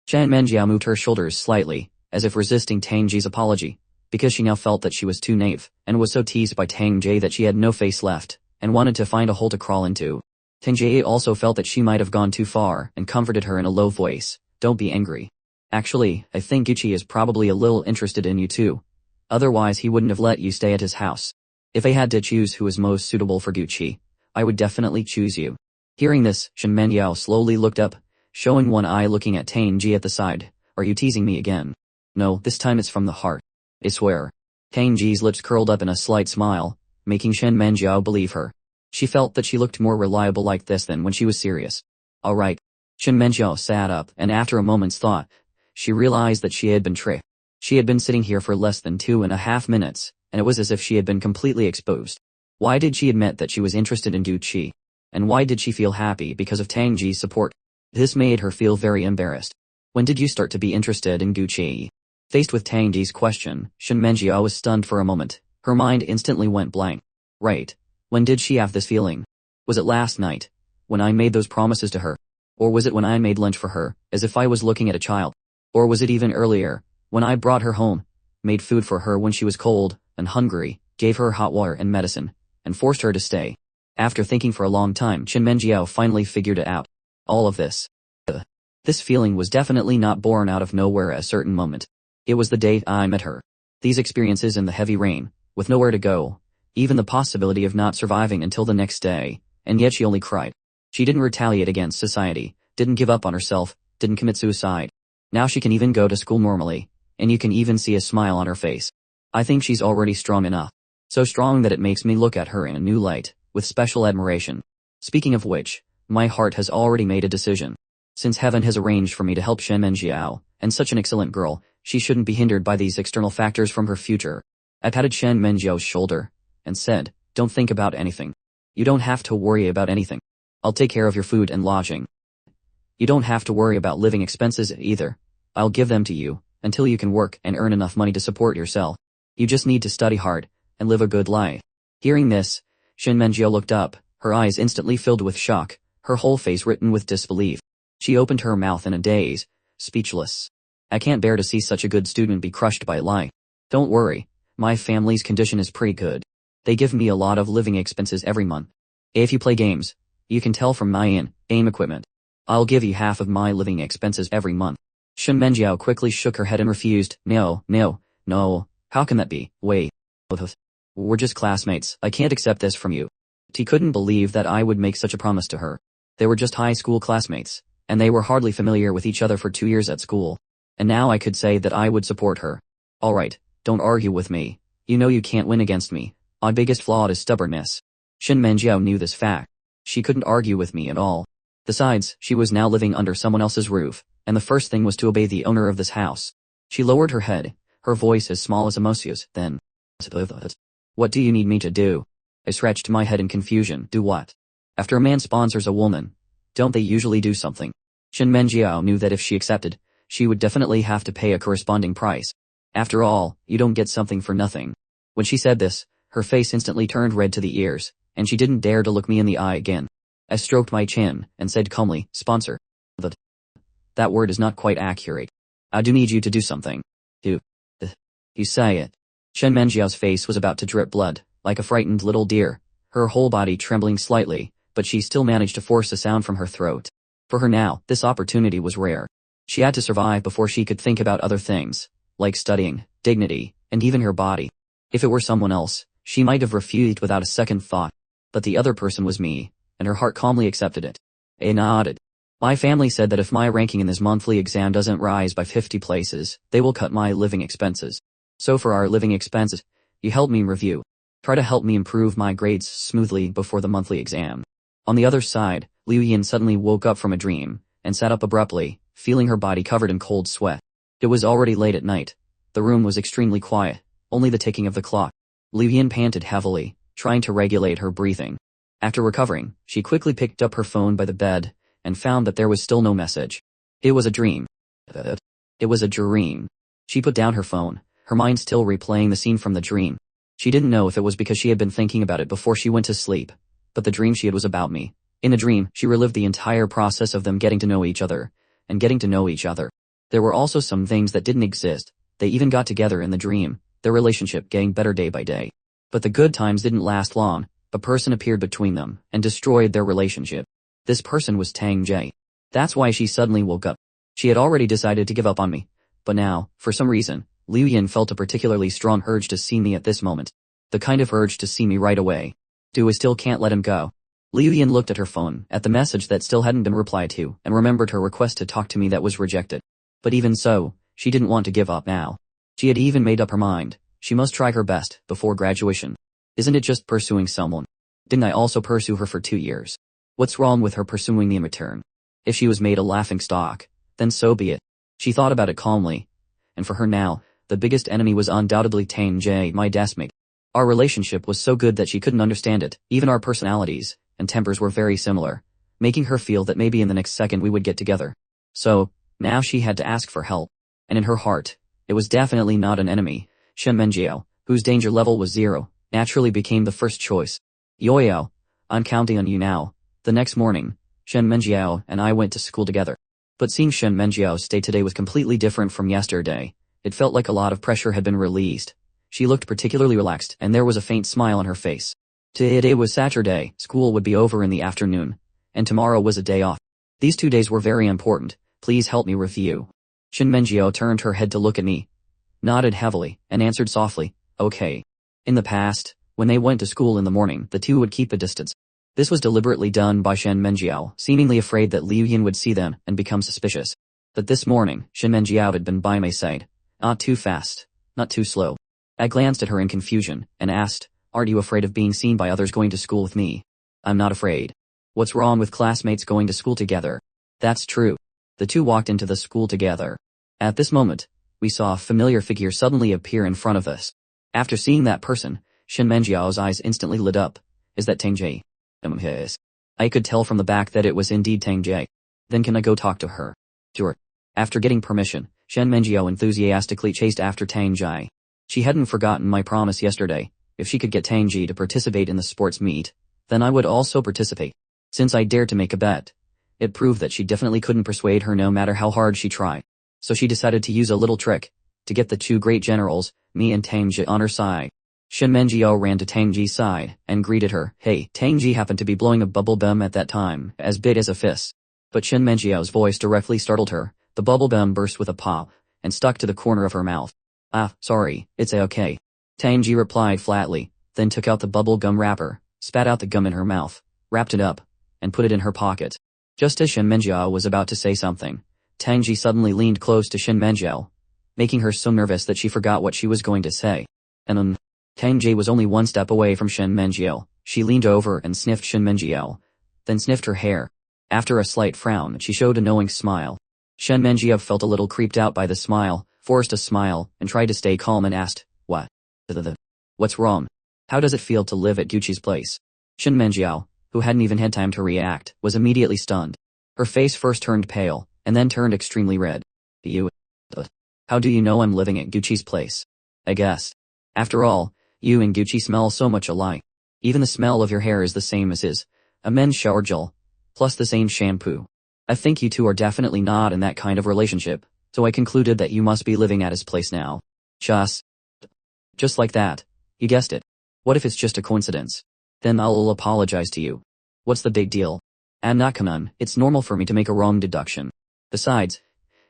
Shen Menjiao moved her shoulders slightly, as if resisting Tang Ji's apology, because she now felt that she was too naive, and was so teased by Tang Ji that she had no face left, and wanted to find a hole to crawl into. Tang Ji also felt that she might have gone too far, and comforted her in a low voice, "Don't be angry. Actually, I think Gucci is probably a little interested in you too. Otherwise he wouldn't have let you stay at his house. If I had to choose who is most suitable for Gucci, I would definitely choose you." Hearing this, Shen Menjiao slowly looked up, showing one eye looking at Tang Ji at the side. "Are you teasing me again?" "No, this time it's from the heart. I swear." Tang Ji's lips curled up in a slight smile, making Shen Menjiao believe her. She felt that she looked more reliable like this than when she was serious. "All right." Shen Menjiao sat up, and after a moment's thought, she realized that she had been tricked. She had been sitting here for less than 2.5 minutes, and it was as if she had been completely exposed. Why did she admit that she was interested in Gucci? And why did she feel happy because of Tang Ji's support? This made her feel very embarrassed. "When did you start to be interested in Gucci?" Faced with Tang Ji's question, Shen Menjiao was stunned for a moment. Her mind instantly went blank. Right. When did she have this feeling? Was it last night, when I made those promises to her? Or was it when I made lunch for her, as if I was looking at a child? Or was it even earlier, when I brought her home, made food for her when she was cold and hungry, gave her hot water and medicine, and forced her to stay? After thinking for a long time, Shen Menjiao finally figured it out. All of this. This feeling was definitely not born out of nowhere at a certain moment. It was the day I met her. These experiences in the heavy rain, with nowhere to go, even the possibility of not surviving until the next day, and yet she only cried. She didn't retaliate against society, didn't give up on herself, didn't commit suicide. Now she can even go to school normally, and you can even see a smile on her face. I think she's already strong enough. So strong that it makes me look at her in a new light, with special admiration. Speaking of which, my heart has already made a decision. Since heaven has arranged for me to help Shen Menjiao, and such an excellent girl, she shouldn't be hindered by these external factors from her future. I patted Shen Menjiao's shoulder, and said, "Don't think about anything. You don't have to worry about anything. I'll take care of your food and lodging. You don't have to worry about living expenses either. I'll give them to you, until you can work and earn enough money to support yourself. You just need to study hard, and live a good life." Hearing this, Shen Menjiao looked up, her eyes instantly filled with shock, her whole face written with disbelief. She opened her mouth in a daze, speechless. "I can't bear to see such a good student be crushed by a lie. Don't worry, my family's condition is pretty good. They give me a lot of living expenses every month. If you play games, you can tell from my aim equipment. I'll give you half of my living expenses every month." Shen Menjiao quickly shook her head and refused. No, how can that be? Wait. We're just classmates, I can't accept this from you." She couldn't believe that I would make such a promise to her. They were just high school classmates, and they were hardly familiar with each other for 2 years at school. And now I could say that I would support her. Alright, don't argue with me. You know you can't win against me. My biggest flaw is stubbornness. Shin Menjiao knew this fact. She couldn't argue with me at all. Besides, she was now living under someone else's roof, and the first thing was to obey the owner of this house. She lowered her head, her voice as small as a mouse's, then, "What do you need me to do?" I scratched my head in confusion. Do what? After a man sponsors a woman, don't they usually do something? Shin Menjiao knew that if she accepted, she would definitely have to pay a corresponding price. After all, you don't get something for nothing. When she said this, her face instantly turned red to the ears, and she didn't dare to look me in the eye again. I stroked my chin, and said calmly, "Sponsor." That word is not quite accurate. I do need you to do something. You say it. Shen Menjiao's face was about to drip blood, like a frightened little deer, her whole body trembling slightly, but she still managed to force a sound from her throat. For her now, this opportunity was rare. She had to survive before she could think about other things, like studying, dignity, and even her body. If it were someone else, she might have refused without a second thought. But the other person was me, and her heart calmly accepted it. I nodded. My family said that if my ranking in this monthly exam doesn't rise by 50 places, they will cut my living expenses. So for our living expenses, you help me review. Try to help me improve my grades smoothly before the monthly exam. On the other side, Liu Yin suddenly woke up from a dream, and sat up abruptly, feeling her body covered in cold sweat. It was already late at night. The room was extremely quiet, only the ticking of the clock. Liu Yin panted heavily, trying to regulate her breathing. After recovering, she quickly picked up her phone by the bed, and found that there was still no message. It was a dream. It was a dream. She put down her phone, her mind still replaying the scene from the dream. She didn't know if it was because she had been thinking about it before she went to sleep, but the dream she had was about me. In the dream, she relived the entire process of them getting to know each other, and getting to know each other. There were also some things that didn't exist. They even got together in the dream, their relationship getting better day by day. But the good times didn't last long. A person appeared between them, and destroyed their relationship. This person was Tang Jie. That's why she suddenly woke up. She had already decided to give up on me. But now, for some reason, Liu Yin felt a particularly strong urge to see me at this moment. The kind of urge to see me right away. I still can't let him go. Liu Yin looked at her phone, at the message that still hadn't been replied to, and remembered her request to talk to me that was rejected. But even so, she didn't want to give up now. She had even made up her mind. She must try her best, before graduation. Isn't it just pursuing someone? Didn't I also pursue her for 2 years? What's wrong with her pursuing me in return? If she was made a laughingstock, then so be it. She thought about it calmly. And for her now, the biggest enemy was undoubtedly Tang Jie, my deskmate. Our relationship was so good that she couldn't understand it. Even our personalities and tempers were very similar, making her feel that maybe in the next second we would get together. So, now she had to ask for help. And in her heart, it was definitely not an enemy. Shen Menjiao, whose danger level was 0, naturally became the first choice. Yoyao, I'm counting on you now. The next morning, Shen Menjiao and I went to school together. But seeing Shen Menjiao's state today was completely different from yesterday. It felt like a lot of pressure had been released. She looked particularly relaxed, and there was a faint smile on her face. Today was Saturday, school would be over in the afternoon, and tomorrow was a day off. These 2 days were very important. Please help me review. Shen Menjiao turned her head to look at me, nodded heavily, and answered softly, okay. In the past, when they went to school in the morning, the two would keep a distance. This was deliberately done by Shen Menjiao, seemingly afraid that Liu Yin would see them and become suspicious. But this morning, Shen Menjiao had been by my side. Not too fast, not too slow. I glanced at her in confusion, and asked, aren't you afraid of being seen by others going to school with me? I'm not afraid. What's wrong with classmates going to school together? That's true. The two walked into the school together. At this moment, we saw a familiar figure suddenly appear in front of us. After seeing that person, Shen Menjiao's eyes instantly lit up. Is that Tang Jie? Yes. I could tell from the back that it was indeed Tang Jie. Then can I go talk to her? Sure. After getting permission, Shen Menjiao enthusiastically chased after Tang Jie. She hadn't forgotten my promise yesterday. If she could get Tang Jie to participate in the sports meet, then I would also participate. Since I dared to make a bet, it proved that she definitely couldn't persuade her no matter how hard she tried. So she decided to use a little trick to get the two great generals, me and Tang Jie, on her side. Shen Menjiao ran to Tang Jie's side and greeted her. Hey, Tang Jie happened to be blowing a bubble gum at that time, as big as a fist. But Shen Menjiao's voice directly startled her. The bubble gum burst with a pop and stuck to the corner of her mouth. Ah, sorry, it's okay. Tang Jie replied flatly, then took out the bubble gum wrapper, spat out the gum in her mouth, wrapped it up, and put it in her pocket. Just as Shen Menjiao was about to say something, Tang Ji suddenly leaned close to Shen Menjiao, making her so nervous that she forgot what she was going to say. And Tang Ji was only one step away from Shen Menjiao. She leaned over and sniffed Shen Menjiao, then sniffed her hair. After a slight frown, she showed a knowing smile. Shen Menjiao felt a little creeped out by the smile, forced a smile, and tried to stay calm and asked, "What? What's wrong? How does it feel to live at Gucci's place?" Shen Menjiao, who hadn't even had time to react, was immediately stunned. Her face first turned pale, and then turned extremely red. How do you know I'm living at Gucci's place? I guess. After all, you and Gucci smell so much alike. Even the smell of your hair is the same as his. A men's shower gel. Plus the same shampoo. I think you two are definitely not in that kind of relationship, so I concluded that you must be living at his place now. Just like that. You guessed it. What if it's just a coincidence? Then I'll apologize to you. What's the big deal? And Nakanon, it's normal for me to make a wrong deduction. Besides,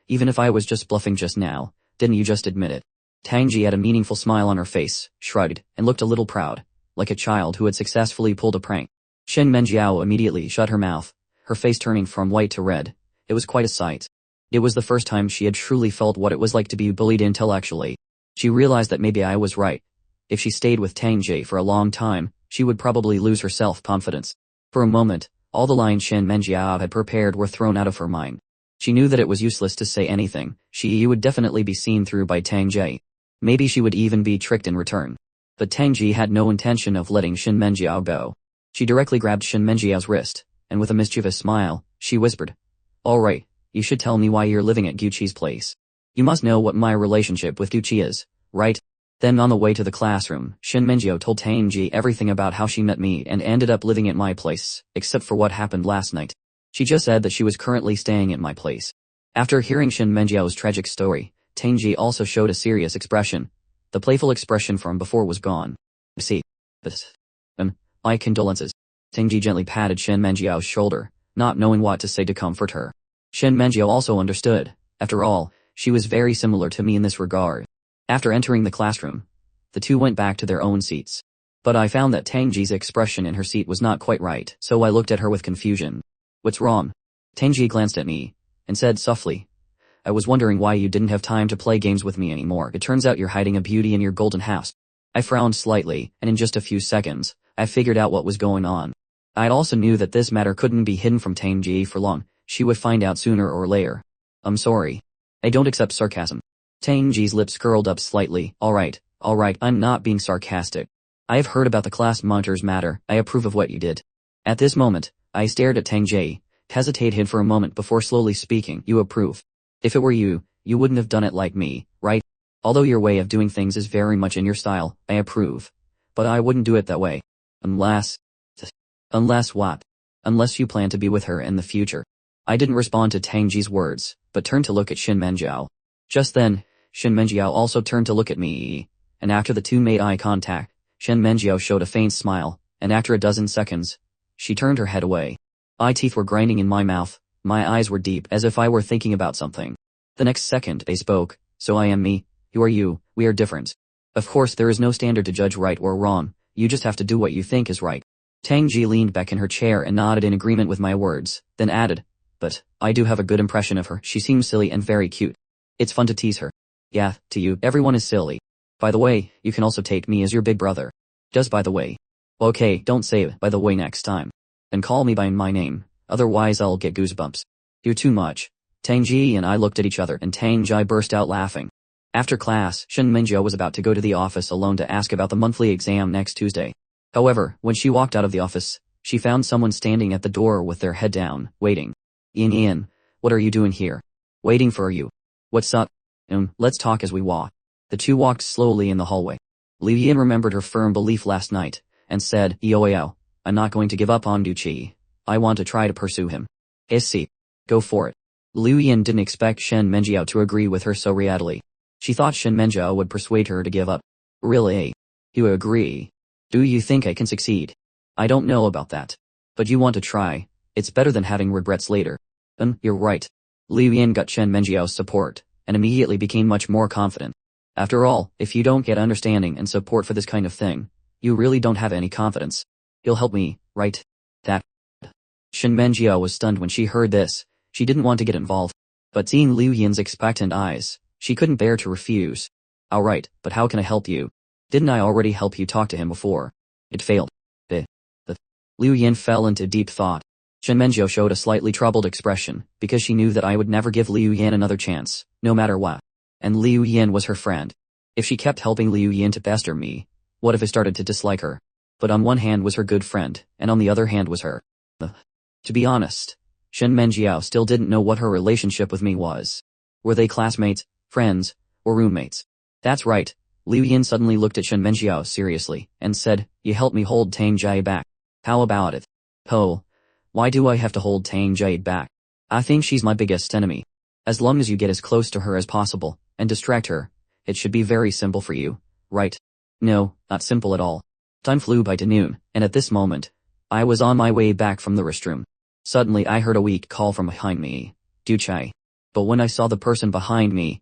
even if I was just bluffing just now, didn't you just admit it? Tangji had a meaningful smile on her face, shrugged, and looked a little proud, like a child who had successfully pulled a prank. Shen Menjiao immediately shut her mouth, her face turning from white to red. It was quite a sight. It was the first time she had truly felt what it was like to be bullied intellectually. She realized that maybe I was right. If she stayed with Tangji for a long time, she would probably lose her self-confidence. For a moment, all the lines Shen Menjiao had prepared were thrown out of her mind. She knew that it was useless to say anything. She would definitely be seen through by Tangji. Maybe she would even be tricked in return. But Tangji had no intention of letting Shen Menjiao go. She directly grabbed Shen Menjiao's wrist, and with a mischievous smile, she whispered, "Alright, you should tell me why you're living at Gucci's place. You must know what my relationship with Gucci is, right?" Then on the way to the classroom, Shen Menjiao told Tangji everything about how she met me and ended up living at my place, except for what happened last night. She just said that she was currently staying at my place. After hearing Shen Menjiao's tragic story, Tangji also showed a serious expression. The playful expression from before was gone. "See. My condolences." Tangji gently patted Shen Menjiao's shoulder, not knowing what to say to comfort her. Shen Menjiao also understood. After all, she was very similar to me in this regard. After entering the classroom, the two went back to their own seats. But I found that Tangji's expression in her seat was not quite right, so I looked at her with confusion. "What's wrong?" Tangji glanced at me, and said softly, "I was wondering why you didn't have time to play games with me anymore. It turns out you're hiding a beauty in your golden house." I frowned slightly, and in just a few seconds, I figured out what was going on. I also knew that this matter couldn't be hidden from Tangji for long. She would find out sooner or later. "I'm sorry. I don't accept sarcasm." Tangji's lips curled up slightly. Alright, I'm not being sarcastic. I have heard about the class monitor's matter. I approve of what you did." At this moment, I stared at Tangji, hesitated for a moment before slowly speaking. "You approve? If it were you, you wouldn't have done it like me, right? Although your way of doing things is very much in your style, I approve. But I wouldn't do it that way. Unless what? Unless you plan to be with her in the future." I didn't respond to Tangji's words, but turned to look at Shen Menjiao. Just then, Shen Menjiao also turned to look at me, and after the two made eye contact, Shen Menjiao showed a faint smile, and after a dozen seconds, she turned her head away. My teeth were grinding in my mouth, my eyes were deep as if I were thinking about something. The next second they spoke, "So I am me, you are you, we are different. Of course there is no standard to judge right or wrong, you just have to do what you think is right." Tangji leaned back in her chair and nodded in agreement with my words, then added, "But I do have a good impression of her. She seems silly and very cute. It's fun to tease her." "Yeah, to you, everyone is silly. By the way, you can also take me as your big brother." "Just by the way." "Okay, don't say by the way next time. And call me by my name, otherwise I'll get goosebumps." "You're too much." Tangji and I looked at each other and Tangji burst out laughing. After class, Shen Menjiao was about to go to the office alone to ask about the monthly exam next Tuesday. However, when she walked out of the office, she found someone standing at the door with their head down, waiting. Ian, what are you doing here?" "Waiting for you." "What's up?" Let's talk as we walk." The two walked slowly in the hallway. Liu Yin remembered her firm belief last night, and said, "Yo, I'm not going to give up on Gucci. I want to try to pursue him." "I see. Go for it." Liu Yin didn't expect Shen Menjiao to agree with her so readily. She thought Shen Menjiao would persuade her to give up. "Really? You agree? Do you think I can succeed?" "I don't know about that. But you want to try. It's better than having regrets later." You're right." Liu Yin got Shen Menjiao's support, and immediately became much more confident. After all, if you don't get understanding and support for this kind of thing, you really don't have any confidence. "You'll help me, right?" "That Shen Menjiao was stunned when she heard this. She didn't want to get involved. But seeing Liu Yin's expectant eyes, she couldn't bear to refuse. Alright, but how can I help you? Didn't I already help you talk to him before? It failed. The Liu Yin fell into deep thought. Shen Menjiao showed a slightly troubled expression, because she knew that I would never give Liu Yin another chance, no matter what. And Liu Yin was her friend. If she kept helping Liu Yin to pester me, what if I started to dislike her? But on one hand was her good friend, and on the other hand was her. To be honest, Shen Menjiao still didn't know what her relationship with me was. Were they classmates, friends, or roommates? That's right. Liu Yin suddenly looked at Shen Menjiao seriously, and said, you helped me hold Tang Jie back. How about it? Oh, why do I have to hold Tang Jie back? I think she's my biggest enemy. As long as you get as close to her as possible, and distract her, it should be very simple for you, right? No, not simple at all. Time flew by to noon, and at this moment, I was on my way back from the restroom. Suddenly I heard a weak call from behind me, Duchai. But when I saw the person behind me,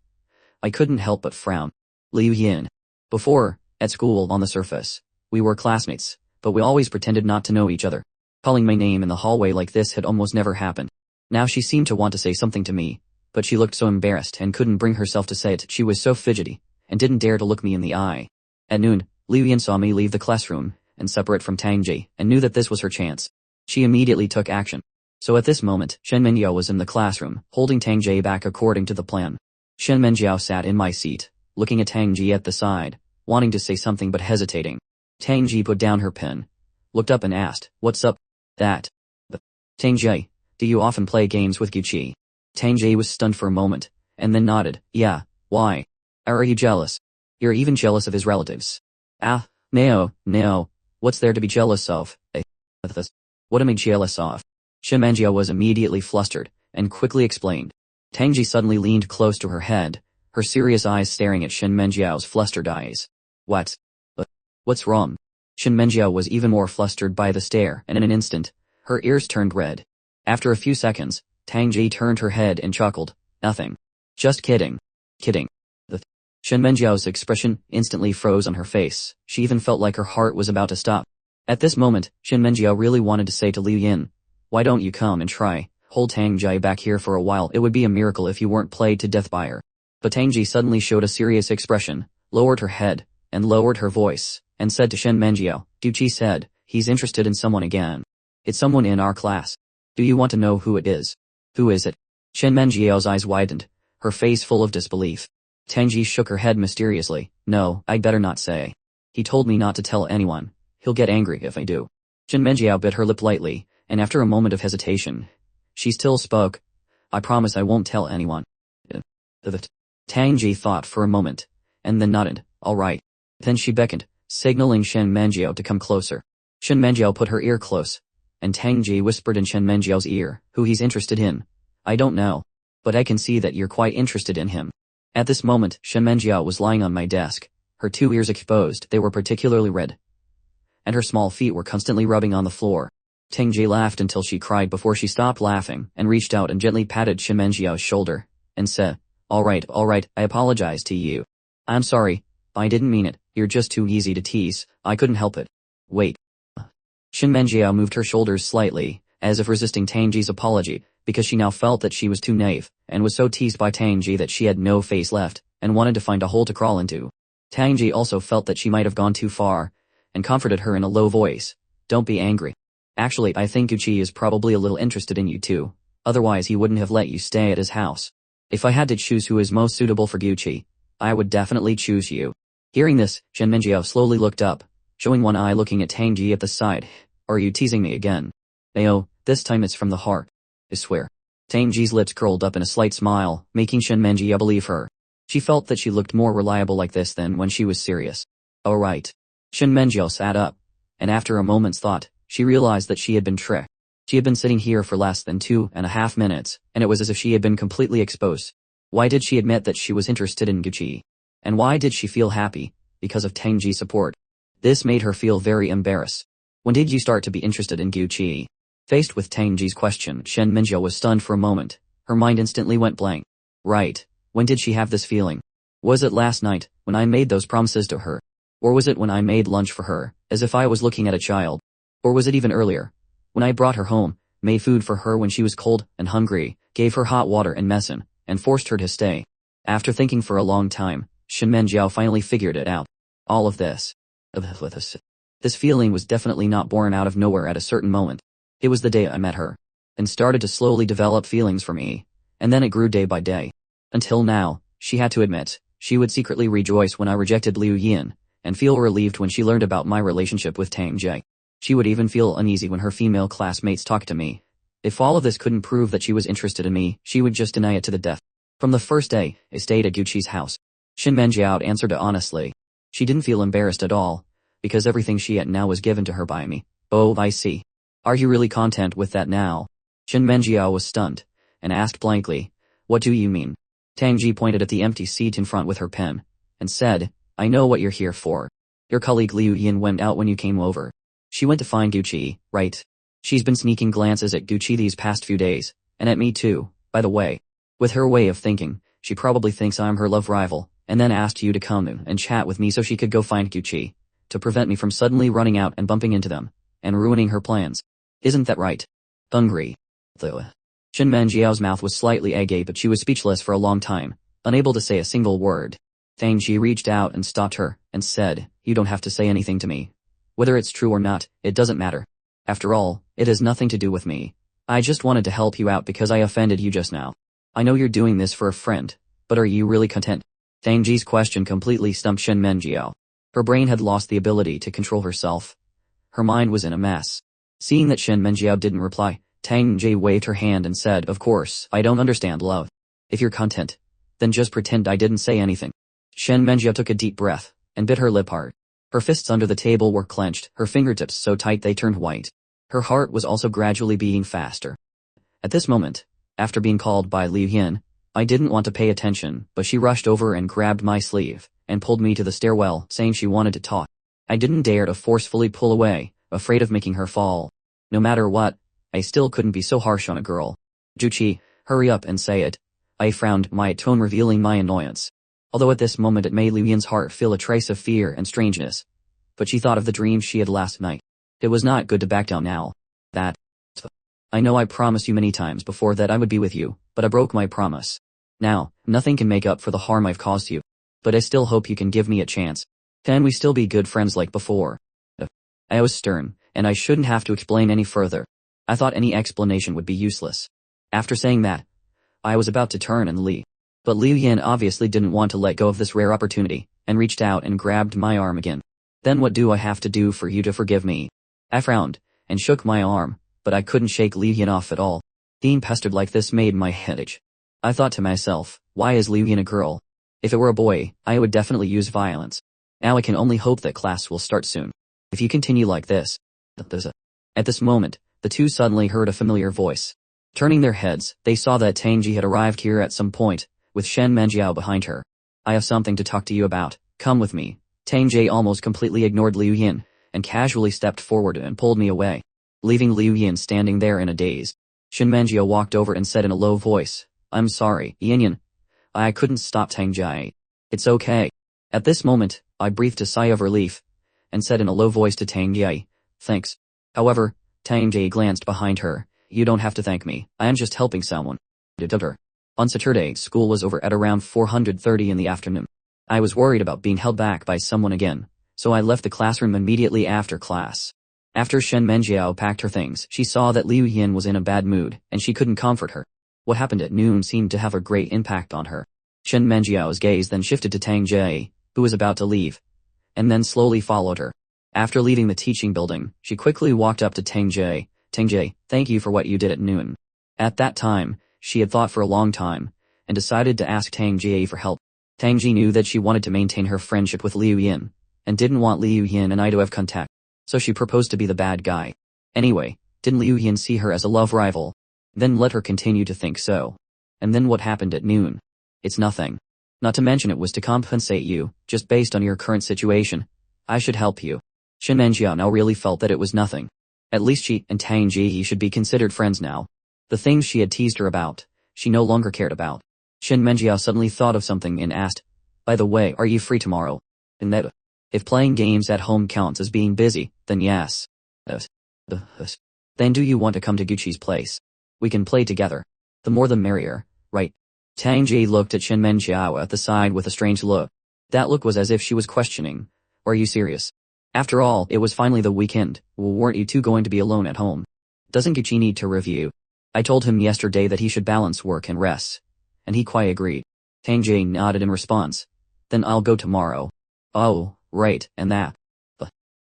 I couldn't help but frown. Liu Yin. Before, at school on the surface, we were classmates, but we always pretended not to know each other. Calling my name in the hallway like this had almost never happened. Now she seemed to want to say something to me, but she looked so embarrassed and couldn't bring herself to say it. She was so fidgety, and didn't dare to look me in the eye. At noon, Liu Yin saw me leave the classroom, and separate from Tang Jie, and knew that this was her chance. She immediately took action. So at this moment, Shen Menjiao was in the classroom, holding Tang Jie back according to the plan. Shen Menjiao sat in my seat, looking at Tang Jie at the side, wanting to say something but hesitating. Tang Jie put down her pen, looked up and asked, what's up? That. Tang Jie, do you often play games with Guqi? Tang Jie was stunned for a moment, and then nodded, yeah, why? Are you jealous? You're even jealous of his relatives. Ah, no, what's there to be jealous of? What am I jealous of? Shen Menjiao was immediately flustered, and quickly explained. Tang Jie suddenly leaned close to her head, her serious eyes staring at Shen Menjiao's flustered eyes. What? What's wrong? Shen Menjiao was even more flustered by the stare, and in an instant, her ears turned red. After a few seconds, Tang Jie turned her head and chuckled. Nothing. Just kidding. Kidding. Shen Menjiao's expression instantly froze on her face. She even felt like her heart was about to stop. At this moment, Shen Menjiao really wanted to say to Liu Yin, why don't you come and try, hold Tang Jie back here for a while. It would be a miracle if you weren't played to death by her. But Tang Jie suddenly showed a serious expression, lowered her head, and lowered her voice, and said to Shen Menjiao, Duqi said, he's interested in someone again. It's someone in our class. Do you want to know who it is? Who is it? Shen Menjiao's eyes widened, her face full of disbelief. Tang Jie shook her head mysteriously. No, I'd better not say. He told me not to tell anyone. He'll get angry if I do. Shen Menjiao bit her lip lightly, and after a moment of hesitation, she still spoke. I promise I won't tell anyone. Tang Jie thought for a moment, and then nodded, all right. Then she beckoned, signaling Shen Menjiao to come closer. Shen Menjiao put her ear close, and Tang Jie whispered in Shen Menjiao's ear, who he's interested in. I don't know. But I can see that you're quite interested in him. At this moment, Shen Menjiao was lying on my desk, her two ears exposed. They were particularly red, and her small feet were constantly rubbing on the floor. Tang Jie laughed until she cried before she stopped laughing and reached out and gently patted Shen Menjiao's shoulder, and said, all right, I apologize to you. I'm sorry, I didn't mean it, you're just too easy to tease, I couldn't help it. Wait. Shen Menjiao moved her shoulders slightly, as if resisting Tang Jie's apology, because she now felt that she was too naive, and was so teased by Tang Jie that she had no face left, and wanted to find a hole to crawl into. Tang Jie also felt that she might have gone too far, and comforted her in a low voice. Don't be angry. Actually, I think Guqi is probably a little interested in you too, otherwise he wouldn't have let you stay at his house. If I had to choose who is most suitable for Guqi, I would definitely choose you. Hearing this, Shen Menjiao slowly looked up, showing one eye looking at Tang Jie at the side. Are you teasing me again? Ayo, this time it's from the heart. I swear. Tang Jie's lips curled up in a slight smile, making Shen Menjiao believe her. She felt that she looked more reliable like this than when she was serious. Alright. Shen Menjiao sat up, and after a moment's thought, she realized that she had been tricked. She had been sitting here for less than 2.5 minutes, and it was as if she had been completely exposed. Why did she admit that she was interested in Guqi? And why did she feel happy? Because of Tang Jie's support. This made her feel very embarrassed. When did you start to be interested in Guqi? Faced with Tang Jie's question, Shen Menjiao was stunned for a moment. Her mind instantly went blank. Right. When did she have this feeling? Was it last night, when I made those promises to her? Or was it when I made lunch for her, as if I was looking at a child? Or was it even earlier, when I brought her home, made food for her when she was cold and hungry, gave her hot water and medicine, and forced her to stay. After thinking for a long time, Shen Menjiao finally figured it out. All of this. This feeling was definitely not born out of nowhere at a certain moment. It was the day I met her, and started to slowly develop feelings for me, and then it grew day by day. Until now, she had to admit, she would secretly rejoice when I rejected Liu Yin, and feel relieved when she learned about my relationship with Tang Jie. She would even feel uneasy when her female classmates talked to me. If all of this couldn't prove that she was interested in me, she would just deny it to the death. From the first day, I stayed at Guqi's house. Shen Menjiao answered honestly. She didn't feel embarrassed at all, because everything she had now was given to her by me. Oh, I see. Are you really content with that now? Shen Menjiao was stunned, and asked blankly, what do you mean? Tang Ji pointed at the empty seat in front with her pen, and said, I know what you're here for. Your colleague Liu Yin went out when you came over. She went to find Guqi, right? She's been sneaking glances at Guqi these past few days, and at me too, by the way. With her way of thinking, she probably thinks I'm her love rival, and then asked you to come in and chat with me so she could go find Guqi, to prevent me from suddenly running out and bumping into them, and ruining her plans. Isn't that right? Hungry. Though. Shen Menjiao's mouth was slightly agape, but she was speechless for a long time, unable to say a single word. Tang Ji reached out and stopped her, and said, you don't have to say anything to me. Whether it's true or not, it doesn't matter. After all, it has nothing to do with me. I just wanted to help you out because I offended you just now. I know you're doing this for a friend, but are you really content? Tang Ji's question completely stumped Shen Menjiao. Her brain had lost the ability to control herself. Her mind was in a mess. Seeing that Shen Menjiao didn't reply, Tang Ji waved her hand and said, of course, I don't understand love. If you're content, then just pretend I didn't say anything. Shen Menjiao took a deep breath, and bit her lip hard. Her fists under the table were clenched, her fingertips so tight they turned white. Her heart was also gradually beating faster. At this moment, after being called by Liu Yin, I didn't want to pay attention, but she rushed over and grabbed my sleeve, and pulled me to the stairwell, saying she wanted to talk. I didn't dare to forcefully pull away, afraid of making her fall. No matter what, I still couldn't be so harsh on a girl. Guqi, hurry up and say it. I frowned, my tone revealing my annoyance. Although at this moment it made Liu Yin's heart feel a trace of fear and strangeness. But she thought of the dream she had last night. It was not good to back down now. I know I promised you many times before that I would be with you, but I broke my promise. Now, nothing can make up for the harm I've caused you. But I still hope you can give me a chance. Can we still be good friends like before? I was stern, and I shouldn't have to explain any further. I thought any explanation would be useless. After saying that, I was about to turn and leave. But Liu Yin obviously didn't want to let go of this rare opportunity, and reached out and grabbed my arm again. Then what do I have to do for you to forgive me? I frowned, and shook my arm, but I couldn't shake Liu Yin off at all. Being pestered like this made my head itch. I thought to myself, why is Liu Yin a girl? If it were a boy, I would definitely use violence. Now I can only hope that class will start soon. If you continue like this. At this moment, the two suddenly heard a familiar voice. Turning their heads, they saw that Tang Ji had arrived here at some point, with Shen Menjiao behind her. I have something to talk to you about, come with me. Tang Ji almost completely ignored Liu Yin, and casually stepped forward and pulled me away, leaving Liu Yin standing there in a daze. Shen Menjiao walked over and said in a low voice, I'm sorry, Yin. I couldn't stop Tang Ji. It's okay. At this moment, I breathed a sigh of relief, and said in a low voice to Tang Ji, thanks. However, Tang Ji glanced behind her, you don't have to thank me, I am just helping someone. On Saturday, school was over at around 4:30 in the afternoon. I was worried about being held back by someone again, so I left the classroom immediately after class. After Shen Menjiao packed her things, she saw that Liu Yin was in a bad mood, and she couldn't comfort her. What happened at noon seemed to have a great impact on her. Shen Menjiao's gaze then shifted to Tang Ji, who was about to leave, and then slowly followed her. After leaving the teaching building, she quickly walked up to Tang Ji. Tang Ji, thank you for what you did at noon. At that time, she had thought for a long time, and decided to ask Tang Ji for help. Tang Ji knew that she wanted to maintain her friendship with Liu Yin, and didn't want Liu Yin and I to have contact, so she proposed to be the bad guy. Anyway, didn't Liu Yin see her as a love rival? Then let her continue to think so. And then what happened at noon? It's nothing. Not to mention it was to compensate you, just based on your current situation. I should help you. Shen Menjiao now really felt that it was nothing. At least she and Tang Ji should be considered friends now. The things she had teased her about, she no longer cared about. Shen Menjiao suddenly thought of something and asked, by the way, are you free tomorrow? And that, if playing games at home counts as being busy, then yes. Then do you want to come to Gucci's place? We can play together. The more the merrier, right? Tang Ji looked at Shen Menjiao at the side with a strange look. That look was as if she was questioning. Are you serious? After all, it was finally the weekend. Weren't you two going to be alone at home? Doesn't Gucci need to review? I told him yesterday that he should balance work and rest. And he quite agreed. Tang Ji nodded in response. Then I'll go tomorrow. Oh, right, and that.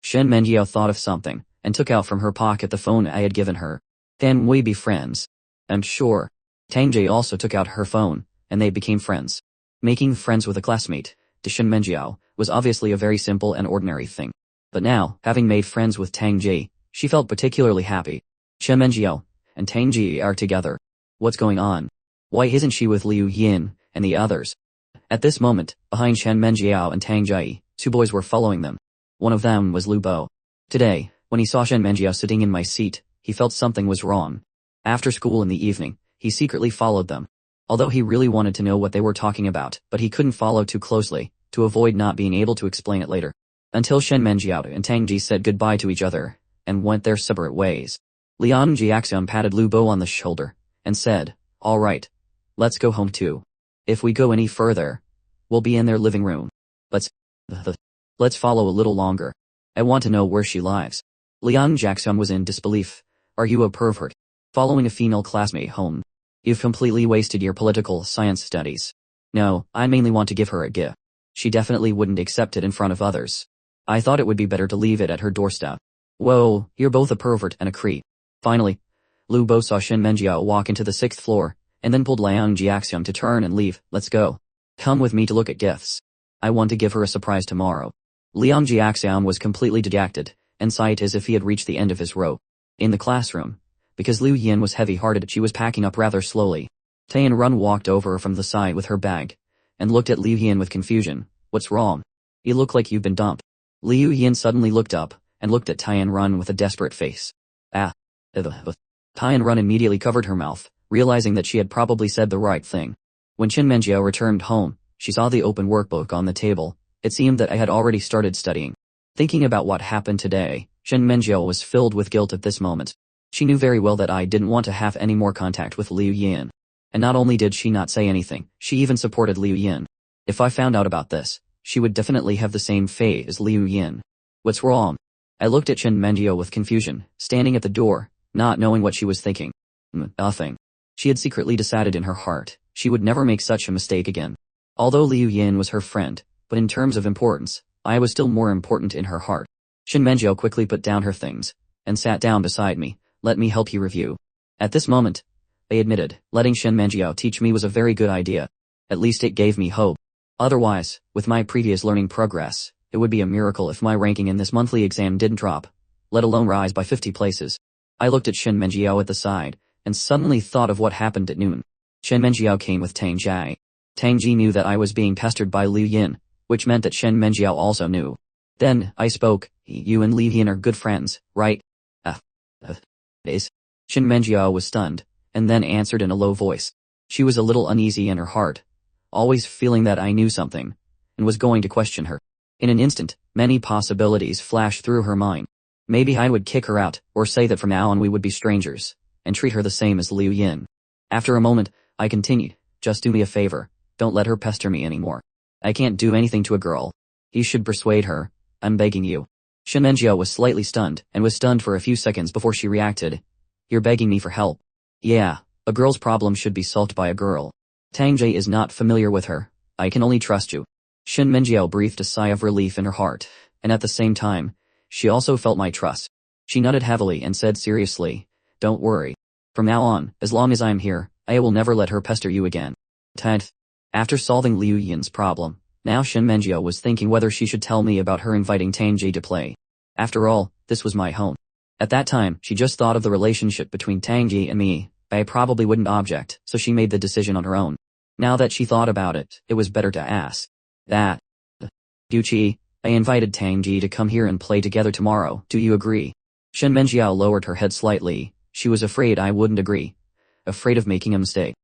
Shen Menjiao thought of something, and took out from her pocket the phone I had given her. Can we be friends? I'm sure. Tang Ji also took out her phone, and they became friends. Making friends with a classmate, to Shen Menjiao, was obviously a very simple and ordinary thing. But now, having made friends with Tang Ji, she felt particularly happy. Shen Menjiao and Tang Ji are together. What's going on? Why isn't she with Liu Yin and the others? At this moment, behind Shen Menjiao and Tang Ji, two boys were following them. One of them was Lu Bo. Today, when he saw Shen Menjiao sitting in my seat, he felt something was wrong. After school in the evening, he secretly followed them. Although he really wanted to know what they were talking about, but he couldn't follow too closely, to avoid not being able to explain it later. Until Shen Menjiao and Tang Ji said goodbye to each other, and went their separate ways. Liang Jiaxian patted Lu Bo on the shoulder, and said, all right. Let's go home too. If we go any further, we'll be in their living room. Let's follow a little longer. I want to know where she lives. Liang Jiaxian was in disbelief. Are you a pervert? Following a female classmate home? You've completely wasted your political science studies. No, I mainly want to give her a gift. She definitely wouldn't accept it in front of others. I thought it would be better to leave it at her doorstep. Whoa, you're both a pervert and a creep. Finally, Lu Bo saw Shen Menjiao walk into the 6th floor, and then pulled Liang Jiaxian to turn and leave. Let's go. Come with me to look at gifts. I want to give her a surprise tomorrow. Liang Jiaxian was completely dejected, and sighed as if he had reached the end of his rope. In the classroom, because Liu Yin was heavy-hearted, she was packing up rather slowly. Tian Run walked over from the side with her bag, and looked at Liu Yin with confusion. What's wrong? You look like you've been dumped. Liu Yin suddenly looked up, and looked at Tian Run with a desperate face. Tian Run immediately covered her mouth, realizing that she had probably said the right thing. When Shen Menjiao returned home, she saw the open workbook on the table. It seemed that I had already started studying. Thinking about what happened today, Shen Menjiao was filled with guilt at this moment. She knew very well that I didn't want to have any more contact with Liu Yin. And not only did she not say anything, she even supported Liu Yin. If I found out about this, she would definitely have the same fate as Liu Yin. What's wrong? I looked at Shen Menjiao with confusion, standing at the door, not knowing what she was thinking. Nothing. She had secretly decided in her heart, she would never make such a mistake again. Although Liu Yin was her friend, but in terms of importance, I was still more important in her heart. Shen Menjiao quickly put down her things, and sat down beside me. Let me help you review. At this moment, I admitted, letting Shen Menjiao teach me was a very good idea. At least it gave me hope. Otherwise, with my previous learning progress, it would be a miracle if my ranking in this monthly exam didn't drop, let alone rise by 50 places. I looked at Shen Menjiao at the side, and suddenly thought of what happened at noon. Shen Menjiao came with Tang Ji. Tang Ji knew that I was being pestered by Liu Yin, which meant that Shen Menjiao also knew. Then, I spoke. You and Liu Yin are good friends, right? Shen Menjiao was stunned, and then answered in a low voice. She was a little uneasy in her heart, always feeling that I knew something, and was going to question her. In an instant, many possibilities flashed through her mind. Maybe I would kick her out, or say that from now on we would be strangers, and treat her the same as Liu Yin. After a moment, I continued, just do me a favor, don't let her pester me anymore. I can't do anything to a girl. You should persuade her, I'm begging you. Shen Menjiao was slightly stunned, and was stunned for a few seconds before she reacted. You're begging me for help. Yeah, a girl's problem should be solved by a girl. Tang Ji is not familiar with her, I can only trust you. Shen Menjiao breathed a sigh of relief in her heart, and at the same time, she also felt my trust. She nodded heavily and said seriously, don't worry. From now on, as long as I'm here, I will never let her pester you again. 10th. After solving Liu Yin's problem, now Shen Menjiao was thinking whether she should tell me about her inviting Tang Ji to play. After all, this was my home. At that time, she just thought of the relationship between Tang Ji and me, but I probably wouldn't object, so she made the decision on her own. Now that she thought about it, it was better to ask. That. Gucci, I invited Tang Ji to come here and play together tomorrow, do you agree? Shen Menjiao lowered her head slightly. She was afraid I wouldn't agree. Afraid of making a mistake.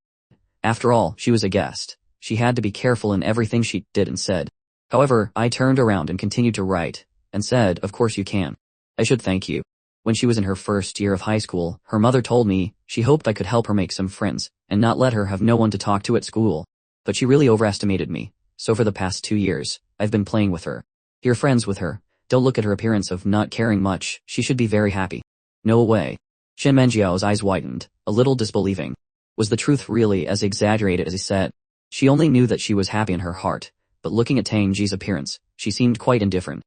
After all, she was a guest. She had to be careful in everything she did and said. However, I turned around and continued to write, and said, of course you can. I should thank you. When she was in her first year of high school, her mother told me she hoped I could help her make some friends and not let her have no one to talk to at school. But she really overestimated me, so for the past 2 years, I've been playing with her. You're friends with her. Don't look at her appearance of not caring much, she should be very happy. No way. Shen Menjiao's eyes widened, a little disbelieving. Was the truth really as exaggerated as he said? She only knew that she was happy in her heart, but looking at Tang Ji's appearance, she seemed quite indifferent.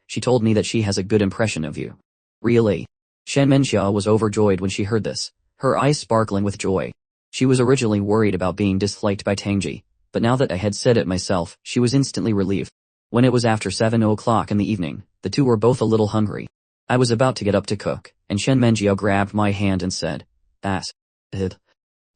She told me that she has a good impression of you. Really? Shen Menjiao was overjoyed when she heard this, her eyes sparkling with joy. She was originally worried about being disliked by Tang Ji, but now that I had said it myself, she was instantly relieved. When it was after 7 o'clock in the evening, the two were both a little hungry. I was about to get up to cook, and Shen Menjiao grabbed my hand and said,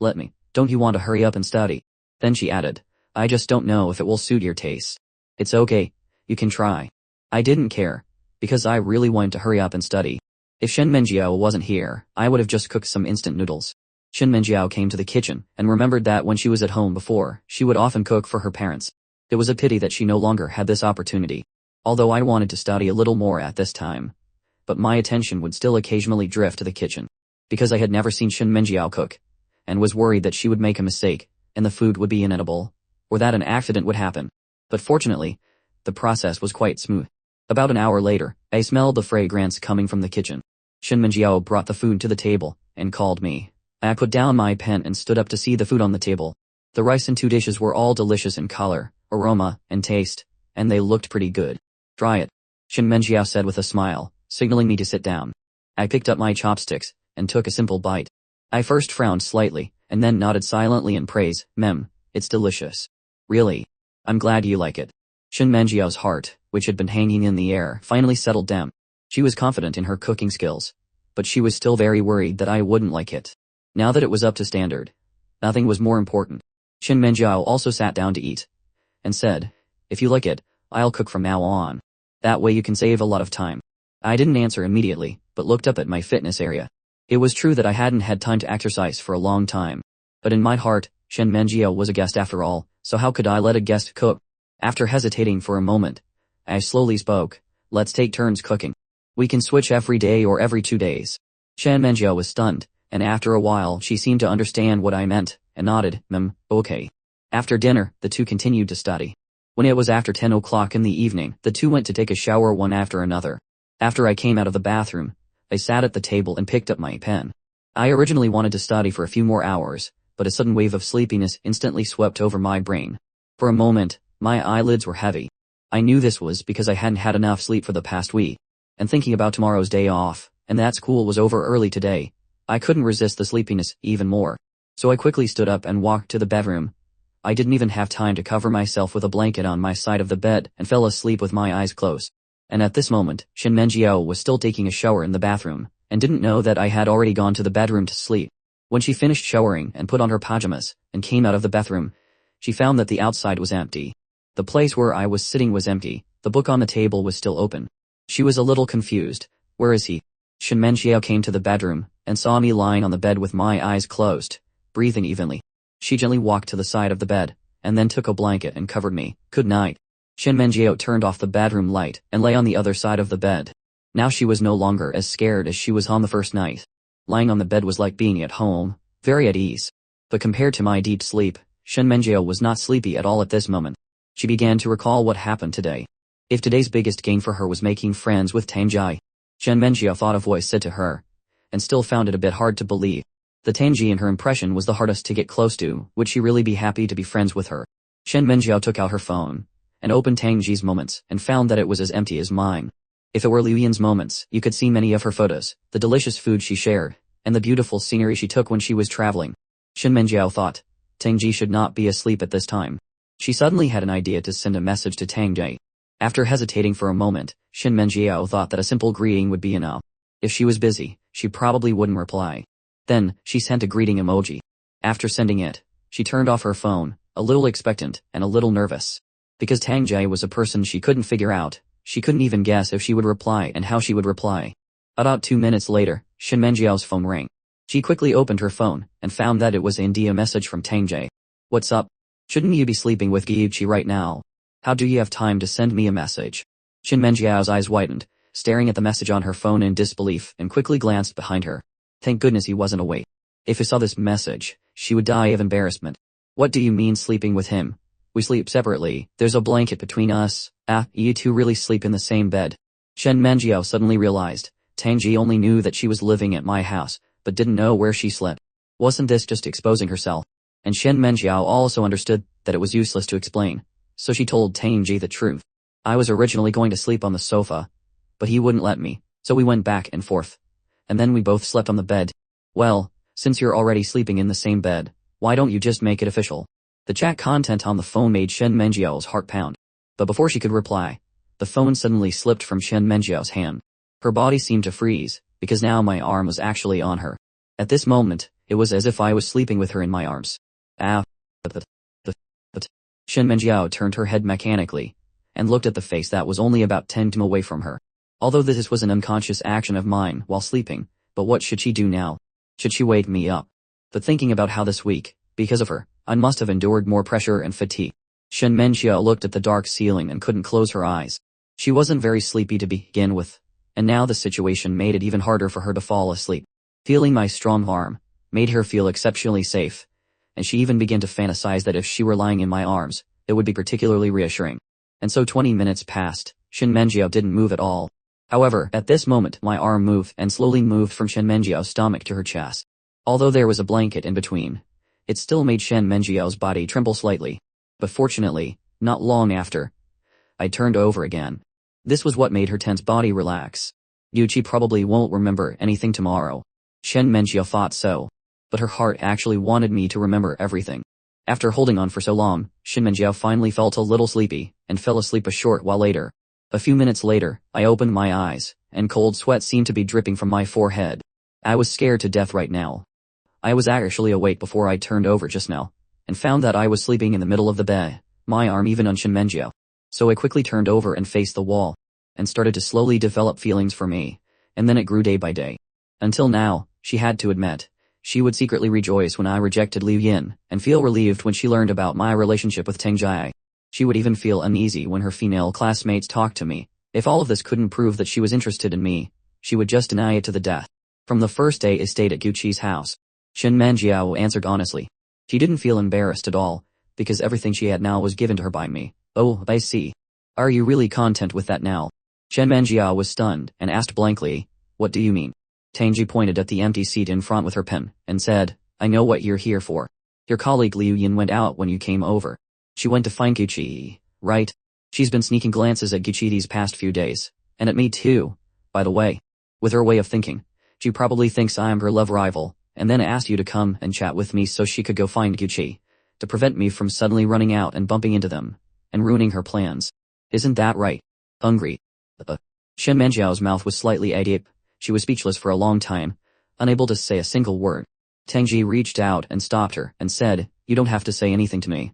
let me, don't you want to hurry up and study? Then she added, I just don't know if it will suit your taste. It's okay, you can try. I didn't care, because I really wanted to hurry up and study. If Shen Menjiao wasn't here, I would have just cooked some instant noodles. Shen Menjiao came to the kitchen and remembered that when she was at home before, she would often cook for her parents. It was a pity that she no longer had this opportunity. Although I wanted to study a little more at this time, but my attention would still occasionally drift to the kitchen, because I had never seen Shen Menjiao cook, and was worried that she would make a mistake, and the food would be inedible, or that an accident would happen. But fortunately, the process was quite smooth. About an hour later, I smelled the fragrance coming from the kitchen. Shen Menjiao brought the food to the table, and called me. I put down my pen and stood up to see the food on the table. The rice and 2 dishes were all delicious in color, aroma, and taste, and they looked pretty good. Try it, Shen Menjiao said with a smile, signaling me to sit down. I picked up my chopsticks, and took a simple bite. I first frowned slightly, and then nodded silently in praise. It's delicious. Really? I'm glad you like it. Shen Menjiao's heart, which had been hanging in the air, finally settled down. She was confident in her cooking skills, but she was still very worried that I wouldn't like it. Now that it was up to standard, nothing was more important. Shen Menjiao also sat down to eat, and said, if you like it, I'll cook from now on. That way you can save a lot of time. I didn't answer immediately, but looked up at my fitness area. It was true that I hadn't had time to exercise for a long time. But in my heart, Shen Menjiao was a guest after all, so how could I let a guest cook? After hesitating for a moment, I slowly spoke, let's take turns cooking. We can switch every day or every 2 days. Shen Menjiao was stunned, and after a while she seemed to understand what I meant, and nodded, okay. After dinner, the two continued to study. When it was after 10 o'clock in the evening, the two went to take a shower one after another. After I came out of the bathroom, I sat at the table and picked up my pen. I originally wanted to study for a few more hours, but a sudden wave of sleepiness instantly swept over my brain. For a moment, my eyelids were heavy. I knew this was because I hadn't had enough sleep for the past week, and thinking about tomorrow's day off, and that school was over early today, I couldn't resist the sleepiness even more. So I quickly stood up and walked to the bedroom. I didn't even have time to cover myself with a blanket on my side of the bed and fell asleep with my eyes closed. And at this moment, Shen Menjiao was still taking a shower in the bathroom, and didn't know that I had already gone to the bedroom to sleep. When she finished showering and put on her pajamas, and came out of the bathroom, she found that the outside was empty. The place where I was sitting was empty, the book on the table was still open. She was a little confused. Where is he? Shen Menjiao came to the bedroom, and saw me lying on the bed with my eyes closed, breathing evenly. She gently walked to the side of the bed, and then took a blanket and covered me. Good night. Shen Menjiao turned off the bedroom light, and lay on the other side of the bed. Now she was no longer as scared as she was on the first night. Lying on the bed was like being at home, very at ease. But compared to my deep sleep, Shen Menjiao was not sleepy at all at this moment. She began to recall what happened today. If today's biggest gain for her was making friends with Tang Ji, Shen Menjiao thought a voice said to her, and still found it a bit hard to believe. The Tang Ji in her impression was the hardest to get close to. Would she really be happy to be friends with her? Shen Menjiao took out her phone, and opened Tang Ji's moments, and found that it was as empty as mine. If it were Liu Yan's moments, you could see many of her photos, the delicious food she shared, and the beautiful scenery she took when she was traveling. Shen Menjiao thought, Tang Ji should not be asleep at this time. She suddenly had an idea to send a message to Tang Ji. After hesitating for a moment, Shen Menjiao thought that a simple greeting would be enough. If she was busy, she probably wouldn't reply. Then, she sent a greeting emoji. After sending it, she turned off her phone, a little expectant and a little nervous. Because Tang Ji was a person she couldn't figure out, she couldn't even guess if she would reply and how she would reply. About 2 minutes later, Shen Menjiao's phone rang. She quickly opened her phone, and found that it was indeed a message from Tang Ji. What's up? Shouldn't you be sleeping with Gyuchi right now? How do you have time to send me a message? Shen Menjiao's eyes widened, staring at the message on her phone in disbelief, and quickly glanced behind her. Thank goodness he wasn't awake. If he saw this message, she would die of embarrassment. What do you mean sleeping with him? We sleep separately, there's a blanket between us. Ah, you two really sleep in the same bed. Shen Menjiao suddenly realized, Tangji only knew that she was living at my house, but didn't know where she slept. Wasn't this just exposing herself? And Shen Menjiao also understood that it was useless to explain, so she told Tangji the truth. I was originally going to sleep on the sofa, but he wouldn't let me, so we went back and forth. And then we both slept on the bed. Well, since you're already sleeping in the same bed, why don't you just make it official? The chat content on the phone made Shen Menjiao's heart pound. But before she could reply, the phone suddenly slipped from Shen Menjiao's hand. Her body seemed to freeze, because now my arm was actually on her. At this moment, it was as if I was sleeping with her in my arms. Ah, Shen Menjiao turned her head mechanically, and looked at the face that was only about 10 feet away from her. Although this was an unconscious action of mine while sleeping, but what should she do now? Should she wake me up? But thinking about how this week, because of her, I must have endured more pressure and fatigue. Shen Menjiao looked at the dark ceiling and couldn't close her eyes. She wasn't very sleepy to begin with, and now the situation made it even harder for her to fall asleep. Feeling my strong arm made her feel exceptionally safe, and she even began to fantasize that if she were lying in my arms, it would be particularly reassuring. And so 20 minutes passed, Shen Menjiao didn't move at all. However, at this moment my arm moved and slowly moved from Shen Menjiao's stomach to her chest. Although there was a blanket in between, it still made Shen Menjiao's body tremble slightly. But fortunately, not long after, I turned over again. This was what made her tense body relax. Yuchi probably won't remember anything tomorrow. Shen Menjiao thought so. But her heart actually wanted me to remember everything. After holding on for so long, Shen Menjiao finally felt a little sleepy, and fell asleep a short while later. A few minutes later, I opened my eyes, and cold sweat seemed to be dripping from my forehead. I was scared to death right now. I was actually awake before I turned over just now, and found that I was sleeping in the middle of the bed, my arm even on Shen Menjiao. So I quickly turned over and faced the wall, and started to slowly develop feelings for me, and then it grew day by day. Until now, she had to admit, she would secretly rejoice when I rejected Liu Yin, and feel relieved when she learned about my relationship with Teng Jai. She would even feel uneasy when her female classmates talked to me. If all of this couldn't prove that she was interested in me, she would just deny it to the death. From the first day I stayed at Guqi's house, Shen Menjiao answered honestly. She didn't feel embarrassed at all, because everything she had now was given to her by me. Oh, I see. Are you really content with that now? Shen Menjiao was stunned, and asked blankly, what do you mean? Tangji pointed at the empty seat in front with her pen, and said, I know what you're here for. Your colleague Liu Yin went out when you came over. She went to find Guqi, right? She's been sneaking glances at Guqi these past few days, and at me too, by the way. With her way of thinking, she probably thinks I'm her love rival, and then asked you to come and chat with me so she could go find Guqi, to prevent me from suddenly running out and bumping into them, and ruining her plans. Isn't that right? Hungry. Shen Menjiao's mouth was slightly agape. She was speechless for a long time, unable to say a single word. Tangji reached out and stopped her, and said, you don't have to say anything to me.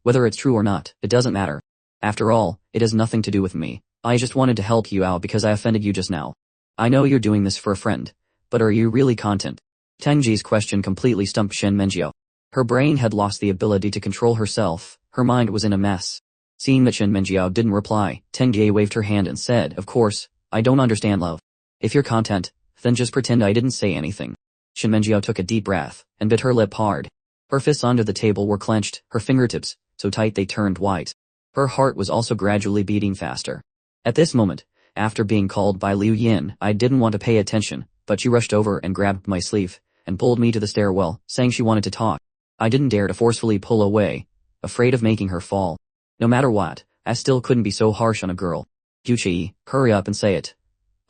Whether it's true or not, it doesn't matter. After all, it has nothing to do with me. I just wanted to help you out because I offended you just now. I know you're doing this for a friend, but are you really content? Tangji's question completely stumped Shen Menjiao. Her brain had lost the ability to control herself, her mind was in a mess. Seeing that Shen Menjiao didn't reply, Tangji waved her hand and said, of course, I don't understand love. If you're content, then just pretend I didn't say anything. Shen Menjiao took a deep breath, and bit her lip hard. Her fists under the table were clenched, her fingertips so tight they turned white. Her heart was also gradually beating faster. At this moment, after being called by Liu Yin, I didn't want to pay attention, but she rushed over and grabbed my sleeve, and pulled me to the stairwell, saying she wanted to talk. I didn't dare to forcefully pull away, afraid of making her fall. No matter what, I still couldn't be so harsh on a girl. Guqi, hurry up and say it.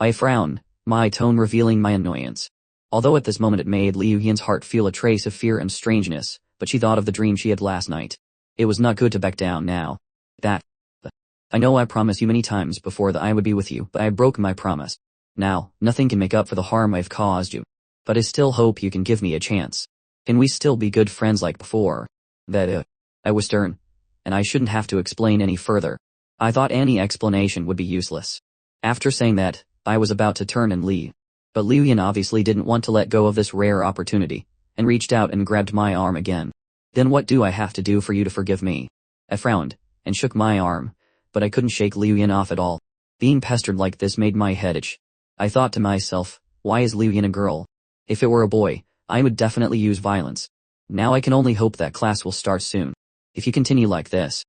I frowned, my tone revealing my annoyance. Although at this moment it made Liu Yin's heart feel a trace of fear and strangeness, but she thought of the dream she had last night. It was not good to back down now. I know I promised you many times before that I would be with you, but I broke my promise. Now, nothing can make up for the harm I've caused you. But I still hope you can give me a chance. Can we still be good friends like before? I was stern, and I shouldn't have to explain any further. I thought any explanation would be useless. After saying that, I was about to turn and leave. But Liu Yin obviously didn't want to let go of this rare opportunity, and reached out and grabbed my arm again. Then what do I have to do for you to forgive me? I frowned, and shook my arm, but I couldn't shake Liu Yin off at all. Being pestered like this made my head itch. I thought to myself, why is Liu Yin a girl? If it were a boy, I would definitely use violence. Now I can only hope that class will start soon. If you continue like this.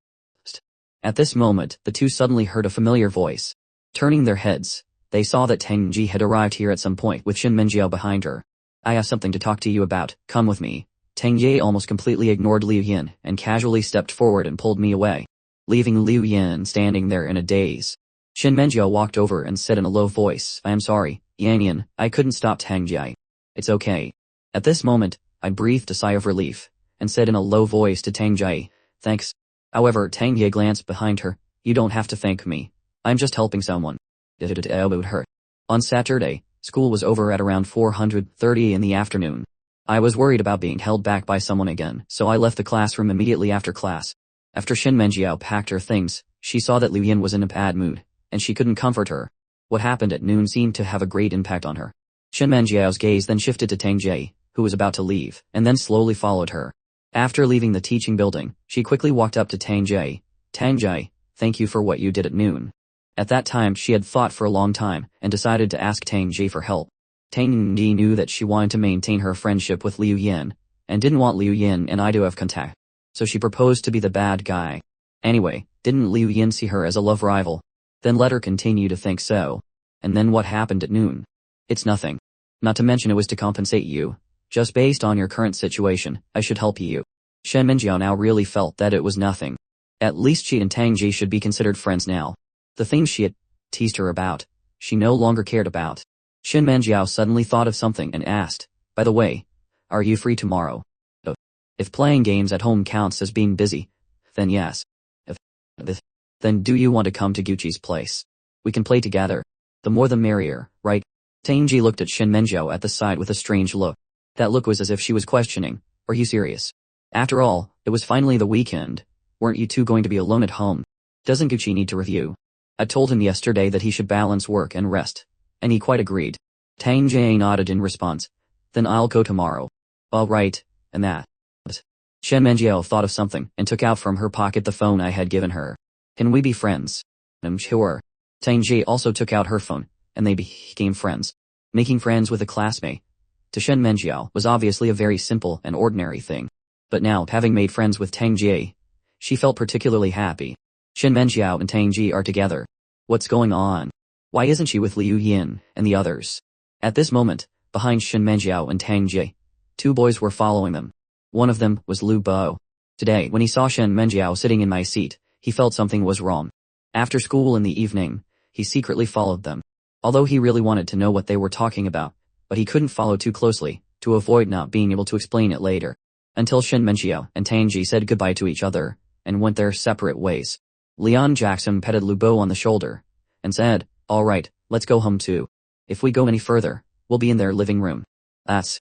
At this moment, the two suddenly heard a familiar voice. Turning their heads, they saw that Tang Ji had arrived here at some point with Shin Menjiao behind her. I have something to talk to you about, come with me. Tang Ye almost completely ignored Liu Yin and casually stepped forward and pulled me away, leaving Liu Yin standing there in a daze. Shin Menjiao walked over and said in a low voice, I am sorry, Yang Yan, I couldn't stop Tang Ji. It's okay. At this moment, I breathed a sigh of relief, and said in a low voice to Tang Ji, thanks. However, Tang Ye glanced behind her, you don't have to thank me. I'm just helping someone. It elbowed her. On Saturday, school was over at around 4:30 in the afternoon. I was worried about being held back by someone again, so I left the classroom immediately after class. After Shin Menjiao packed her things, she saw that Liu Yin was in a bad mood, and she couldn't comfort her. What happened at noon seemed to have a great impact on her. Shin Menjiao's gaze then shifted to Tang Ji, who was about to leave, and then slowly followed her. After leaving the teaching building, she quickly walked up to Tang Ji. Tang Ji, thank you for what you did at noon. At that time she had thought for a long time, and decided to ask Tang Ji for help. Tang Ji knew that she wanted to maintain her friendship with Liu Yin, and didn't want Liu Yin and I to have contact. So she proposed to be the bad guy. Anyway, didn't Liu Yin see her as a love rival? Then let her continue to think so. And then what happened at noon? It's nothing. Not to mention it was to compensate you. Just based on your current situation, I should help you. Shen Menjiao now really felt that it was nothing. At least she and Tang Ji should be considered friends now. The things she had teased her about, she no longer cared about. Shin Menjiao suddenly thought of something and asked, by the way, are you free tomorrow? If playing games at home counts as being busy, then yes. Then do you want to come to Gucci's place? We can play together. The more the merrier, right? Tang Ji looked at Shin Menjiao at the side with a strange look. That look was as if she was questioning, are you serious? After all, it was finally the weekend. Weren't you two going to be alone at home? Doesn't Gucci need to review? I told him yesterday that he should balance work and rest, and he quite agreed. Tang Ji nodded in response. Then I'll go tomorrow. All right, and that. Shen Menjiao thought of something and took out from her pocket the phone I had given her. Can we be friends? I'm sure. Tang Ji also took out her phone, and they became friends. Making friends with a classmate, to Shen Menjiao, was obviously a very simple and ordinary thing. But now, having made friends with Tang Ji, she felt particularly happy. Shen Menjiao and Tang Ji are together. What's going on? Why isn't she with Liu Yin and the others? At this moment, behind Shen Menjiao and Tang Ji, two boys were following them. One of them was Lu Bo. Today, when he saw Shen Menjiao sitting in my seat, he felt something was wrong. After school in the evening, he secretly followed them. Although he really wanted to know what they were talking about, but he couldn't follow too closely, to avoid not being able to explain it later. Until Shen Menjiao and Tang Ji said goodbye to each other, and went their separate ways. Leon Jackson petted Lu Bo on the shoulder, and said, all right, let's go home too. If we go any further, we'll be in their living room. Let's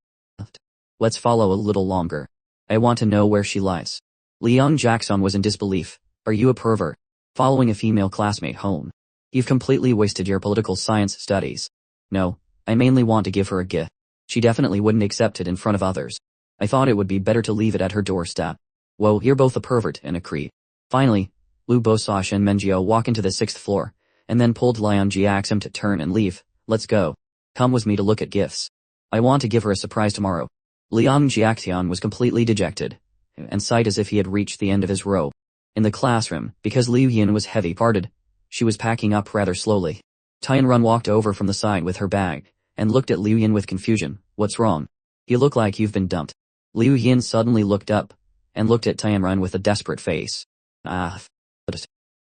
follow a little longer. I want to know where she lies. Leon Jackson was in disbelief. Are you a pervert? Following a female classmate home? You've completely wasted your political science studies. No, I mainly want to give her a gift. She definitely wouldn't accept it in front of others. I thought it would be better to leave it at her doorstep. Whoa, you're both a pervert and a creep. Finally, Lu Bo saw Shen Menjiao walk into the 6th floor, and then pulled Lion Jiaxim to turn and leave. Let's go. Come with me to look at gifts. I want to give her a surprise tomorrow. Liang Jiaxian was completely dejected, and sighed as if he had reached the end of his rope. In the classroom, because Liu Yin was heavy-hearted, she was packing up rather slowly. Tianrun walked over from the side with her bag, and looked at Liu Yin with confusion. What's wrong? You look like you've been dumped. Liu Yin suddenly looked up, and looked at Tianrun with a desperate face.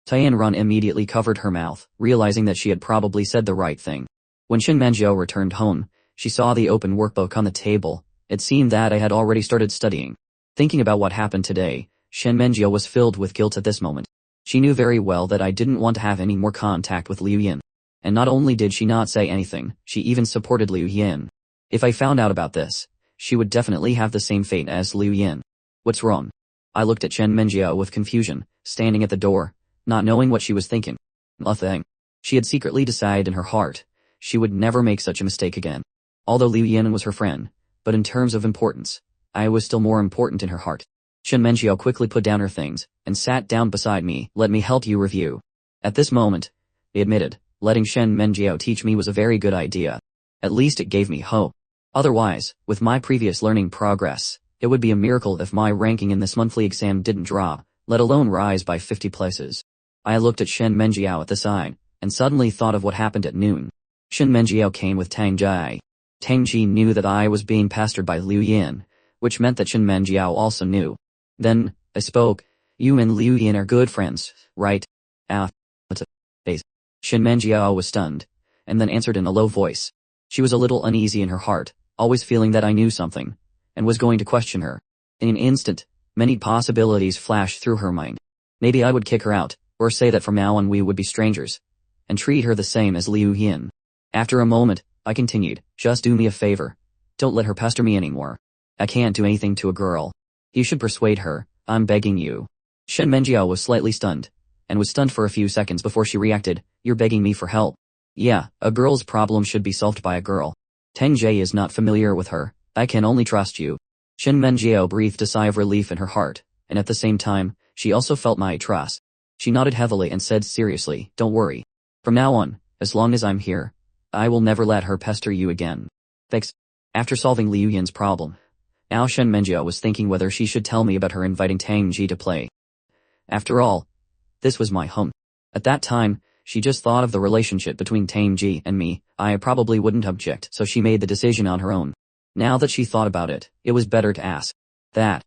Tianrun immediately covered her mouth, realizing that she had probably said the right thing. When Shin Menjiao returned home, she saw the open workbook on the table. It seemed that I had already started studying. Thinking about what happened today, Shen Menjiao was filled with guilt at this moment. She knew very well that I didn't want to have any more contact with Liu Yin. And not only did she not say anything, she even supported Liu Yin. If I found out about this, she would definitely have the same fate as Liu Yin. What's wrong? I looked at Shen Menjiao with confusion, standing at the door, not knowing what she was thinking. Nothing. She had secretly decided in her heart, she would never make such a mistake again. Although Liu Yin was her friend, but in terms of importance, I was still more important in her heart. Shen Menjiao quickly put down her things, and sat down beside me. Let me help you review. At this moment, he admitted, letting Shen Menjiao teach me was a very good idea. At least it gave me hope. Otherwise, with my previous learning progress, it would be a miracle if my ranking in this monthly exam didn't drop, let alone rise by 50 places. I looked at Shen Menjiao at the side, and suddenly thought of what happened at noon. Shen Menjiao came with Tang Jai. Tang Ji knew that I was being pestered by Liu Yin, which meant that Shen Menjiao also knew. Then, I spoke. You and Liu Yin are good friends, right? What's a face? Shen Menjiao was stunned, and then answered in a low voice. She was a little uneasy in her heart, always feeling that I knew something, and was going to question her. In an instant, many possibilities flashed through her mind. Maybe I would kick her out, or say that from now on we would be strangers, and treat her the same as Liu Yin. After a moment, I continued, just do me a favor. Don't let her pester me anymore. I can't do anything to a girl. You should persuade her, I'm begging you. Shen Menjiao was slightly stunned, and was stunned for a few seconds before she reacted, you're begging me for help. Yeah, a girl's problem should be solved by a girl. Tang Jie is not familiar with her, I can only trust you. Shen Menjiao breathed a sigh of relief in her heart, and at the same time, she also felt my trust. She nodded heavily and said seriously, don't worry. From now on, as long as I'm here, I will never let her pester you again. Thanks. After solving Liu Yin's problem, now Shen Menjiao was thinking whether she should tell me about her inviting Tang Ji to play. After all, this was my home. At that time, she just thought of the relationship between Tang Ji and me. I probably wouldn't object, so she made the decision on her own. Now that she thought about it, it was better to ask. That.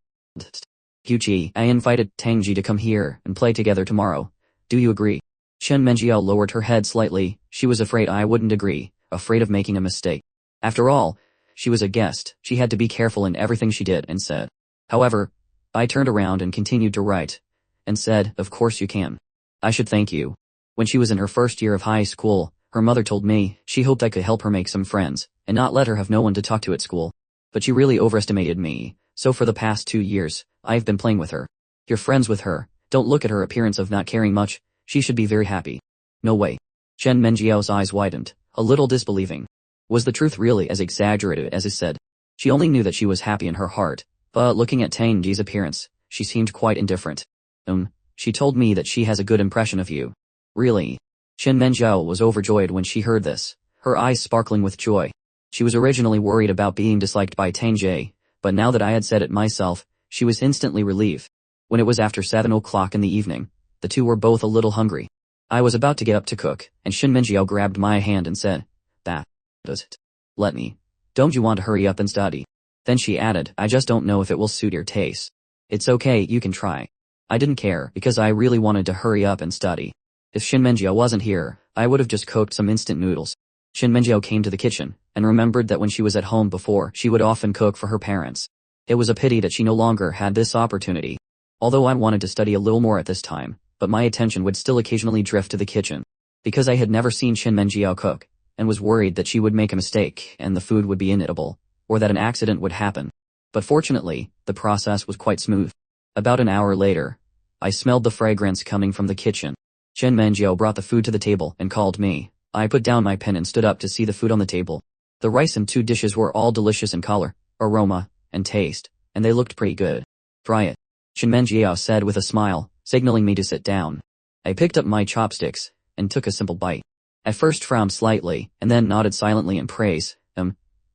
Qiuqi, I invited Tang Ji to come here and play together tomorrow. Do you agree? Shen Menjiao lowered her head slightly. She was afraid I wouldn't agree, afraid of making a mistake. After all, she was a guest, she had to be careful in everything she did and said. However, I turned around and continued to write, and said, of course you can. I should thank you. When she was in her first year of high school, her mother told me she hoped I could help her make some friends, and not let her have no one to talk to at school. But she really overestimated me, so for the past 2 years, I've been playing with her. You're friends with her, don't look at her appearance of not caring much, she should be very happy. No way. Shen Menjiao's eyes widened, a little disbelieving. Was the truth really as exaggerated as is said? She only knew that she was happy in her heart, but looking at Tang Ji's appearance, she seemed quite indifferent. She told me that she has a good impression of you. Really? Shen Menjiao was overjoyed when she heard this, her eyes sparkling with joy. She was originally worried about being disliked by Tang Jie, but now that I had said it myself, she was instantly relieved. When it was after 7 o'clock in the evening, the two were both a little hungry. I was about to get up to cook, and Shen Menjiao grabbed my hand and said, that does it. Let me. Don't you want to hurry up and study? Then she added, I just don't know if it will suit your taste. It's okay, you can try. I didn't care because I really wanted to hurry up and study. If Shen Menjiao wasn't here, I would have just cooked some instant noodles. Shen Menjiao came to the kitchen, and remembered that when she was at home before, she would often cook for her parents. It was a pity that she no longer had this opportunity. Although I wanted to study a little more at this time, but my attention would still occasionally drift to the kitchen. Because I had never seen Shen Menjiao cook, and was worried that she would make a mistake and the food would be inedible, or that an accident would happen. But fortunately, the process was quite smooth. About an hour later, I smelled the fragrance coming from the kitchen. Shen Menjiao brought the food to the table and called me. I put down my pen and stood up to see the food on the table. The rice and 2 dishes were all delicious in color, aroma, and taste, and they looked pretty good. Try it. Shen Menjiao said with a smile, signaling me to sit down. I picked up my chopsticks, and took a simple bite. I first frowned slightly, and then nodded silently in praise.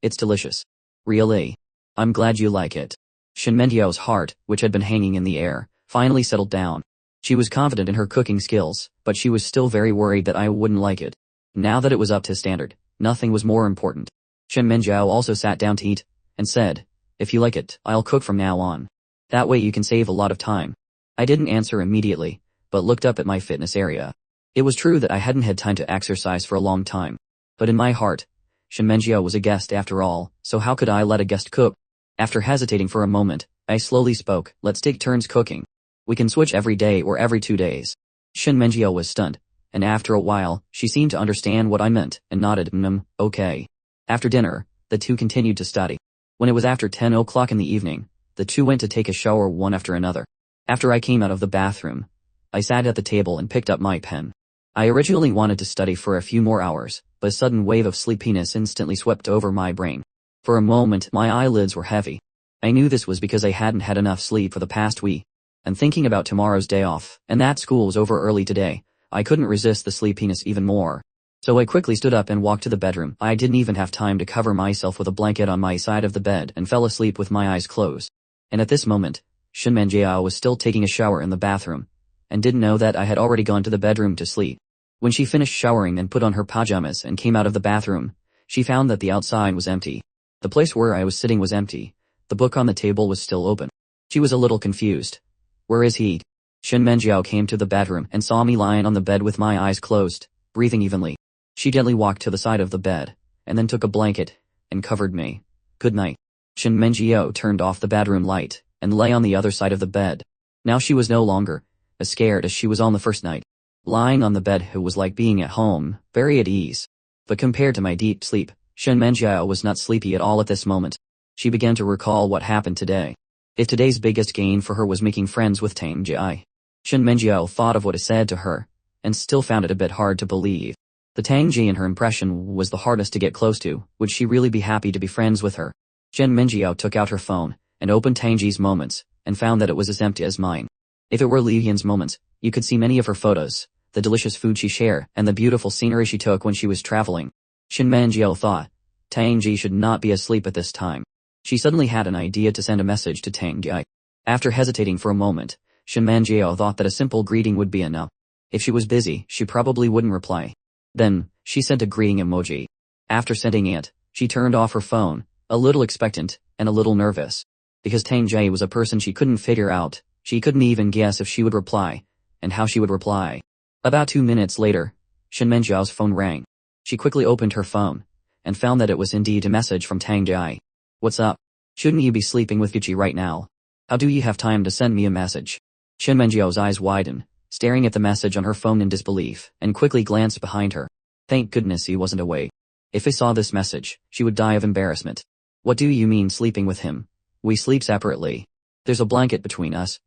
It's delicious. Really? I'm glad you like it. Shen Menjiao's heart, which had been hanging in the air, finally settled down. She was confident in her cooking skills, but she was still very worried that I wouldn't like it. Now that it was up to standard, nothing was more important. Shen Menjiao also sat down to eat, and said, if you like it, I'll cook from now on. That way you can save a lot of time. I didn't answer immediately, but looked up at my fitness area. It was true that I hadn't had time to exercise for a long time. But in my heart, Shen Menjiao was a guest after all, so how could I let a guest cook? After hesitating for a moment, I slowly spoke, let's take turns cooking. We can switch every day or every 2 days. Shen Menjiao was stunned, and after a while, she seemed to understand what I meant, and nodded, okay. After dinner, the two continued to study. When it was after 10 o'clock in the evening, the two went to take a shower one after another. After I came out of the bathroom, I sat at the table and picked up my pen. I originally wanted to study for a few more hours, but a sudden wave of sleepiness instantly swept over my brain. For a moment, my eyelids were heavy. I knew this was because I hadn't had enough sleep for the past week. And thinking about tomorrow's day off, and that school was over early today, I couldn't resist the sleepiness even more. So I quickly stood up and walked to the bedroom. I didn't even have time to cover myself with a blanket on my side of the bed and fell asleep with my eyes closed. And at this moment, Shin Manjiao was still taking a shower in the bathroom, and didn't know that I had already gone to the bedroom to sleep. When she finished showering and put on her pajamas and came out of the bathroom, she found that the outside was empty. The place where I was sitting was empty. The book on the table was still open. She was a little confused. Where is he? Shin Manjiao came to the bedroom and saw me lying on the bed with my eyes closed, breathing evenly. She gently walked to the side of the bed, and then took a blanket, and covered me. Good night. Shin Manjiao turned off the bedroom light, and lay on the other side of the bed. Now she was no longer as scared as she was on the first night. Lying on the bed it was like being at home, very at ease. But compared to my deep sleep, Shin Manjiao was not sleepy at all at this moment. She began to recall what happened today. If today's biggest gain for her was making friends with Tang Jai. Shin Manjiao thought of what is said to her, and still found it a bit hard to believe. The Tang Ji in her impression was the hardest to get close to. Would she really be happy to be friends with her? Shin Manjiao took out her phone, and opened Tang Ji's moments, and found that it was as empty as mine. If it were Li Yan's moments, you could see many of her photos, the delicious food she shared, and the beautiful scenery she took when she was traveling. Shin Manjiao thought, Tang Ji should not be asleep at this time. She suddenly had an idea to send a message to Tang Ji. After hesitating for a moment, Shin Manjiao thought that a simple greeting would be enough. If she was busy, she probably wouldn't reply. Then, she sent a greeting emoji. After sending it, she turned off her phone, a little expectant, and a little nervous. Because Tang Ji was a person she couldn't figure out, she couldn't even guess if she would reply, and how she would reply. About 2 minutes later, Shin Manjiao's phone rang. She quickly opened her phone, and found that it was indeed a message from Tang Ji. What's up? Shouldn't you be sleeping with Gucci right now? How do you have time to send me a message? Shin Manjiao's eyes widened, staring at the message on her phone in disbelief, and quickly glanced behind her. Thank goodness he wasn't awake. If he saw this message, she would die of embarrassment. What do you mean sleeping with him? We sleep separately. There's a blanket between us.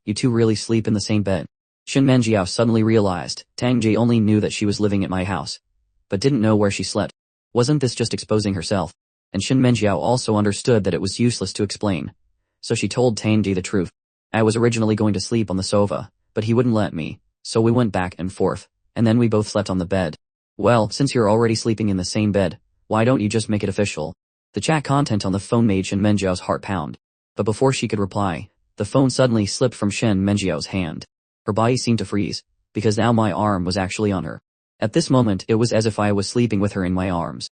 You two really sleep in the same bed. Shin Manjiao suddenly realized Tang Ji only knew that she was living at my house, but didn't know where she slept. Wasn't this just exposing herself? And Shin Manjiao also understood that it was useless to explain. So she told Tang Ji the truth. I was originally going to sleep on the sofa, but he wouldn't let me, so we went back and forth, and then we both slept on the bed. Well, since you're already sleeping in the same bed, why don't you just make it official? The chat content on the phone made Shin Manjiao's heart pound. But before she could reply, the phone suddenly slipped from Shin Manjiao's hand. Her body seemed to freeze, because now my arm was actually on her. At this moment it was as if I was sleeping with her in my arms.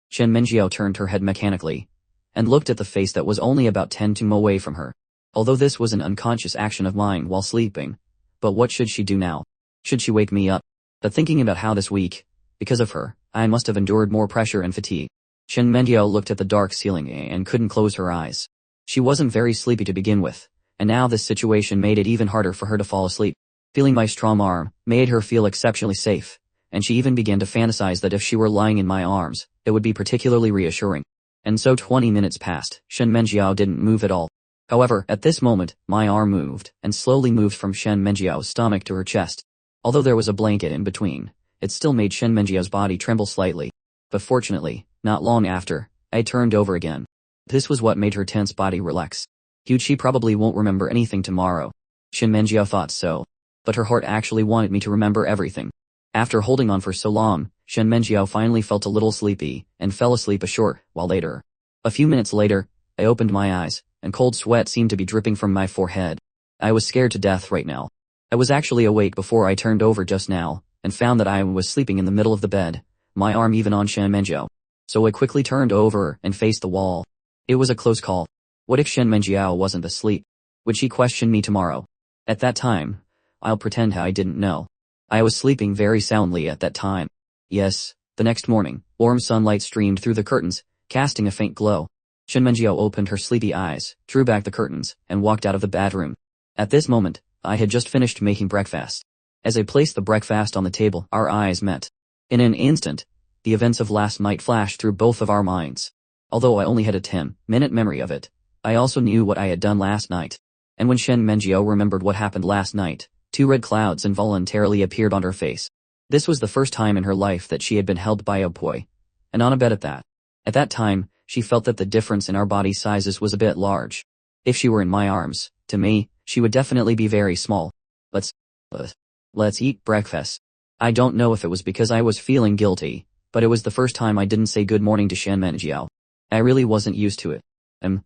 Shin Manjiao turned her head mechanically, and looked at the face that was only about 10 feet away from her. Although this was an unconscious action of mine while sleeping. But what should she do now? Should she wake me up? But thinking about how this week, because of her, I must have endured more pressure and fatigue. Shin Manjiao looked at the dark ceiling and couldn't close her eyes. She wasn't very sleepy to begin with, and now this situation made it even harder for her to fall asleep. Feeling my strong arm made her feel exceptionally safe, and she even began to fantasize that if she were lying in my arms, it would be particularly reassuring. And so 20 minutes passed. Shin Manjiao didn't move at all. However, at this moment, my arm moved, and slowly moved from Shin Manjiao's stomach to her chest. Although there was a blanket in between, it still made Shin Manjiao's body tremble slightly. But fortunately, not long after, I turned over again. This was what made her tense body relax. She probably won't remember anything tomorrow. Shin Manjiao thought so. But her heart actually wanted me to remember everything. After holding on for so long, Shin Manjiao finally felt a little sleepy, and fell asleep a short while later. A few minutes later, I opened my eyes, and cold sweat seemed to be dripping from my forehead. I was scared to death right now. I was actually awake before I turned over just now, and found that I was sleeping in the middle of the bed, my arm even on Shin Manjiao. So I quickly turned over and faced the wall. It was a close call. What if Shin Manjiao wasn't asleep? Would she question me tomorrow? At that time, I'll pretend I didn't know. I was sleeping very soundly at that time. Yes, the next morning, warm sunlight streamed through the curtains, casting a faint glow. Shin Manjiao opened her sleepy eyes, drew back the curtains, and walked out of the bedroom. At this moment, I had just finished making breakfast. As I placed the breakfast on the table, our eyes met. In an instant, the events of last night flashed through both of our minds. Although I only had a 10-minute memory of it, I also knew what I had done last night. And when Shin Manjiao remembered what happened last night, 2 red clouds involuntarily appeared on her face. This was the first time in her life that she had been held by a boy, and on a bed at that. At that time, she felt that the difference in our body sizes was a bit large. If she were in my arms, to me, she would definitely be very small. Let's eat breakfast. I don't know if it was because I was feeling guilty, but it was the first time I didn't say good morning to Shen Menjiao. I really wasn't used to it.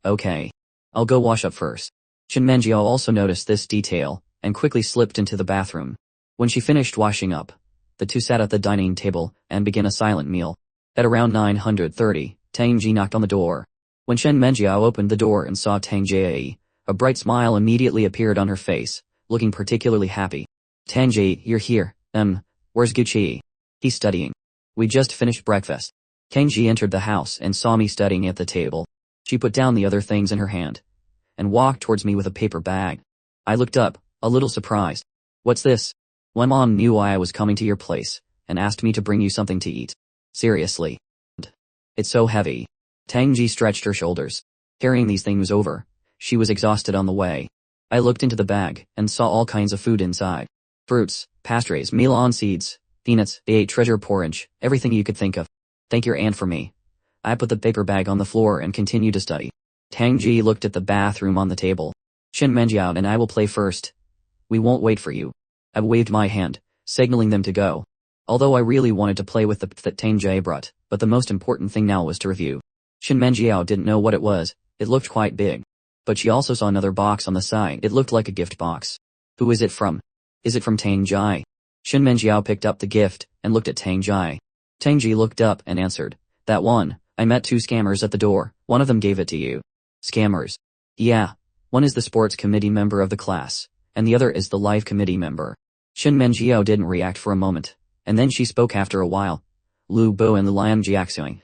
Okay. I'll go wash up first. Shen Menjiao also noticed this detail, and quickly slipped into the bathroom. When she finished washing up, the two sat at the dining table, and began a silent meal. At around 9:30, Tang Ji knocked on the door. When Shen Menjiao opened the door and saw Tang Ji, a bright smile immediately appeared on her face, looking particularly happy. Tang Ji, you're here. Where's Guqi? He's studying. We just finished breakfast. Tang Ji entered the house and saw me studying at the table. She put down the other things in her hand, and walked towards me with a paper bag. I looked up, a little surprised. What's this? My mom knew why I was coming to your place, and asked me to bring you something to eat. Seriously. It's so heavy. Tang Ji stretched her shoulders. Carrying these things over, she was exhausted on the way. I looked into the bag, and saw all kinds of food inside. Fruits, pastries, melon seeds, peanuts, they ate treasure porridge, everything you could think of. Thank your aunt for me. I put the paper bag on the floor and continued to study. Tang Ji looked at the bathroom on the table. Shen Menjiao and I will play first. We won't wait for you. I waved my hand, signaling them to go. Although I really wanted to play with the that Tang Ji brought, but the most important thing now was to review. Shen Menjiao didn't know what it was. It looked quite big. But she also saw another box on the side. It looked like a gift box. Who is it from? Is it from Tang Ji? Shen Menjiao picked up the gift, and looked at Tang Ji. Tang Ji looked up and answered. That one. I met two scammers at the door. One of them gave it to you. Scammers? Yeah. One is the sports committee member of the class, and the other is the life committee member. Shen Menjiao didn't react for a moment, and then she spoke after a while. Lu Bo and Liam Jiaxuing.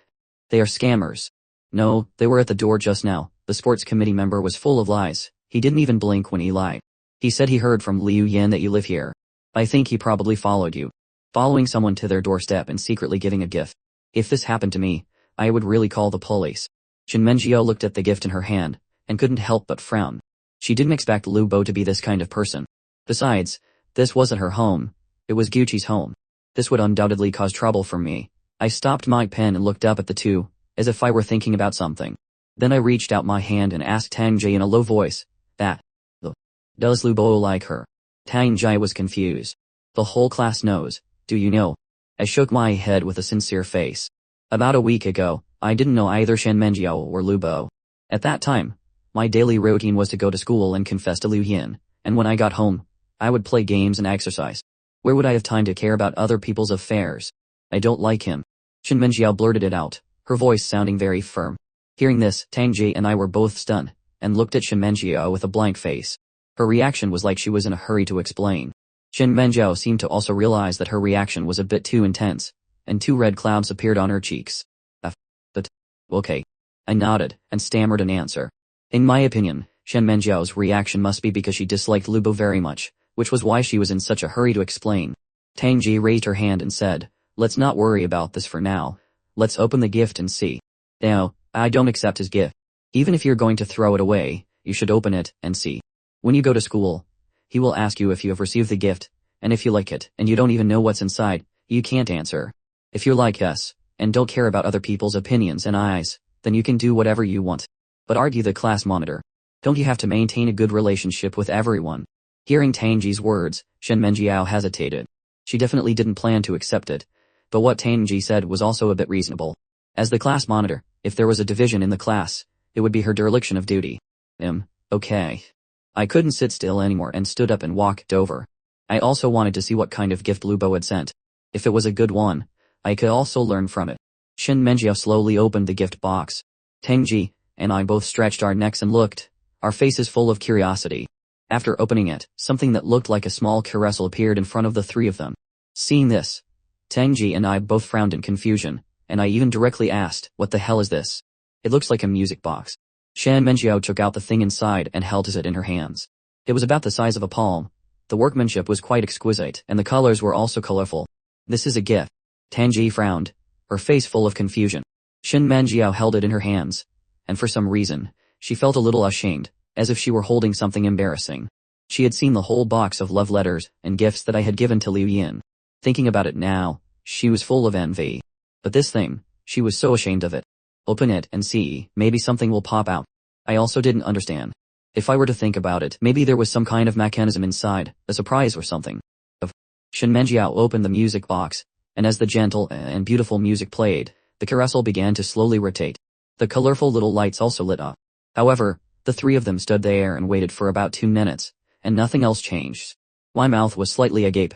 They are scammers. No, they were at the door just now. The sports committee member was full of lies. He didn't even blink when he lied. He said he heard from Liu Yan that you live here. I think he probably followed you. Following someone to their doorstep and secretly giving a gift. If this happened to me, I would really call the police. Shen Menjiao looked at the gift in her hand, and couldn't help but frown. She didn't expect Lu Bo to be this kind of person. Besides, this wasn't her home. It was Gucci's home. This would undoubtedly cause trouble for me. I stopped my pen and looked up at the two, as if I were thinking about something. Then I reached out my hand and asked Tang Ji in a low voice, does Lu Bo like her? Tang Ji was confused. The whole class knows, do you know? I shook my head with a sincere face. About a week ago, I didn't know either Shen Menjiao or Lu Bo. At that time, my daily routine was to go to school and confess to Liu Yan, and when I got home, I would play games and exercise. Where would I have time to care about other people's affairs? I don't like him. Shen Menjiao blurted it out, her voice sounding very firm. Hearing this, Tang Ji and I were both stunned, and looked at Shen Menjiao with a blank face. Her reaction was like she was in a hurry to explain. Shen Menjiao seemed to also realize that her reaction was a bit too intense, and two red clouds appeared on her cheeks. But, okay. I nodded, and stammered an answer. In my opinion, Shen Menjiao's reaction must be because she disliked Lu Bo very much, which was why she was in such a hurry to explain. Tang Ji raised her hand and said, let's not worry about this for now. Let's open the gift and see. Now, I don't accept his gift. Even if you're going to throw it away, you should open it and see. When you go to school, he will ask you if you have received the gift, and if you like it, and you don't even know what's inside, you can't answer. If you're like us, and don't care about other people's opinions and eyes, then you can do whatever you want. But aren't you the class monitor? Don't you have to maintain a good relationship with everyone? Hearing Tang Ji's words, Shen Menjiao hesitated. She definitely didn't plan to accept it, but what Tang Ji said was also a bit reasonable. As the class monitor, if there was a division in the class, it would be her dereliction of duty. Okay. I couldn't sit still anymore and stood up and walked over. I also wanted to see what kind of gift Lu Bo had sent. If it was a good one, I could also learn from it. Shen Menjiao slowly opened the gift box. Tang Ji and I both stretched our necks and looked, our faces full of curiosity. After opening it, something that looked like a small carousel appeared in front of the three of them. Seeing this, Tang Ji and I both frowned in confusion, and I even directly asked, what the hell is this? It looks like a music box. Shen Menjiao took out the thing inside and held it in her hands. It was about the size of a palm. The workmanship was quite exquisite, and the colors were also colorful. This is a gift. Tang Ji frowned, her face full of confusion. Shen Menjiao held it in her hands, and for some reason, she felt a little ashamed, as if she were holding something embarrassing. She had seen the whole box of love letters and gifts that I had given to Liu Yan. Thinking about it now, she was full of envy. But this thing, she was so ashamed of it. Open it and see, maybe something will pop out. I also didn't understand. If I were to think about it, maybe there was some kind of mechanism inside, a surprise or something. Shin Menjiao opened the music box, and as the gentle and beautiful music played, the carousel began to slowly rotate. The colorful little lights also lit up. However, the three of them stood there and waited for about 2 minutes, and nothing else changed. My mouth was slightly agape.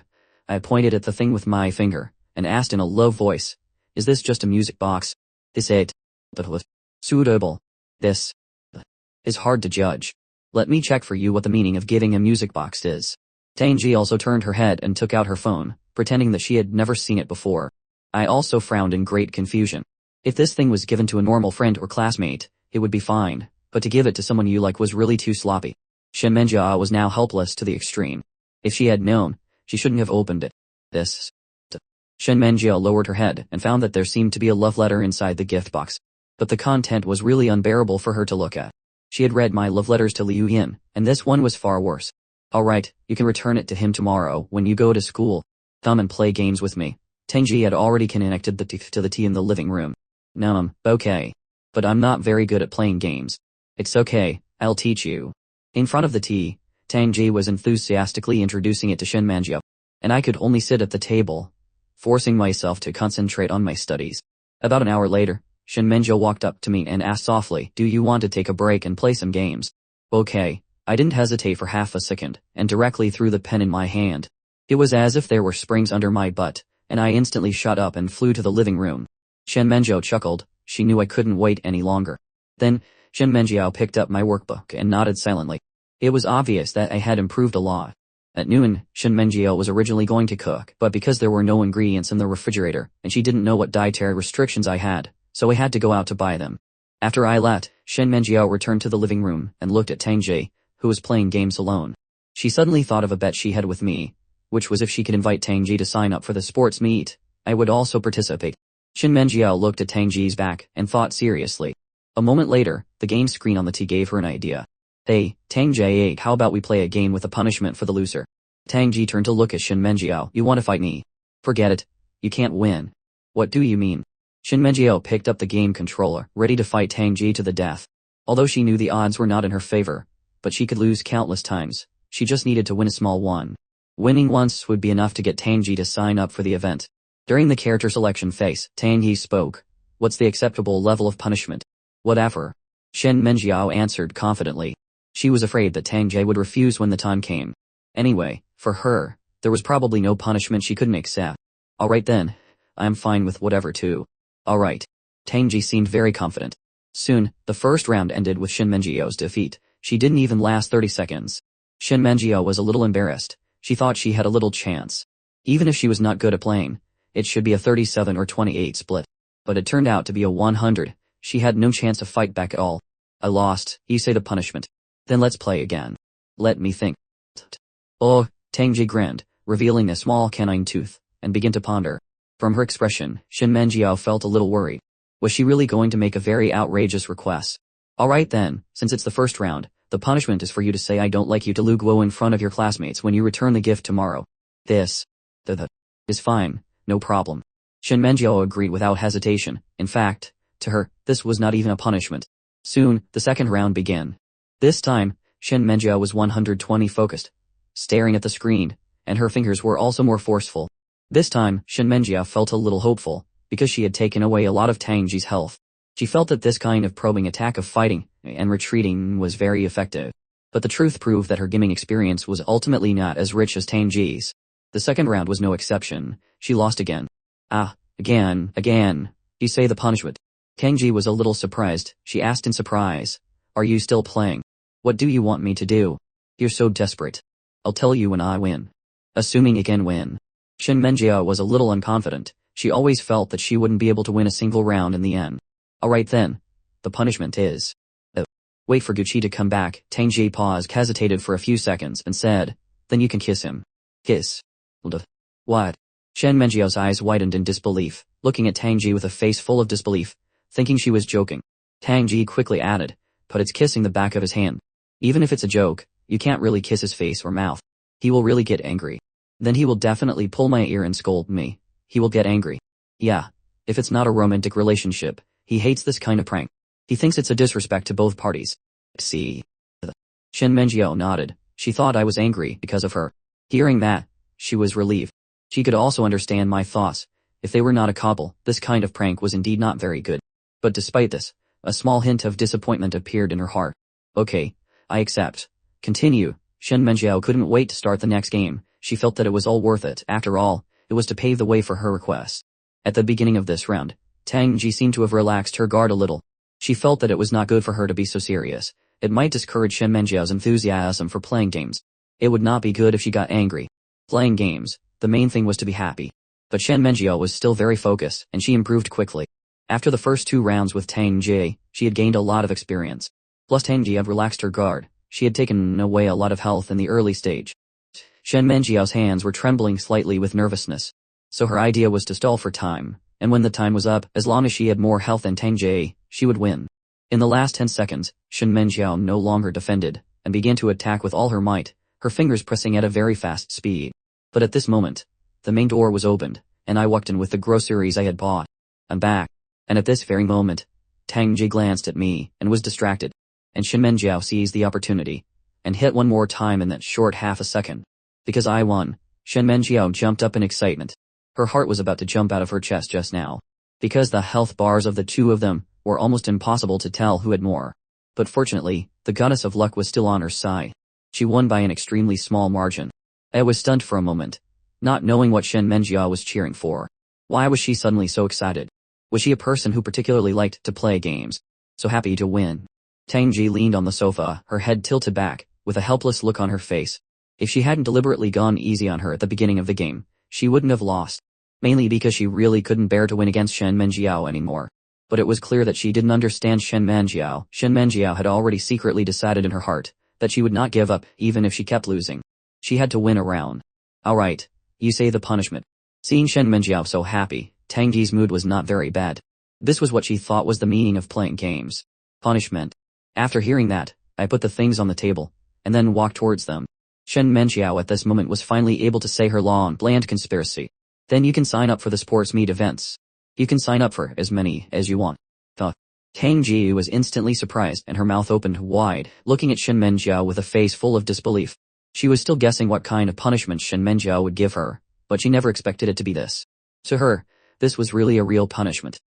I pointed at the thing with my finger, and asked in a low voice, "Is this just a music box?" They said, "But was suitable. This is hard to judge. Let me check for you what the meaning of giving a music box is." Tangi also turned her head and took out her phone, pretending that she had never seen it before. I also frowned in great confusion. If this thing was given to a normal friend or classmate, it would be fine, but to give it to someone you like was really too sloppy. Shin Menjia was now helpless to the extreme. If she had known, she shouldn't have opened it. This. Shin Menjia lowered her head and found that there seemed to be a love letter inside the gift box. But the content was really unbearable for her to look at. She had read my love letters to Liu Yin, and this one was far worse. "Alright, you can return it to him tomorrow when you go to school. Come and play games with me." Tenji had already connected the teeth to the tea in the living room. Okay. But I'm not very good at playing games. It's okay, I'll teach you. In front of the tea, Tenji was enthusiastically introducing it to Shin Manjia, and I could only sit at the table, forcing myself to concentrate on my studies. About an hour later, Shin Manjia walked up to me and asked softly, "Do you want to take a break and play some games?" Okay. I didn't hesitate for half a second, and directly threw the pen in my hand. It was as if there were springs under my butt, and I instantly shot up and flew to the living room. Shen Menjiao chuckled. She knew I couldn't wait any longer. Then, Shen Menjiao picked up my workbook and nodded silently. It was obvious that I had improved a lot. At noon, Shen Menjiao was originally going to cook, but because there were no ingredients in the refrigerator, and she didn't know what dietary restrictions I had, so I had to go out to buy them. After I left, Shen Menjiao returned to the living room and looked at Tang Jie, who was playing games alone. She suddenly thought of a bet she had with me, which was if she could invite Tang Ji to sign up for the sports meet, I would also participate. Shin Menjiao looked at Tang Ji's back and thought seriously. A moment later, the game screen on the tea gave her an idea. "Hey, Tang Ji, how about we play a game with a punishment for the loser?" Tang Ji turned to look at Shin Menjiao. "You want to fight me? Forget it. You can't win." "What do you mean?" Shin Menjiao picked up the game controller, ready to fight Tang Ji to the death. Although she knew the odds were not in her favor, but she could lose countless times. She just needed to win a small one. Winning once would be enough to get Tang Ji to sign up for the event. During the character selection phase, Tang Ji spoke. "What's the acceptable level of punishment?" "Whatever." Shen Menjiao answered confidently. She was afraid that Tang Ji would refuse when the time came. Anyway, for her, there was probably no punishment she couldn't accept. "Alright then. I'm fine with whatever too." "Alright." Tang Ji seemed very confident. Soon, the first round ended with Shin Menjiao's defeat. She didn't even last 30 seconds. Shin Menjiao was a little embarrassed. She thought she had a little chance. Even if she was not good at playing, it should be a 37 or 28 split. But it turned out to be a 100. She had no chance to fight back at all. "I lost, you say the punishment. Then let's play again. Let me think." "Oh," Tangji grinned, revealing a small canine tooth, and began to ponder. From her expression, Shin Menjiao felt a little worried. Was she really going to make a very outrageous request? "Alright then, since it's the first round, the punishment is for you to say I don't like you to Lu Guo in front of your classmates when you return the gift tomorrow." "This is fine, no problem." Shin Menjiao agreed without hesitation. In fact, to her, this was not even a punishment. Soon, the second round began. This time, Shin Menjiao was 120 focused, staring at the screen, and her fingers were also more forceful. This time, Shin Menjiao felt a little hopeful, because she had taken away a lot of Tang Ji's health. She felt that this kind of probing attack of fighting and retreating was very effective. But the truth proved that her gaming experience was ultimately not as rich as Tang Ji's. The second round was no exception. She lost again. Again. You say the punishment." Tang Ji was a little surprised. She asked in surprise, "Are you still playing? What do you want me to do? You're so desperate." "I'll tell you when I win." "Assuming you can win." Shin Menjia was a little unconfident. She always felt that she wouldn't be able to win a single round in the end. "Alright then. The punishment is... wait for Gucci to come back." Tang Ji paused, hesitated for a few seconds, and said, "Then you can kiss him." "Kiss? What?" Shen Menjiao's eyes widened in disbelief, looking at Tang Ji with a face full of disbelief, thinking she was joking. Tang Ji quickly added, "But it's kissing the back of his hand. Even if it's a joke, you can't really kiss his face or mouth. He will really get angry. Then he will definitely pull my ear and scold me. He will get angry. Yeah. If it's not a romantic relationship, he hates this kind of prank. He thinks it's a disrespect to both parties." "See?" Shen Menjiao nodded. She thought I was angry because of her. Hearing that, she was relieved. She could also understand my thoughts. If they were not a couple, this kind of prank was indeed not very good. But despite this, a small hint of disappointment appeared in her heart. Okay, I accept. Continue. Shen Menjiao couldn't wait to start the next game. She felt that it was all worth it. After all, it was to pave the way for her request. At the beginning of this round, Tang Ji seemed to have relaxed her guard a little. She felt that it was not good for her to be so serious. It might discourage Shen Menjiao's enthusiasm for playing games. It would not be good if she got angry. Playing games, the main thing was to be happy. But Shen Menjiao was still very focused, and she improved quickly. After the first 2 rounds with Tang Ji, she had gained a lot of experience. Plus Tang Ji had relaxed her guard. She had taken away a lot of health in the early stage. Shen Menjiao's hands were trembling slightly with nervousness. So her idea was to stall for time, and when the time was up, as long as she had more health than Tang Ji, she would win. In the last 10 seconds, Shen Menjiao no longer defended, and began to attack with all her might, her fingers pressing at a very fast speed. But at this moment, the main door was opened, and I walked in with the groceries I had bought. I'm back. And at this very moment, Tang Ji glanced at me, and was distracted. And Shen Menjiao seized the opportunity, and hit one more time in that short half a second. Because I won, Shen Menjiao jumped up in excitement. Her heart was about to jump out of her chest just now. Because the health bars of the 2 of them were almost impossible to tell who had more. But fortunately, the goddess of luck was still on her side. She won by an extremely small margin. I was stunned for a moment, not knowing what Shen Menjiao was cheering for. Why was she suddenly so excited? Was she a person who particularly liked to play games? So happy to win? Tang Ji leaned on the sofa, her head tilted back, with a helpless look on her face. If she hadn't deliberately gone easy on her at the beginning of the game, she wouldn't have lost. Mainly because she really couldn't bear to win against Shen Menjiao anymore. But it was clear that she didn't understand Shen Menjiao. Shen Menjiao had already secretly decided in her heart that she would not give up even if she kept losing. She had to win a round. Alright, you say the punishment. Seeing Shen Menjiao so happy, Tang Ji's mood was not very bad. This was what she thought was the meaning of playing games. Punishment. After hearing that, I put the things on the table, and then walked towards them. Shen Menjiao at this moment was finally able to say her long, bland conspiracy. Then you can sign up for the sports meet events. You can sign up for as many as you want. Tang Ji was instantly surprised and her mouth opened wide, looking at Shen Menjiao with a face full of disbelief. She was still guessing what kind of punishment Shen Menjiao would give her, but she never expected it to be this. To her, this was really a real punishment.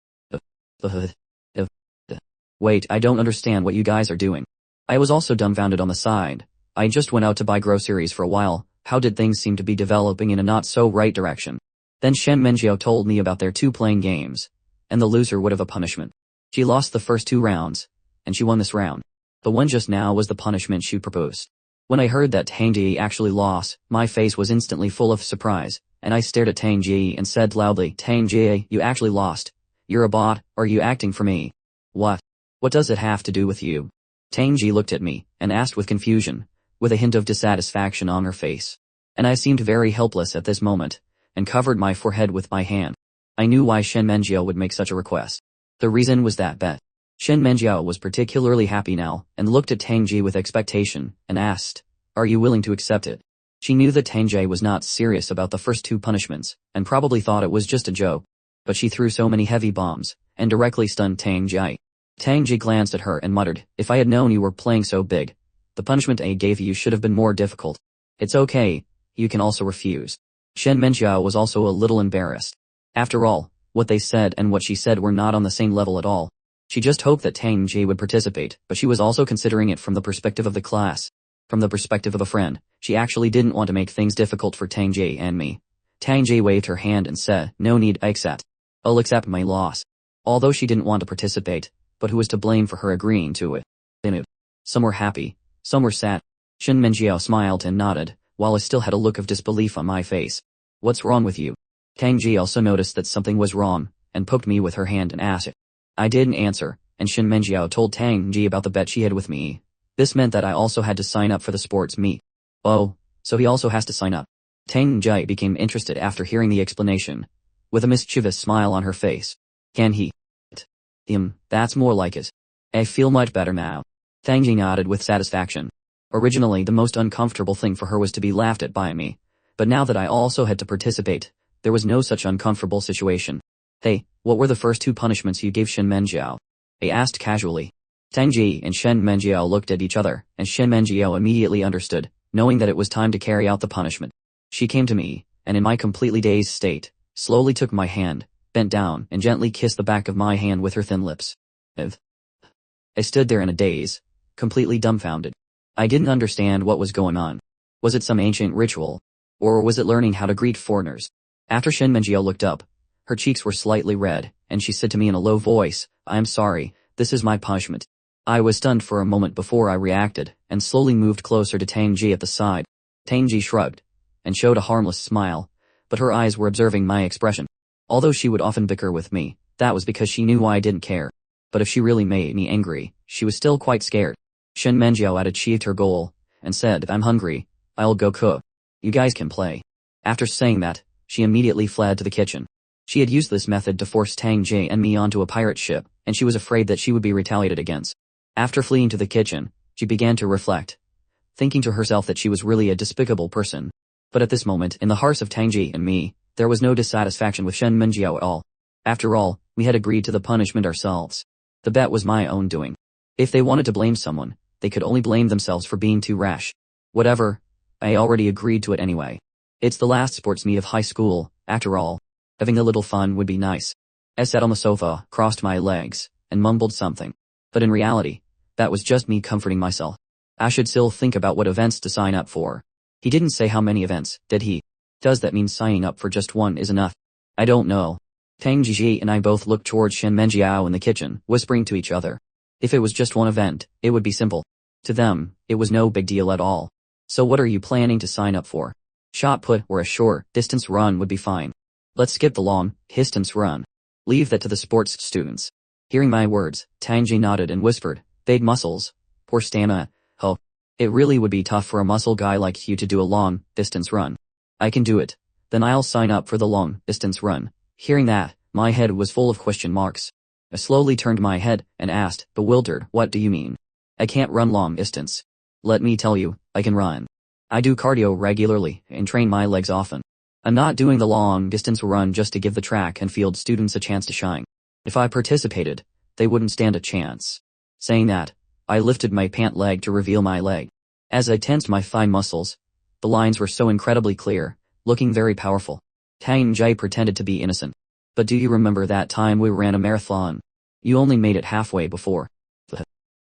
Wait, I don't understand what you guys are doing. I was also dumbfounded on the side. I just went out to buy groceries for a while. How did things seem to be developing in a not so right direction? Then Shen Menjiao told me about their 2 playing games, and the loser would have a punishment. She lost the first 2 rounds, and she won this round. The one just now was the punishment she proposed. When I heard that Tang Ji actually lost, my face was instantly full of surprise, and I stared at Tang Ji and said loudly, Tang Ji, you actually lost. You're a bot, or are you acting for me? What? What does it have to do with you? Tang Ji looked at me, and asked with confusion, with a hint of dissatisfaction on her face. And I seemed very helpless at this moment, and covered my forehead with my hand. I knew why Shen Menjiao would make such a request. The reason was that bet. Shen Menjiao was particularly happy now, and looked at Tang Ji with expectation, and asked, are you willing to accept it? She knew that Tang Ji was not serious about the first 2 punishments, and probably thought it was just a joke. But she threw so many heavy bombs, and directly stunned Tang Ji. Tang Ji glanced at her and muttered, if I had known you were playing so big, the punishment I gave you should have been more difficult. It's okay, you can also refuse. Shen Menjiao was also a little embarrassed. After all, what they said and what she said were not on the same level at all. She just hoped that Tang Ji would participate, but she was also considering it from the perspective of the class. From the perspective of a friend, she actually didn't want to make things difficult for Tang Ji and me. Tang Ji waved her hand and said, no need, I accept. I'll accept my loss. Although she didn't want to participate, but who was to blame for her agreeing to it? Some were happy, some were sad. Shen Menjiao smiled and nodded, while I still had a look of disbelief on my face. What's wrong with you? Tang Ji also noticed that something was wrong, and poked me with her hand and asked. I didn't answer, and Shen Menjiao told Tang Ji about the bet she had with me. This meant that I also had to sign up for the sports meet. Oh, so he also has to sign up. Tang Ji became interested after hearing the explanation, with a mischievous smile on her face. Can he? That's more like it. I feel much better now. Tang Ji nodded with satisfaction. Originally the most uncomfortable thing for her was to be laughed at by me, but now that I also had to participate, there was no such uncomfortable situation. Hey, what were the first 2 punishments you gave Shen Menjiao? I asked casually. Tang Ji and Shen Menjiao looked at each other, and Shen Menjiao immediately understood, knowing that it was time to carry out the punishment. She came to me, and in my completely dazed state, slowly took my hand, bent down, and gently kissed the back of my hand with her thin lips. I stood there in a daze, completely dumbfounded. I didn't understand what was going on. Was it some ancient ritual? Or was it learning how to greet foreigners? After Shen Menjiao looked up, her cheeks were slightly red, and she said to me in a low voice, "I am sorry, this is my punishment." I was stunned for a moment before I reacted, and slowly moved closer to Tang Ji at the side. Tang Ji shrugged, and showed a harmless smile, but her eyes were observing my expression. Although she would often bicker with me, that was because she knew I didn't care. But if she really made me angry, she was still quite scared. Shen Menjiao had achieved her goal, and said, "I'm hungry, I'll go cook. You guys can play." After saying that, she immediately fled to the kitchen. She had used this method to force Tang Ji and me onto a pirate ship, and she was afraid that she would be retaliated against. After fleeing to the kitchen, she began to reflect, thinking to herself that she was really a despicable person. But at this moment, in the hearts of Tang Ji and me, there was no dissatisfaction with Shen Menjiao at all. After all, we had agreed to the punishment ourselves. The bet was my own doing. If they wanted to blame someone, they could only blame themselves for being too rash. Whatever, I already agreed to it anyway. It's the last sports meet of high school, after all. Having a little fun would be nice. I sat on the sofa, crossed my legs, and mumbled something. But in reality, that was just me comforting myself. I should still think about what events to sign up for. He didn't say how many events, did he? Does that mean signing up for just one is enough? I don't know. Tang Jiji and I both looked towards Shen Menjiao in the kitchen, whispering to each other. If it was just one event, it would be simple. To them, it was no big deal at all. So what are you planning to sign up for? Shot put or a short distance run would be fine. Let's skip the long distance run. Leave that to the sports students. Hearing my words, Tang Ji nodded and whispered, "Big muscles. Poor stamina. Oh. It really would be tough for a muscle guy like you to do a long distance run." "I can do it. Then I'll sign up for the long distance run." Hearing that, my head was full of question marks. I slowly turned my head and asked, bewildered, "What do you mean?" "I can't run long distance." "Let me tell you, I can run. I do cardio regularly and train my legs often. I'm not doing the long distance run just to give the track and field students a chance to shine. If I participated, they wouldn't stand a chance." Saying that, I lifted my pant leg to reveal my leg. As I tensed my thigh muscles, the lines were so incredibly clear, looking very powerful. Tang Ji pretended to be innocent. "But do you remember that time we ran a marathon? You only made it halfway before."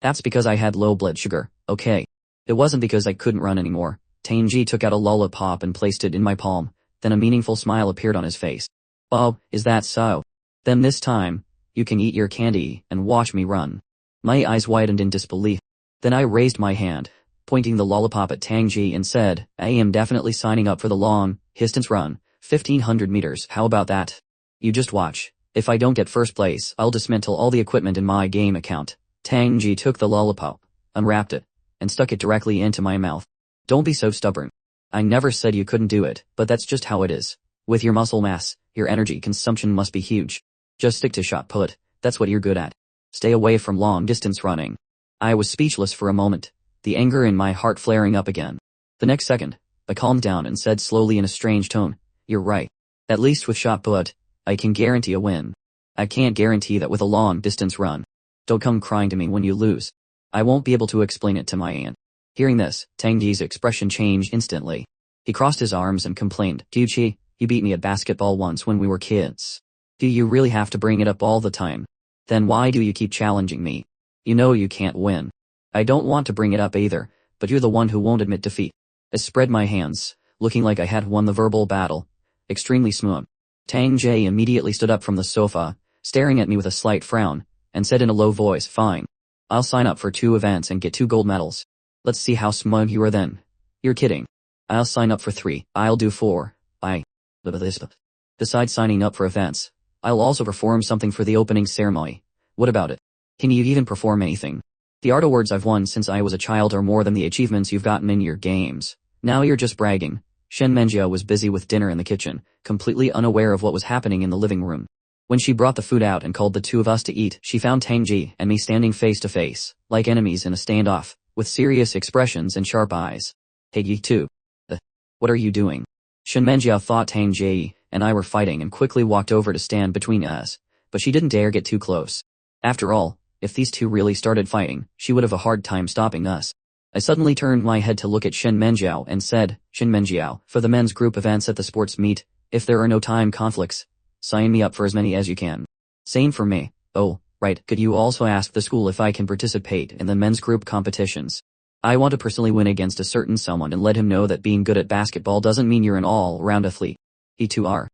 "That's because I had low blood sugar, okay? It wasn't because I couldn't run anymore." Tang Ji took out a lollipop and placed it in my palm, then a meaningful smile appeared on his face. "Oh, is that so? Then this time, you can eat your candy and watch me run." My eyes widened in disbelief. Then I raised my hand, pointing the lollipop at Tang Ji and said, "I am definitely signing up for the long distance run, 1500 meters, how about that? You just watch. If I don't get first place, I'll dismantle all the equipment in my game account." Tang Ji took the lollipop, unwrapped it, and stuck it directly into my mouth. "Don't be so stubborn. I never said you couldn't do it, but that's just how it is. With your muscle mass, your energy consumption must be huge. Just stick to shot put, that's what you're good at. Stay away from long distance running." I was speechless for a moment, the anger in my heart flaring up again. The next second, I calmed down and said slowly in a strange tone, "You're right. At least with shot put, I can guarantee a win. I can't guarantee that with a long distance run. Don't come crying to me when you lose. I won't be able to explain it to my aunt." Hearing this, Tang Ji's expression changed instantly. He crossed his arms and complained, "Gucci, you beat me at basketball once when we were kids. Do you really have to bring it up all the time? Then why do you keep challenging me? You know you can't win." "I don't want to bring it up either, but you're the one who won't admit defeat." I spread my hands, looking like I had won the verbal battle. Extremely smooth. Tang Ji immediately stood up from the sofa, staring at me with a slight frown, and said in a low voice, "Fine. I'll sign up for 2 events and get 2 gold medals. Let's see how smug you are then." "You're kidding. I'll sign up for 3. I'll do 4. Besides signing up for events, I'll also perform something for the opening ceremony. What about it? Can you even perform anything? The art awards I've won since I was a child are more than the achievements you've gotten in your games. Now you're just bragging." Shen Menjiao was busy with dinner in the kitchen, completely unaware of what was happening in the living room. When she brought the food out and called the 2 of us to eat, she found Tang Ji and me standing face to face, like enemies in a standoff, with serious expressions and sharp eyes. "Hey you two. What are you doing?" Shen Menjiao thought Tang Ji and I were fighting and quickly walked over to stand between us, but she didn't dare get too close. After all, if these 2 really started fighting, she would have a hard time stopping us. I suddenly turned my head to look at Shen Menjiao and said, Shen Menjiao, for the men's group events at the sports meet, if there are no time conflicts, sign me up for as many as you can. Same for me. Oh, right, could you also ask the school if I can participate in the men's group competitions? I want to personally win against a certain someone and let him know that being good at basketball doesn't mean you're an all-round athlete. He too are.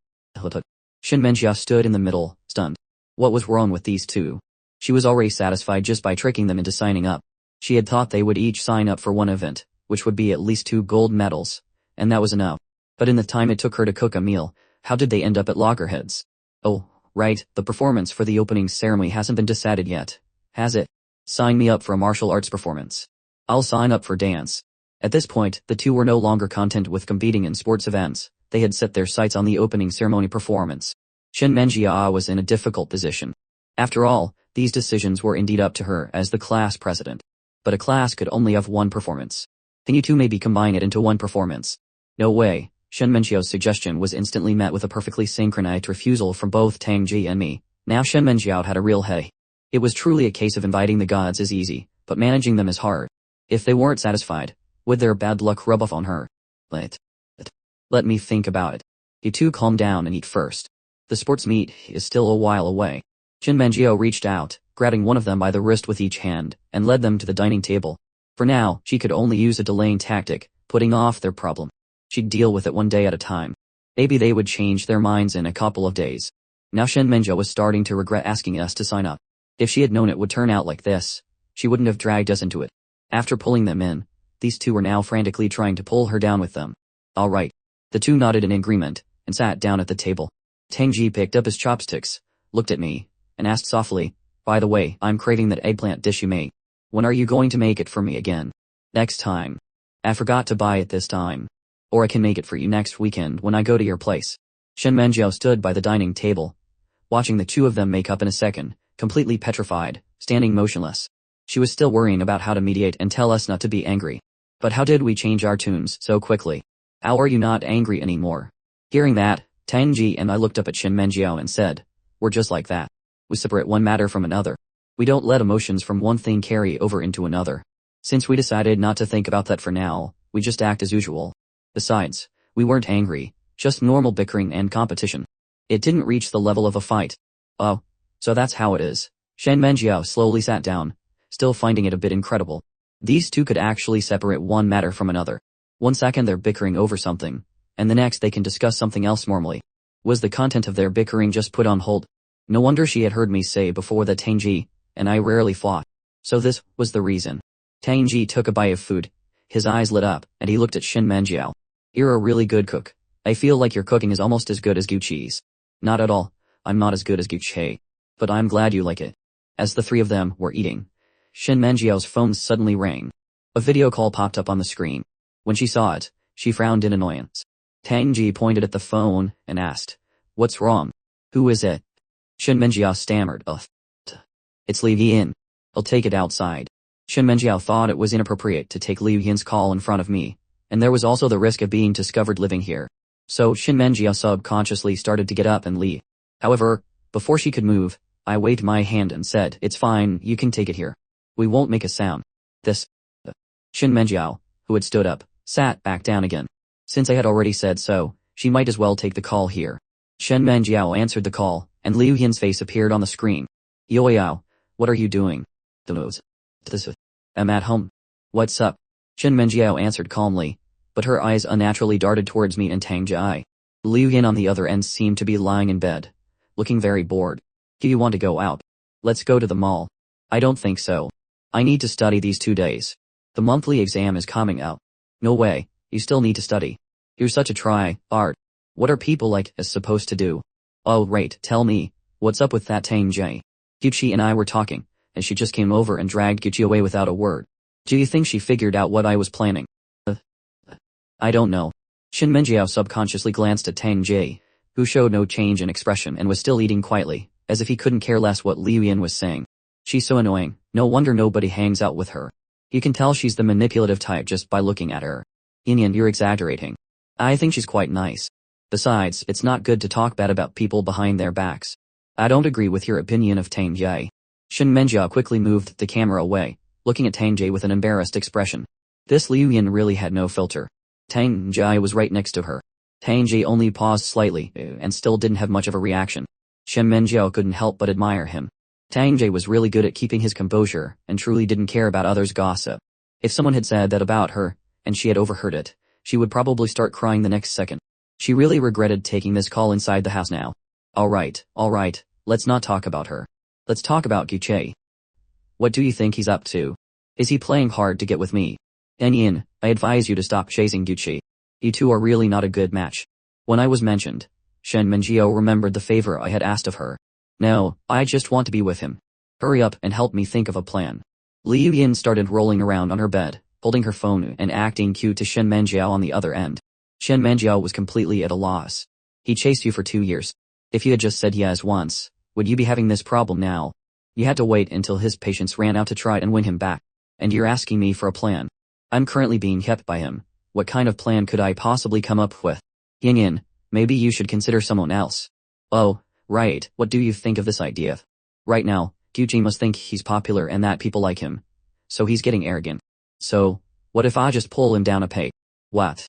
Shen Menjiao stood in the middle, stunned. What was wrong with these two? She was already satisfied just by tricking them into signing up. She had thought they would each sign up for one event, which would be at least 2 gold medals, and that was enough. But in the time it took her to cook a meal, how did they end up at loggerheads? Oh, right, the performance for the opening ceremony hasn't been decided yet, has it? Sign me up for a martial arts performance. I'll sign up for dance. At this point, the two were no longer content with competing in sports events. They had set their sights on the opening ceremony performance. Shen Menjiao was in a difficult position. After all, these decisions were indeed up to her as the class president. But a class could only have one performance. Can you two maybe combine it into one performance? No way. Shen Menjiao's suggestion was instantly met with a perfectly synchronized refusal from both Tang Ji and me. Now Shen Menjiao had a real hey. It was truly a case of inviting the gods is easy, but managing them is hard. If they weren't satisfied, would their bad luck rub off on her? Let me think about it. You two calm down and eat first. The sports meet is still a while away. Shen Menjiao reached out, grabbing one of them by the wrist with each hand, and led them to the dining table. For now, she could only use a delaying tactic, putting off their problem. She'd deal with it one day at a time. Maybe they would change their minds in a couple of days. Now Shen Menjiao was starting to regret asking us to sign up. If she had known it would turn out like this, she wouldn't have dragged us into it. After pulling them in, these two were now frantically trying to pull her down with them. All right. The two nodded in agreement, and sat down at the table. Tang Ji picked up his chopsticks, looked at me, and asked softly, by the way, I'm craving that eggplant dish you made. When are you going to make it for me again? Next time. I forgot to buy it this time. Or I can make it for you next weekend when I go to your place. Shen Menjiao stood by the dining table, watching the two of them make up in a second, completely petrified, standing motionless. She was still worrying about how to mediate and tell us not to be angry. But how did we change our tunes so quickly? How are you not angry anymore? Hearing that, Tang Ji and I looked up at Shen Menjiao and said, we're just like that. We separate one matter from another. We don't let emotions from one thing carry over into another. Since we decided not to think about that for now, we just act as usual. Besides, we weren't angry, just normal bickering and competition. It didn't reach the level of a fight. Oh, so that's how it is. Shen Menjiao slowly sat down, still finding it a bit incredible. These two could actually separate one matter from another. 1 second they're bickering over something, and the next they can discuss something else normally. Was the content of their bickering just put on hold? No wonder she had heard me say before that Tang Ji and I rarely fought. So this was the reason. Tang Ji took a bite of food. His eyes lit up, and he looked at Shen Menjiao. You're a really good cook. I feel like your cooking is almost as good as Gucci's. Not at all. I'm not as good as Gucci. But I'm glad you like it. As the three of them were eating, Shen Menjiao's phone suddenly rang. A video call popped up on the screen. When she saw it, she frowned in annoyance. Tang Ji pointed at the phone and asked, what's wrong? Who is it? Shen Menjiao stammered, It's Liu Yin. I'll take it outside. Shen Menjiao thought it was inappropriate to take Liu Yin's call in front of me, and there was also the risk of being discovered living here. So Shen Menjiao subconsciously started to get up and leave. However, before she could move, I waved my hand and said, it's fine, you can take it here. We won't make a sound. Shen Menjiao, who had stood up, sat back down again. Since I had already said so, she might as well take the call here. Shen Menjiao answered the call, and Liu Yin's face appeared on the screen. Yoyao, what are you doing? I'm at home. What's up? Shen Menjiao answered calmly, but her eyes unnaturally darted towards me and Tang Ji. Liu Yin on the other end seemed to be lying in bed, looking very bored. Do you want to go out? Let's go to the mall. I don't think so. I need to study these 2 days. The monthly exam is coming out. No way, you still need to study. You're such a try-hard. What are people like us supposed to do? Oh right, tell me, what's up with that Tang Ji? Gucci and I were talking, and she just came over and dragged Gucci away without a word. Do you think she figured out what I was planning? I don't know. Shen Menjiao subconsciously glanced at Tang Ji, who showed no change in expression and was still eating quietly, as if he couldn't care less what Liu Yin was saying. She's so annoying, no wonder nobody hangs out with her. You can tell she's the manipulative type just by looking at her. Yin, you're exaggerating. I think she's quite nice. Besides, it's not good to talk bad about people behind their backs. I don't agree with your opinion of Tang Ji. Shen Menjiao quickly moved the camera away, looking at Tang Ji with an embarrassed expression. This Liu Yin really had no filter. Tang Jai was right next to her. Tang Ji only paused slightly, and still didn't have much of a reaction. Shen Menjiao couldn't help but admire him. Tang Jai was really good at keeping his composure, and truly didn't care about others' gossip. If someone had said that about her, and she had overheard it, she would probably start crying the next second. She really regretted taking this call inside the house now. Alright, let's not talk about her. Let's talk about Guche. What do you think he's up to? Is he playing hard to get with me? Yin, I advise you to stop chasing Guche. You two are really not a good match. When I was mentioned, Shen Menjiao remembered the favor I had asked of her. No, I just want to be with him. Hurry up and help me think of a plan. Liu Yin started rolling around on her bed, holding her phone and acting cute to Shen Menjiao on the other end. Shen Menjiao was completely at a loss. He chased you for 2 years. If you had just said yes once, would you be having this problem now? You had to wait until his patience ran out to try and win him back. And you're asking me for a plan. I'm currently being kept by him. What kind of plan could I possibly come up with? Yin, maybe you should consider someone else. Oh, right, what do you think of this idea? Right now, Guji must think he's popular and that people like him. So he's getting arrogant. So, what if I just pull him down a peg? What?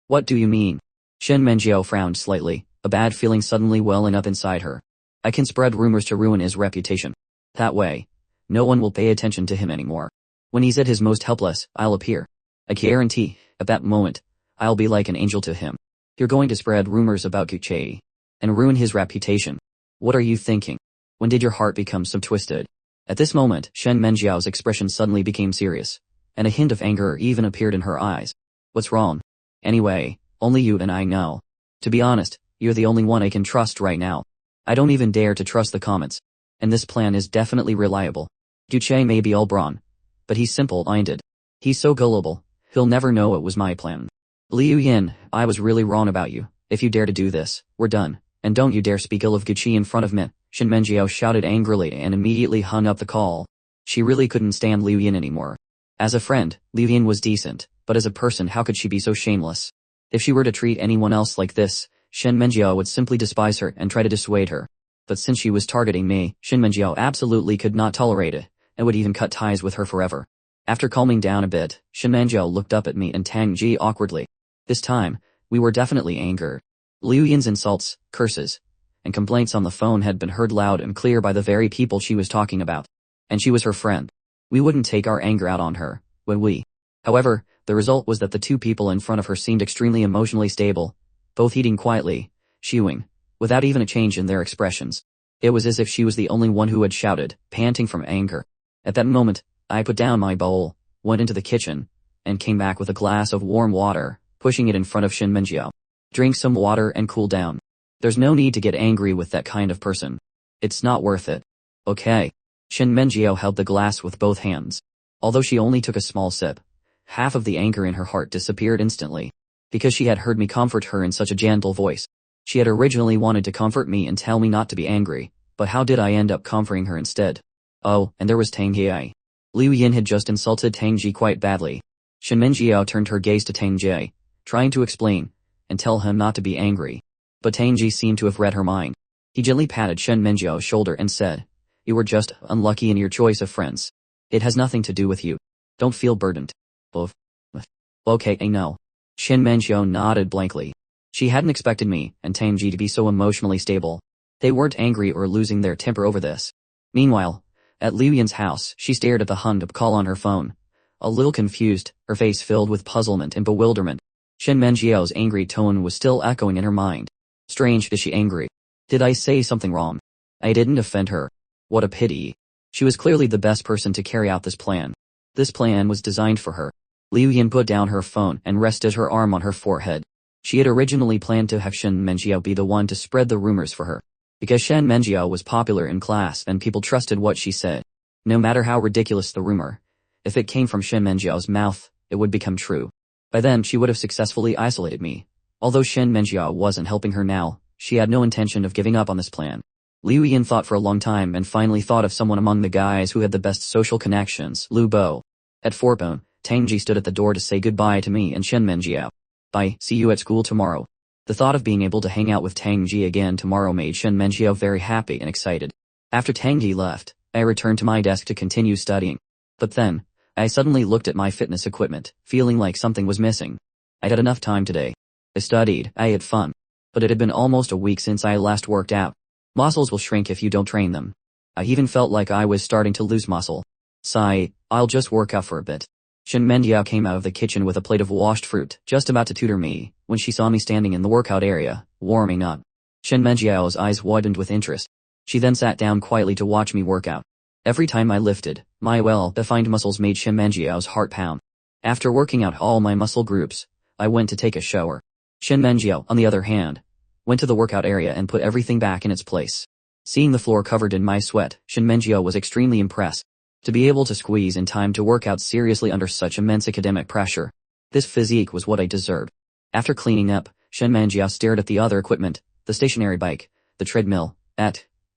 What do you mean? Shen Menjiao frowned slightly, a bad feeling suddenly welling up inside her. I can spread rumors to ruin his reputation. That way, no one will pay attention to him anymore. When he's at his most helpless, I'll appear. I guarantee, at that moment, I'll be like an angel to him. You're going to spread rumors about Guche and ruin his reputation. What are you thinking? When did your heart become so twisted? At this moment, Shen Menjiao's expression suddenly became serious, and a hint of anger even appeared in her eyes. What's wrong? Anyway, only you and I know. To be honest, you're the only one I can trust right now. I don't even dare to trust the comments. And this plan is definitely reliable. Guche may be all brawn, but he's simple-minded. He's so gullible, he'll never know it was my plan. Liu Yin, I was really wrong about you. If you dare to do this, we're done. And don't you dare speak ill of Guche in front of me, Shen Menjiao shouted angrily and immediately hung up the call. She really couldn't stand Liu Yin anymore. As a friend, Liu Yin was decent, but as a person how could she be so shameless? If she were to treat anyone else like this, Shen Menjiao would simply despise her and try to dissuade her. But since she was targeting me, Shen Menjiao absolutely could not tolerate it, and would even cut ties with her forever. After calming down a bit, Shen Menjiao looked up at me and Tang Ji awkwardly. This time, we were definitely angered. Liu Yin's insults, curses, and complaints on the phone had been heard loud and clear by the very people she was talking about. And she was her friend. We wouldn't take our anger out on her, would we? However, the result was that the two people in front of her seemed extremely emotionally stable, both eating quietly, chewing, without even a change in their expressions. It was as if she was the only one who had shouted, panting from anger. At that moment, I put down my bowl, went into the kitchen, and came back with a glass of warm water, pushing it in front of Shen Menjiao. Drink some water and cool down. There's no need to get angry with that kind of person. It's not worth it. Okay. Shen Menjiao held the glass with both hands. Although she only took a small sip, half of the anger in her heart disappeared instantly. Because she had heard me comfort her in such a gentle voice. She had originally wanted to comfort me and tell me not to be angry, but how did I end up comforting her instead? Oh, and there was Tang Ji. Liu Yin had just insulted Tang Ji quite badly. Shen Menjiao turned her gaze to Tang Ji, trying to explain, and tell him not to be angry. But Tang Ji seemed to have read her mind. He gently patted Shen Menjiao's shoulder and said, "You were just unlucky in your choice of friends. It has nothing to do with you. Don't feel burdened." Okay, I know. Shen Menjiao nodded blankly. She hadn't expected me and Tang Ji to be so emotionally stable. They weren't angry or losing their temper over this. Meanwhile, at Liu Yin's house, she stared at the hung-up call on her phone. A little confused, her face filled with puzzlement and bewilderment. Shen Menjiao's angry tone was still echoing in her mind. Strange, is she angry? Did I say something wrong? I didn't offend her. What a pity. She was clearly the best person to carry out this plan. This plan was designed for her. Liu Yin put down her phone and rested her arm on her forehead. She had originally planned to have Shen Menjiao be the one to spread the rumors for her. Because Shen Menjiao was popular in class and people trusted what she said. No matter how ridiculous the rumor, if it came from Shen Menjiao's mouth, it would become true. By then she would have successfully isolated me. Although Shen Menjiao wasn't helping her now, she had no intention of giving up on this plan. Liu Yin thought for a long time and finally thought of someone among the guys who had the best social connections, Lu Bo. At Forbone, Tang Ji stood at the door to say goodbye to me and Shen Menjiao. Bye, see you at school tomorrow. The thought of being able to hang out with Tang Ji again tomorrow made Shen Menjiao very happy and excited. After Tang Ji left, I returned to my desk to continue studying. But then, I suddenly looked at my fitness equipment, feeling like something was missing. I'd had enough time today. I studied, I had fun. But it had been almost a week since I last worked out. Muscles will shrink if you don't train them. I even felt like I was starting to lose muscle. Sigh, I'll just work out for a bit. Shen Menjiao came out of the kitchen with a plate of washed fruit, just about to tutor me, when she saw me standing in the workout area, warming up. Shen Menjiao's eyes widened with interest. She then sat down quietly to watch me work out. Every time I lifted, my well-defined muscles made Shen Menjiao's heart pound. After working out all my muscle groups, I went to take a shower. Shen Menjiao, on the other hand, went to the workout area and put everything back in its place. Seeing the floor covered in my sweat, Shen Menjiao was extremely impressed. To be able to squeeze in time to work out seriously under such immense academic pressure. This physique was what I deserved. After cleaning up, Shen Menjiao stared at the other equipment, the stationary bike, the treadmill,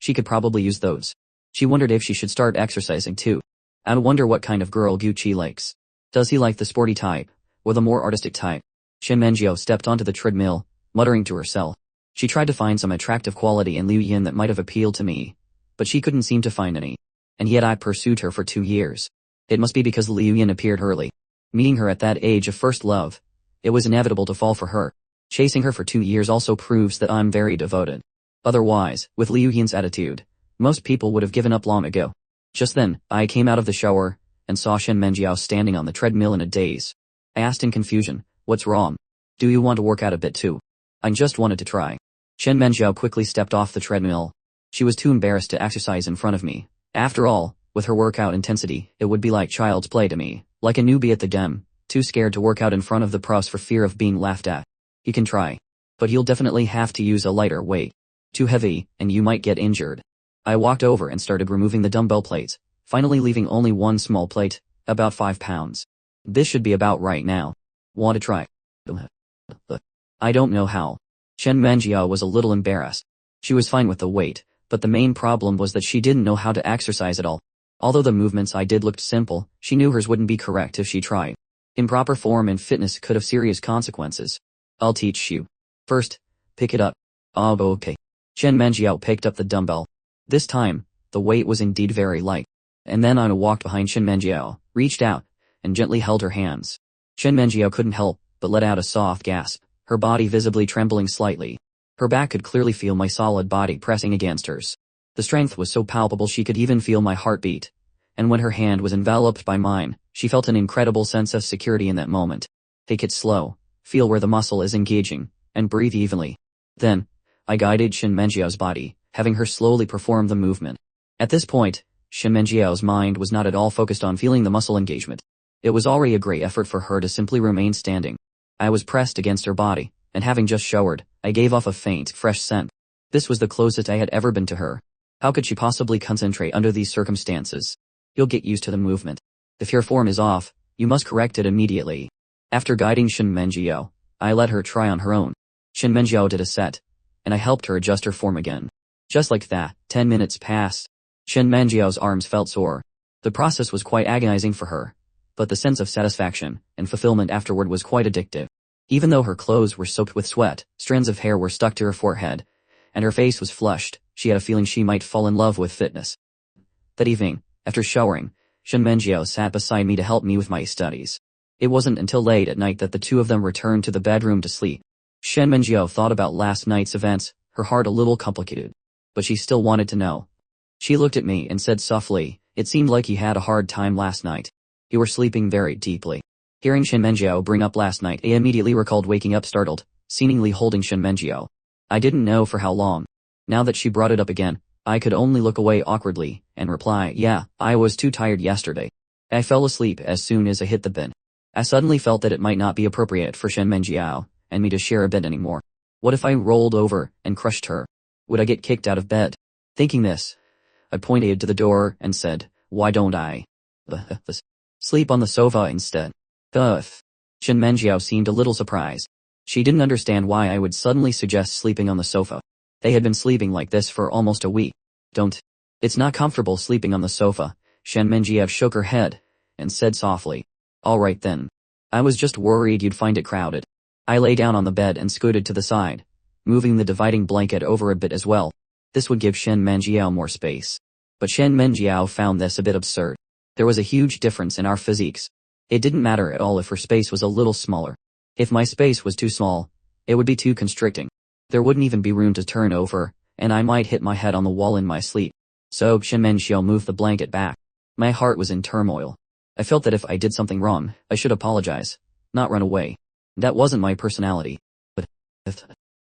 she could probably use those. She wondered if she should start exercising too. I wonder what kind of girl Gucci likes. Does he like the sporty type, or the more artistic type? Shen Menjiao stepped onto the treadmill, muttering to herself. She tried to find some attractive quality in Liu Yin that might have appealed to me, but she couldn't seem to find any. And yet I pursued her for 2 years. It must be because Liu Yin appeared early. Meeting her at that age of first love, it was inevitable to fall for her. Chasing her for 2 years also proves that I'm very devoted. Otherwise, with Liu Yin's attitude, most people would have given up long ago. Just then, I came out of the shower, and saw Shen Menjiao standing on the treadmill in a daze. I asked in confusion, "What's wrong? Do you want to work out a bit too?" "I just wanted to try." Shen Menjiao quickly stepped off the treadmill. She was too embarrassed to exercise in front of me. After all, with her workout intensity, it would be like child's play to me, like a newbie at the gym, too scared to work out in front of the pros for fear of being laughed at. "You can try. But you'll definitely have to use a lighter weight. Too heavy, and you might get injured." I walked over and started removing the dumbbell plates, finally leaving only one small plate, about 5 pounds. This should be about right now. Want to try? I don't know how. Shen Menjiao was a little embarrassed. She was fine with the weight, but the main problem was that she didn't know how to exercise at all. Although the movements I did looked simple, she knew hers wouldn't be correct if she tried. Improper form and fitness could have serious consequences. "I'll teach you. First, pick it up." "Oh, okay." Shen Menjiao picked up the dumbbell. This time, the weight was indeed very light. And then I walked behind Shen Menjiao, reached out, and gently held her hands. Shen Menjiao couldn't help but let out a soft gasp, her body visibly trembling slightly. Her back could clearly feel my solid body pressing against hers. The strength was so palpable she could even feel my heartbeat. And when her hand was enveloped by mine, she felt an incredible sense of security in that moment. Take it slow, feel where the muscle is engaging, and breathe evenly. Then, I guided Shen Menjiao's body, having her slowly perform the movement. At this point, Shen Menjiao's mind was not at all focused on feeling the muscle engagement. It was already a great effort for her to simply remain standing. I was pressed against her body, and having just showered, I gave off a faint, fresh scent. This was the closest I had ever been to her. How could she possibly concentrate under these circumstances? You'll get used to the movement. If your form is off, you must correct it immediately. After guiding Shen Menjiao, I let her try on her own. Shen Menjiao did a set, and I helped her adjust her form again. Just like that, 10 minutes passed. Shen Menjiao's arms felt sore. The process was quite agonizing for her, but the sense of satisfaction and fulfillment afterward was quite addictive. Even though her clothes were soaked with sweat, strands of hair were stuck to her forehead, and her face was flushed, she had a feeling she might fall in love with fitness. That evening, after showering, Shen Menjiao sat beside me to help me with my studies. It wasn't until late at night that the two of them returned to the bedroom to sleep. Shen Menjiao thought about last night's events, her heart a little complicated. But she still wanted to know. She looked at me and said softly, "It seemed like you had a hard time last night. You were sleeping very deeply." Hearing Shen Menjiao bring up last night, I immediately recalled waking up startled, seemingly holding Shen Menjiao. I didn't know for how long. Now that she brought it up again, I could only look away awkwardly, and reply, "Yeah, I was too tired yesterday. I fell asleep as soon as I hit the bed." I suddenly felt that it might not be appropriate for Shen Menjiao and me to share a bed anymore. What if I rolled over and crushed her? Would I get kicked out of bed? Thinking this, I pointed to the door and said, "Why don't I sleep on the sofa instead?" Shen Menjiao seemed a little surprised. She didn't understand why I would suddenly suggest sleeping on the sofa. They had been sleeping like this for almost a week. It's not comfortable sleeping on the sofa." Shen Menjiao shook her head and said softly, "All right then. I was just worried you'd find it crowded." I lay down on the bed and scooted to the side, moving the dividing blanket over a bit as well. This would give Shen Menjiao more space. But Shen Menjiao found this a bit absurd. There was a huge difference in our physiques. It didn't matter at all if her space was a little smaller. If my space was too small, it would be too constricting. There wouldn't even be room to turn over, and I might hit my head on the wall in my sleep. So Shinmenshio moved the blanket back. My heart was in turmoil. I felt that if I did something wrong, I should apologize, not run away. That wasn't my personality. But,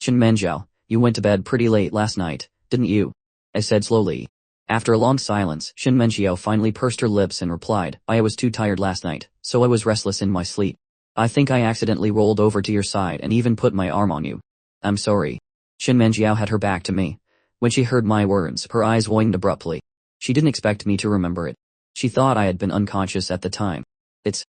Shinmenjiao, you went to bed pretty late last night, didn't you? I said slowly. After a long silence, Shinmenjiao finally pursed her lips and replied, I was too tired last night, so I was restless in my sleep. I think I accidentally rolled over to your side and even put my arm on you. I'm sorry. Shinmenjiao had her back to me. When she heard my words, her eyes widened abruptly. She didn't expect me to remember it. She thought I had been unconscious at the time. It's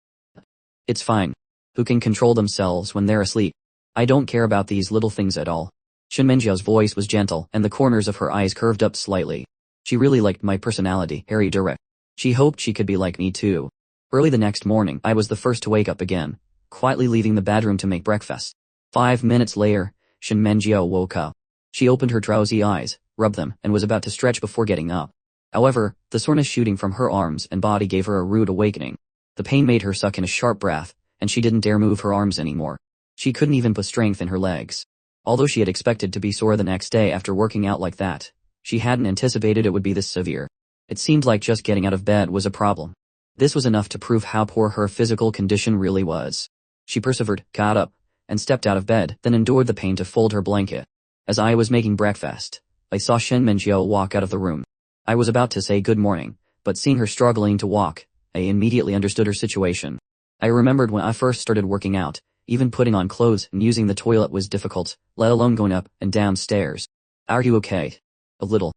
fine. Who can control themselves when they're asleep? I don't care about these little things at all. Shinmenjiao's voice was gentle, and the corners of her eyes curved up slightly. She really liked my personality, Harry direct. She hoped she could be like me too. Early the next morning, I was the first to wake up again, quietly leaving the bedroom to make breakfast. 5 minutes later, Shinmenjiao woke up. She opened her drowsy eyes, rubbed them, and was about to stretch before getting up. However, the soreness shooting from her arms and body gave her a rude awakening. The pain made her suck in a sharp breath, and she didn't dare move her arms anymore. She couldn't even put strength in her legs. Although she had expected to be sore the next day after working out like that, she hadn't anticipated it would be this severe. It seemed like just getting out of bed was a problem. This was enough to prove how poor her physical condition really was. She persevered, got up, and stepped out of bed, then endured the pain to fold her blanket. As I was making breakfast, I saw Shinmenjiao walk out of the room. I was about to say good morning, but seeing her struggling to walk, I immediately understood her situation. I remembered when I first started working out, even putting on clothes and using the toilet was difficult, let alone going up and down stairs. Are you okay? A little.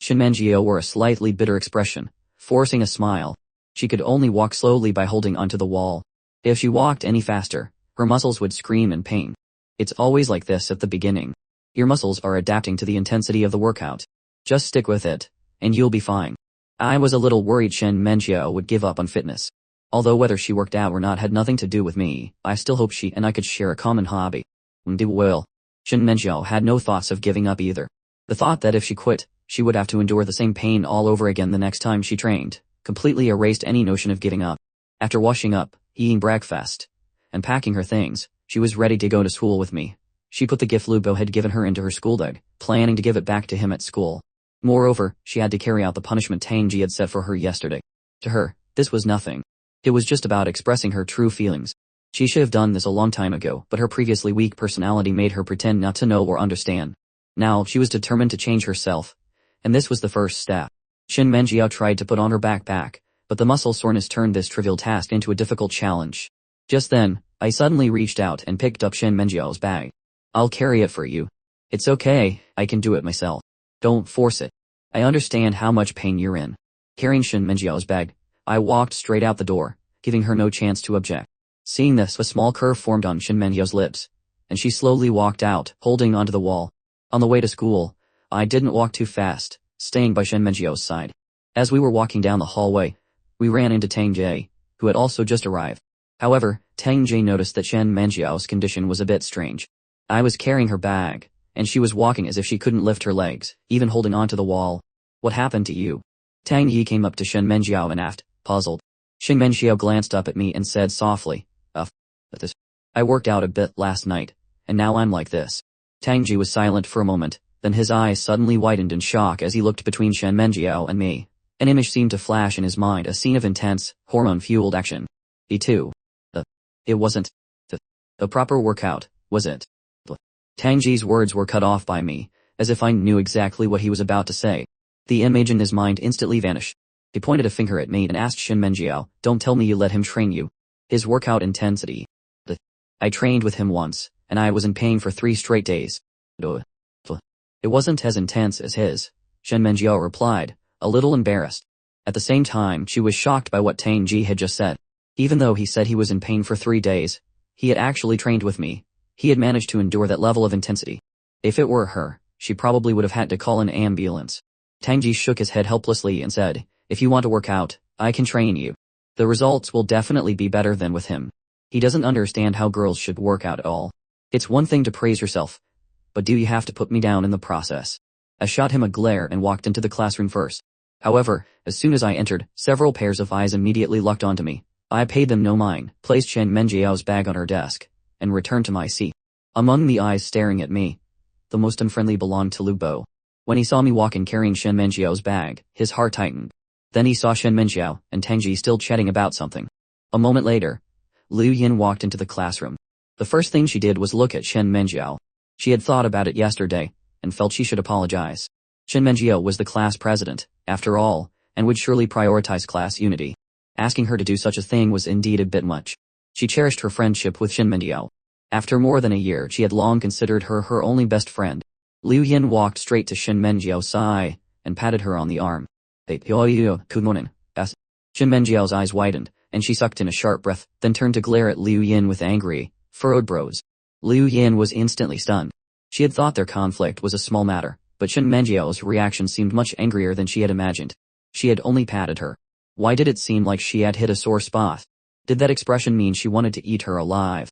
Shinmenjiao wore a slightly bitter expression, forcing a smile. She could only walk slowly by holding onto the wall. If she walked any faster, her muscles would scream in pain. It's always like this at the beginning. Your muscles are adapting to the intensity of the workout. Just stick with it, and you'll be fine. I was a little worried Shinmenjiao would give up on fitness. Although whether she worked out or not had nothing to do with me, I still hoped she and I could share a common hobby. Well, Shinmenjiao had no thoughts of giving up either. The thought that if she quit, she would have to endure the same pain all over again the next time she trained, completely erased any notion of giving up. After washing up, eating breakfast, and packing her things, she was ready to go to school with me. She put the gift Lubo had given her into her school bag, planning to give it back to him at school. Moreover, she had to carry out the punishment Tangji had set for her yesterday. To her, this was nothing. It was just about expressing her true feelings. She should have done this a long time ago, but her previously weak personality made her pretend not to know or understand. Now, she was determined to change herself, and this was the first step. Shinmenjiao tried to put on her backpack, but the muscle soreness turned this trivial task into a difficult challenge. Just then, I suddenly reached out and picked up Shinmenjiao's bag. I'll carry it for you. It's okay, I can do it myself. Don't force it. I understand how much pain you're in. Carrying Shinmenjiao's bag, I walked straight out the door, giving her no chance to object. Seeing this, a small curve formed on Shinmenjiao's lips, and she slowly walked out, holding onto the wall. On the way to school, I didn't walk too fast, staying by Shinmenjiao's side. As we were walking down the hallway, we ran into Tang Jie, who had also just arrived. However, Tang Jie noticed that Shinmenjiao's condition was a bit strange. I was carrying her bag, and she was walking as if she couldn't lift her legs, even holding onto the wall. What happened to you? Tang Yi came up to Shinmenjiao and asked, puzzled. Shinmenjiao glanced up at me and said softly, this. I worked out a bit last night, and now I'm like this. Tang Ji was silent for a moment, then his eyes suddenly widened in shock as he looked between Shinmenjiao and me. An image seemed to flash in his mind, a scene of intense, hormone-fueled action. It wasn't a proper workout, was it? Tang Ji's words were cut off by me, as if I knew exactly what he was about to say. The image in his mind instantly vanished. He pointed a finger at me and asked Shinmenjiao, don't tell me you let him train you. His workout intensity. I trained with him once, and I was in pain for 3 straight days. It wasn't as intense as his, Shinmenjiao replied, a little embarrassed. At the same time, she was shocked by what Tang Ji had just said. Even though he said he was in pain for 3 days, he had actually trained with me. He had managed to endure that level of intensity. If it were her, she probably would have had to call an ambulance. Tang Ji shook his head helplessly and said, if you want to work out, I can train you. The results will definitely be better than with him. He doesn't understand how girls should work out at all. It's one thing to praise yourself, but do you have to put me down in the process? I shot him a glare and walked into the classroom first. However, as soon as I entered, several pairs of eyes immediately locked onto me. I paid them no mind, placed Shen Menjiao's bag on her desk, and returned to my seat. Among the eyes staring at me, the most unfriendly belonged to Lu Bo. When he saw me walk in carrying Shen Menjiao's bag, his heart tightened. Then he saw Shen Menjiao and Tang Ji still chatting about something. A moment later, Liu Yin walked into the classroom. The first thing she did was look at Shen Menjiao. She had thought about it yesterday, and felt she should apologize. Shen Menjiao was the class president, after all, and would surely prioritize class unity. Asking her to do such a thing was indeed a bit much. She cherished her friendship with Shen Menjiao. After more than a year, she had long considered her her only best friend. Liu Yin walked straight to Shen Menjiao's side, and patted her on the arm. Hey, good morning. Shen Menjiao's eyes widened, and she sucked in a sharp breath, then turned to glare at Liu Yin with angry, furrowed brows. Liu Yin was instantly stunned. She had thought their conflict was a small matter, but Shen Menjiao's reaction seemed much angrier than she had imagined. She had only patted her. Why did it seem like she had hit a sore spot? Did that expression mean she wanted to eat her alive?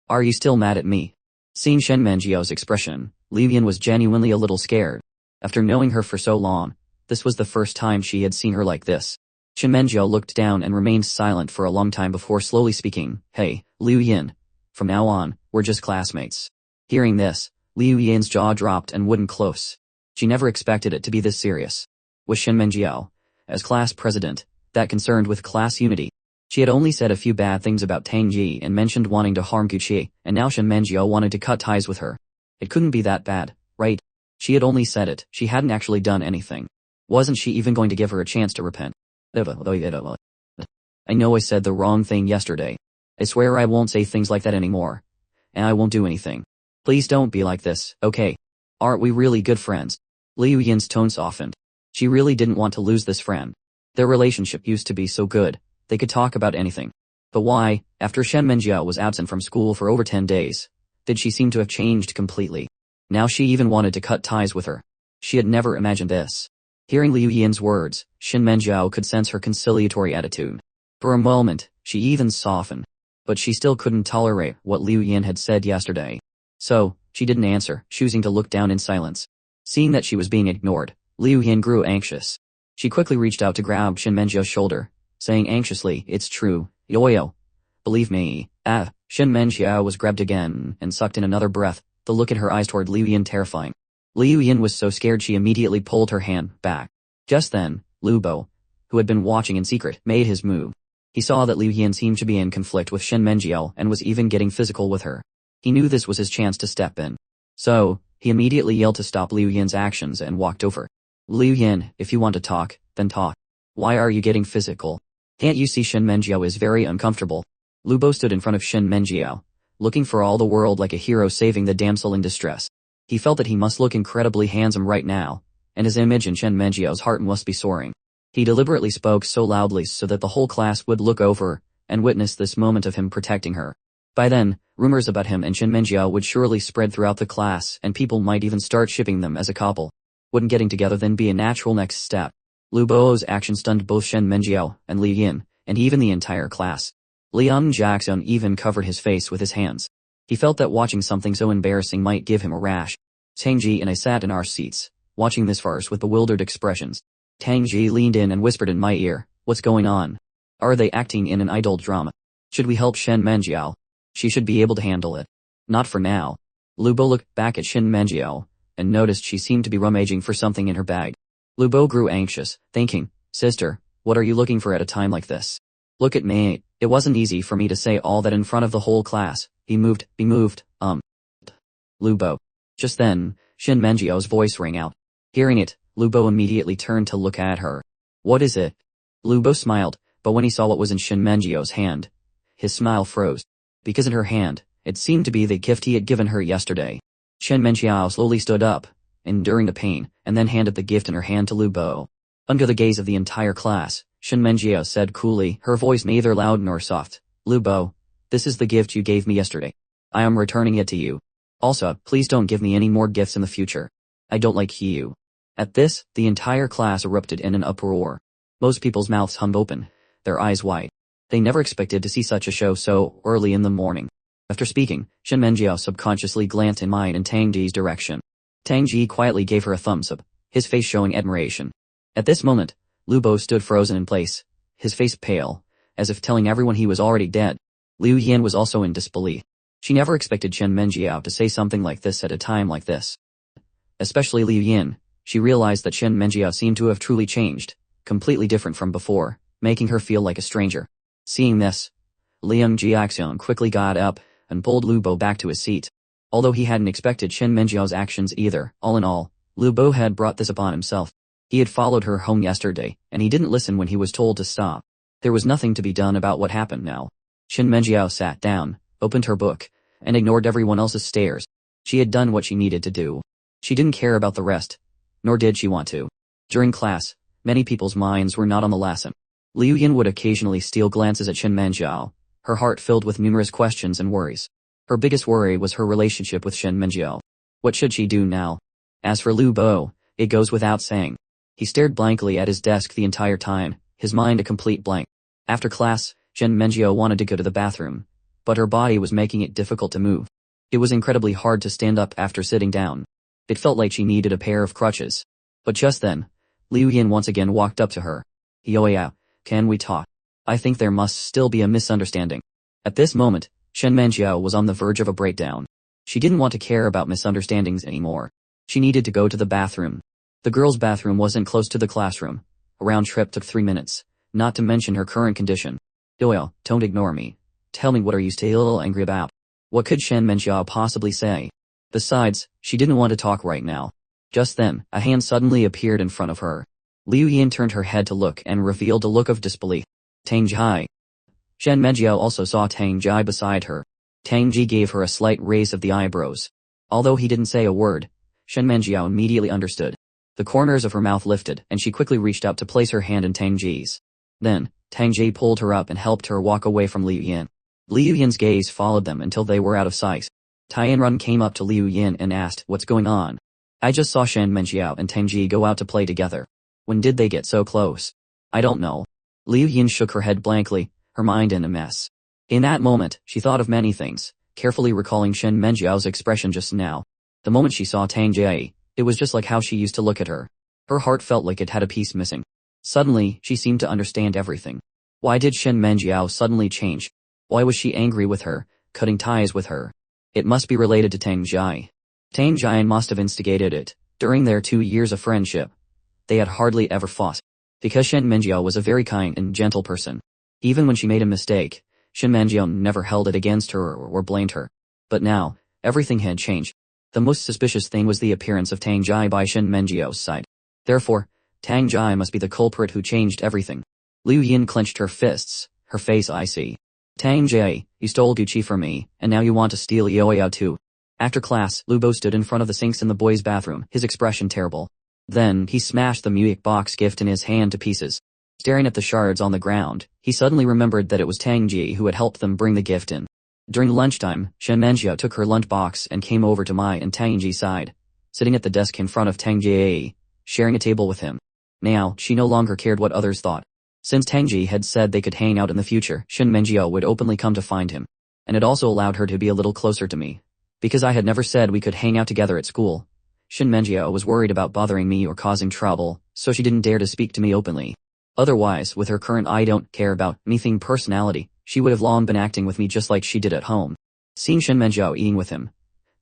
Are you still mad at me? Seeing Shen Menjiao's expression, Liu Yin was genuinely a little scared. After knowing her for so long, this was the first time she had seen her like this. Shen Menjiao looked down and remained silent for a long time before slowly speaking. Hey, Liu Yin. From now on, we're just classmates. Hearing this, Liu Yin's jaw dropped and wouldn't close. She never expected it to be this serious. Was Shen Menjiao, as class president, that concerned with class unity? She had only said a few bad things about Tang Ji and mentioned wanting to harm Guqi, and now Shen Menjiao wanted to cut ties with her. It couldn't be that bad, right? She had only said it, she hadn't actually done anything. Wasn't she even going to give her a chance to repent? I know I said the wrong thing yesterday. I swear I won't say things like that anymore. And I won't do anything. Please don't be like this, okay? Aren't we really good friends? Liu Yin's tone softened. She really didn't want to lose this friend. Their relationship used to be so good, they could talk about anything. But why, after Shen Menjiao was absent from school for over 10 days, did she seem to have changed completely? Now she even wanted to cut ties with her. She had never imagined this. Hearing Liu Yin's words, Shen Menjiao could sense her conciliatory attitude. For a moment, she even softened. But she still couldn't tolerate what Liu Yin had said yesterday. So, she didn't answer, choosing to look down in silence. Seeing that she was being ignored, Liu Yin grew anxious. She quickly reached out to grab Shen Menjiao's shoulder, saying anxiously, "It's true, Yoyo. Believe me." Shen Menjiao was grabbed again and sucked in another breath, the look in her eyes toward Liu Yin terrifying. Liu Yin was so scared she immediately pulled her hand back. Just then, Lu Bo, who had been watching in secret, made his move. He saw that Liu Yin seemed to be in conflict with Shen Menjiao and was even getting physical with her. He knew this was his chance to step in. So, he immediately yelled to stop Liu Yin's actions and walked over. "Liu Yin, if you want to talk, then talk. Why are you getting physical? Can't you see Shen Menjiao is very uncomfortable?" Lu Bo stood in front of Shen Menjiao, looking for all the world like a hero saving the damsel in distress. He felt that he must look incredibly handsome right now, and his image in Shen Menjiao's heart must be soaring. He deliberately spoke so loudly so that the whole class would look over and witness this moment of him protecting her. By then, rumors about him and Shen Menjiao would surely spread throughout the class and people might even start shipping them as a couple. Wouldn't getting together then be a natural next step? Lu Bo's action stunned both Shen Menjiao and Li Yin, and even the entire class. Liang Jackson even covered his face with his hands. He felt that watching something so embarrassing might give him a rash. Tang Ji and I sat in our seats, watching this farce with bewildered expressions. Tang Ji leaned in and whispered in my ear, "What's going on? Are they acting in an idol drama? Should we help Shen Menjiao? She should be able to handle it." "Not for now." Lu Bo looked back at Shen Menjiao, and noticed she seemed to be rummaging for something in her bag. Lu Bo grew anxious, thinking, "Sister, what are you looking for at a time like this? Look at me." It wasn't easy for me to say all that in front of the whole class. Be moved. Lu Bo. Just then, Shen Menjiao's voice rang out. Hearing it, Lu Bo immediately turned to look at her. "What is it?" Lu Bo smiled, but when he saw what was in Shen Menjiao's hand, his smile froze. Because in her hand, it seemed to be the gift he had given her yesterday. Shen Menjiao slowly stood up, enduring the pain, and then handed the gift in her hand to Lu Bo. Under the gaze of the entire class, Shen Menjiao said coolly, her voice neither loud nor soft, "Lu Bo, this is the gift you gave me yesterday. I am returning it to you. Also, please don't give me any more gifts in the future. I don't like you." At this, the entire class erupted in an uproar. Most people's mouths hung open, their eyes wide. They never expected to see such a show so early in the morning. After speaking, Shen Menjiao subconsciously glanced in mine and Tang Ji's direction. Tang Ji quietly gave her a thumbs up. his face showing admiration. At this moment, Lu Bo stood frozen in place, his face pale, as if telling everyone he was already dead. Liu Yan was also in disbelief. She never expected Chen Menjiao to say something like this at a time like this. Especially Liu Yan, she realized that Chen Menjiao seemed to have truly changed, completely different from before, making her feel like a stranger. Seeing this, Liang Jiaxiong quickly got up and pulled Lu Bo back to his seat. Although he hadn't expected Chen Menjiao's actions either, all in all, Lu Bo had brought this upon himself. He had followed her home yesterday, and he didn't listen when he was told to stop. There was nothing to be done about what happened now. Chen Menjiao sat down, opened her book, and ignored everyone else's stares. She had done what she needed to do. She didn't care about the rest, nor did she want to. During class, many people's minds were not on the lesson. Liu Yan would occasionally steal glances at Chen Menjiao, her heart filled with numerous questions and worries. Her biggest worry was her relationship with Chen Menjiao. What should she do now? As for Lu Bo, it goes without saying. He stared blankly at his desk the entire time, his mind a complete blank. After class, Chen Menjiao wanted to go to the bathroom, but her body was making it difficult to move. It was incredibly hard to stand up after sitting down. It felt like she needed a pair of crutches. But just then, Liu Yan once again walked up to her. "Yoya, can we talk? I think there must still be a misunderstanding." At this moment, Chen Menjiao was on the verge of a breakdown. She didn't want to care about misunderstandings anymore. She needed to go to the bathroom. The girls' bathroom wasn't close to the classroom. A round trip took 3 minutes, not to mention her current condition. "Yoya, don't ignore me. Tell me, what are you still angry about?" What could Chen Menjiao possibly say? Besides, she didn't want to talk right now. Just then, a hand suddenly appeared in front of her. Liu Yan turned her head to look and revealed a look of disbelief. Tang Jai. Chen Menjiao also saw Tang Jai beside her. Tang Ji gave her a slight raise of the eyebrows. Although he didn't say a word, Chen Menjiao immediately understood. The corners of her mouth lifted, and she quickly reached out to place her hand in Tang Ji's. Then, Tang Ji pulled her up and helped her walk away from Liu Yan. Liu Yan's gaze followed them until they were out of sight. Tianrun came up to Liu Yan and asked, "What's going on?" "I just saw Chen Menjiao and Tang Ji go out to play together. When did they get so close?" "I don't know." Liu Yan shook her head blankly, her mind in a mess. In that moment, she thought of many things, carefully recalling Chen Menjiao's expression just now. The moment she saw Tang Ji, it was just like how she used to look at her. Her heart felt like it had a piece missing. Suddenly, she seemed to understand everything. Why did Chen Menjiao suddenly change? Why was she angry with her, cutting ties with her? It must be related to Tang Ji. Tang Ji must have instigated it. During their 2 years of friendship, they had hardly ever fought. Because Chen Menjiao was a very kind and gentle person. Even when she made a mistake, Chen Menjiao never held it against her or blamed her. But now, everything had changed. The most suspicious thing was the appearance of Tang Ji by Chen Menjiao's side. Therefore, Tang Ji must be the culprit who changed everything. Liu Yan clenched her fists, her face icy. "Tang Ji, you stole Gucci from me, and now you want to steal Yoyao too." After class, Lu Bo stood in front of the sinks in the boys' bathroom, his expression terrible. Then, he smashed the music box gift in his hand to pieces. Staring at the shards on the ground, he suddenly remembered that it was Tang Ji who had helped them bring the gift in. During lunchtime, Chen Menjiao took her lunch box and came over to Mai and Tang Ji's side, sitting at the desk in front of Tang Ji, sharing a table with him. Now, she no longer cared what others thought. Since Tang Ji had said they could hang out in the future, Chen Menjiao would openly come to find him. And it also allowed her to be a little closer to me. Because I had never said we could hang out together at school, Chen Menjiao was worried about bothering me or causing trouble, so she didn't dare to speak to me openly. Otherwise, with her current "I don't care about anything" personality, she would have long been acting with me just like she did at home. Seeing Chen Menjiao eating with him,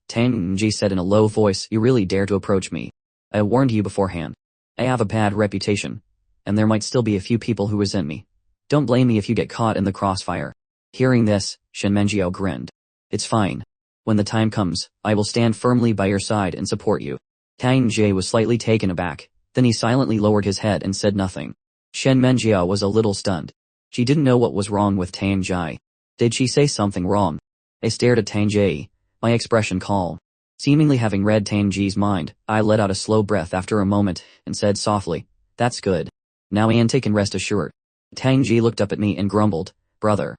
Tang Ji said in a low voice, "You really dare to approach me. I warned you beforehand. I have a bad reputation, and there might still be a few people who resent me. Don't blame me if you get caught in the crossfire." Hearing this, Chen Menjiao grinned. "It's fine. When the time comes, I will stand firmly by your side and support you." Tang Ji was slightly taken aback, then he silently lowered his head and said nothing. Chen Menjiao was a little stunned. She didn't know what was wrong with Tang Ji. Did she say something wrong? I stared at Tang Ji, my expression calm. Seemingly having read Tang Ji's mind, I let out a slow breath after a moment and said softly, "That's good. Now Ante can rest assured." Tang Ji looked up at me and grumbled, "Brother.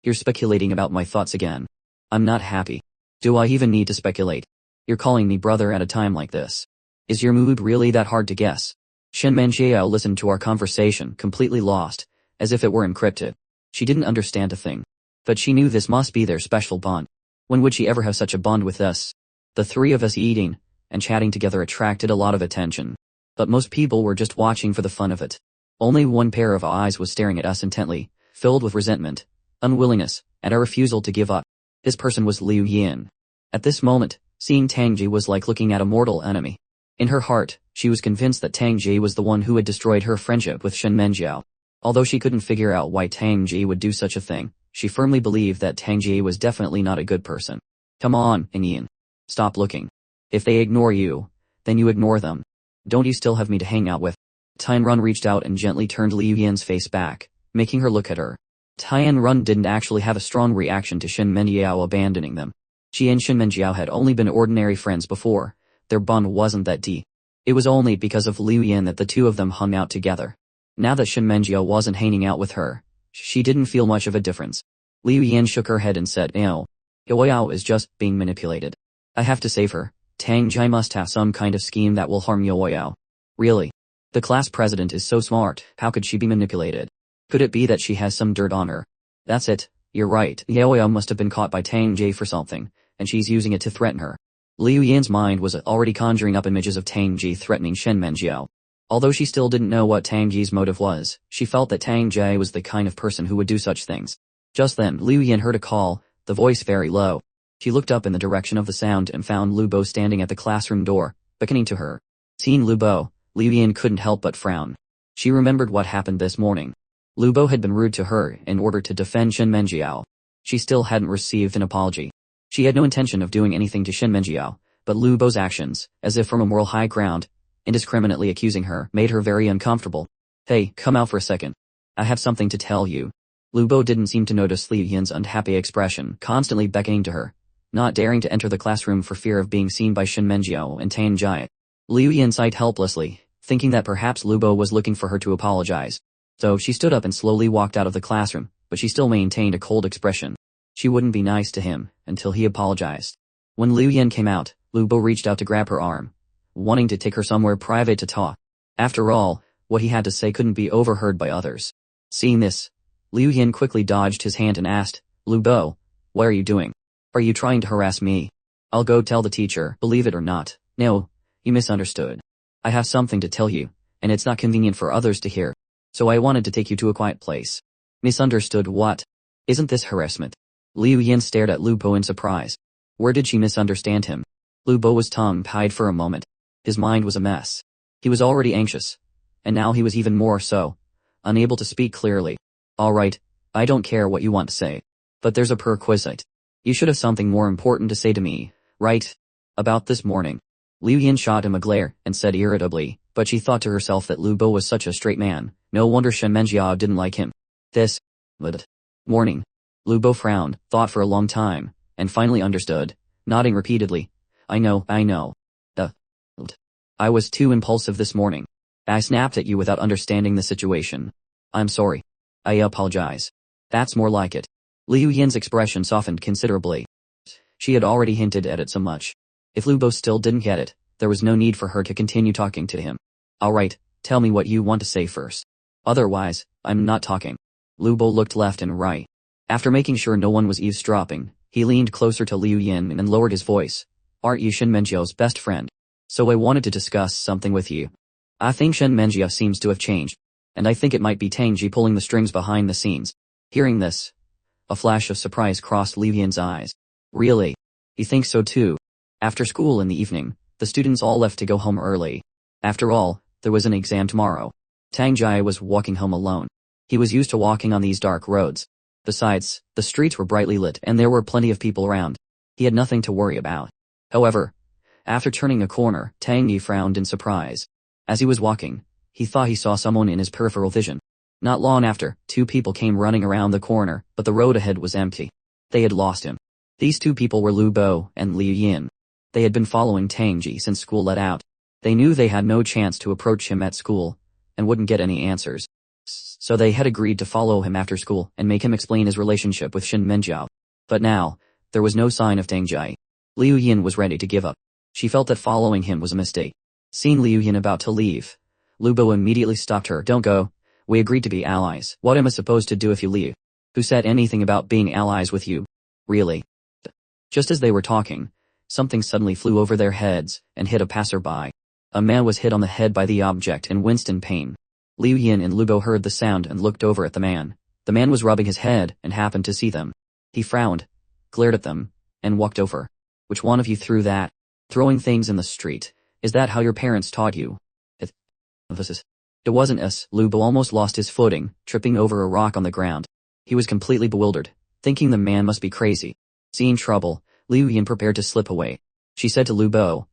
You're speculating about my thoughts again. I'm not happy. Do I even need to speculate? You're calling me brother at a time like this. Is your mood really that hard to guess?" Chen Menjiao listened to our conversation, completely lost, as if it were encrypted. She didn't understand a thing. But she knew this must be their special bond. When would she ever have such a bond with us? The three of us eating, and chatting together attracted a lot of attention. But most people were just watching for the fun of it. Only one pair of eyes was staring at us intently, filled with resentment, unwillingness, and a refusal to give up. This person was Liu Yin. At this moment, seeing Tangji was like looking at a mortal enemy. In her heart, she was convinced that Tangji was the one who had destroyed her friendship with Shen Menjiao. Although she couldn't figure out why Tangji would do such a thing, she firmly believed that Tangji was definitely not a good person. Come on, Yin. Stop looking. If they ignore you, then you ignore them. Don't you still have me to hang out with? Tianrun reached out and gently turned Liu Yin's face back, making her look at her. Tianrun didn't actually have a strong reaction to Shen Menjiao abandoning them. She and Shen Menjiao had only been ordinary friends before. Their bond wasn't that deep. It was only because of Liu Yin that the two of them hung out together. Now that Shen Menjiao wasn't hanging out with her, she didn't feel much of a difference. Liu Yin shook her head and said, "No. Yoyao is just being manipulated. I have to save her. Tang Jai must have some kind of scheme that will harm Yoyao." Really? The class president is so smart, how could she be manipulated? Could it be that she has some dirt on her? That's it, you're right, Yoyao must have been caught by Tang Jai for something, and she's using it to threaten her. Liu Yin's mind was already conjuring up images of Tang Jai threatening Shen Menjiao. Although she still didn't know what Tang Jai's motive was, she felt that Tang Jai was the kind of person who would do such things. Just then, Liu Yin heard a call, the voice very low. She looked up in the direction of the sound and found Lu Bo standing at the classroom door, beckoning to her. Seeing Lu Bo, Liu Yin couldn't help but frown. She remembered what happened this morning. Lu Bo had been rude to her in order to defend Shen Menjiao. She still hadn't received an apology. She had no intention of doing anything to Shen Menjiao, but Lu Bo's actions, as if from a moral high ground, indiscriminately accusing her, made her very uncomfortable. "Hey, come out for a second. I have something to tell you." Lu Bo didn't seem to notice Liu Yin's unhappy expression, constantly beckoning to her, not daring to enter the classroom for fear of being seen by Shen Menjiao and Tang Jai. Liu Yin sighed helplessly, thinking that perhaps Lu Bo was looking for her to apologize. So she stood up and slowly walked out of the classroom, but she still maintained a cold expression. She wouldn't be nice to him until he apologized. When Liu Yin came out, Lu Bo reached out to grab her arm, wanting to take her somewhere private to talk. After all, what he had to say couldn't be overheard by others. Seeing this, Liu Yin quickly dodged his hand and asked, "Lu Bo, what are you doing? Are you trying to harass me? I'll go tell the teacher, believe it or not." "No, you misunderstood. I have something to tell you, and it's not convenient for others to hear. So I wanted to take you to a quiet place." "Misunderstood what? Isn't this harassment?" Liu Yin stared at Lu Bo in surprise. Where did she misunderstand him? Lu Bo was tongue-tied for a moment. His mind was a mess. He was already anxious, and now he was even more so, unable to speak clearly. "All right, I don't care what you want to say. But there's a prerequisite. You should have something more important to say to me, right? About this morning." Liu Yin shot him a glare and said irritably, but she thought to herself that Lu Bo was such a straight man, no wonder Shen Menjiao didn't like him. "This morning." Lu Bo frowned, thought for a long time, and finally understood, nodding repeatedly. I know. I was too impulsive this morning. I snapped at you without understanding the situation. I'm sorry. I apologize." "That's more like it." Liu Yin's expression softened considerably. She had already hinted at it so much. If Lu Bo still didn't get it, there was no need for her to continue talking to him. "All right, tell me what you want to say first. Otherwise, I'm not talking." Lu Bo looked left and right. After making sure no one was eavesdropping, he leaned closer to Liu Yin and lowered his voice. "Aren't you Shen Menjiao's best friend? So I wanted to discuss something with you. I think Shen Menjiao seems to have changed, and I think it might be Tang Ji pulling the strings behind the scenes." Hearing this, a flash of surprise crossed Liu Yin's eyes. Really? He thinks so too. After school in the evening, the students all left to go home early. After all, there was an exam tomorrow. Tang Jai was walking home alone. He was used to walking on these dark roads. Besides, the streets were brightly lit and there were plenty of people around. He had nothing to worry about. However, after turning a corner, Tang Yi frowned in surprise. As he was walking, he thought he saw someone in his peripheral vision. Not long after, two people came running around the corner, but the road ahead was empty. They had lost him. These two people were Lu Bo and Liu Yin. They had been following Tang Ji since school let out. They knew they had no chance to approach him at school, and wouldn't get any answers. So they had agreed to follow him after school and make him explain his relationship with Shen Menjiao. But now, there was no sign of Tang Jai. Liu Yin was ready to give up. She felt that following him was a mistake. Seeing Liu Yin about to leave, Lu Bo immediately stopped her. "Don't go. We agreed to be allies. What am I supposed to do if you leave? Who said anything about being allies with you? Really?" Just as they were talking, something suddenly flew over their heads and hit a passerby. A man was hit on the head by the object and winced in pain. Liu Yin and Lu Bo heard the sound and looked over at the man. The man was rubbing his head and happened to see them. He frowned, glared at them, and walked over. Which one of you threw that? Throwing things in the street. Is that how your parents taught you? It wasn't us. Lu Bo almost lost his footing, tripping over a rock on the ground. He was completely bewildered, thinking the man must be crazy. Seeing trouble, Liu Yin prepared to slip away. She said to Lu Bo,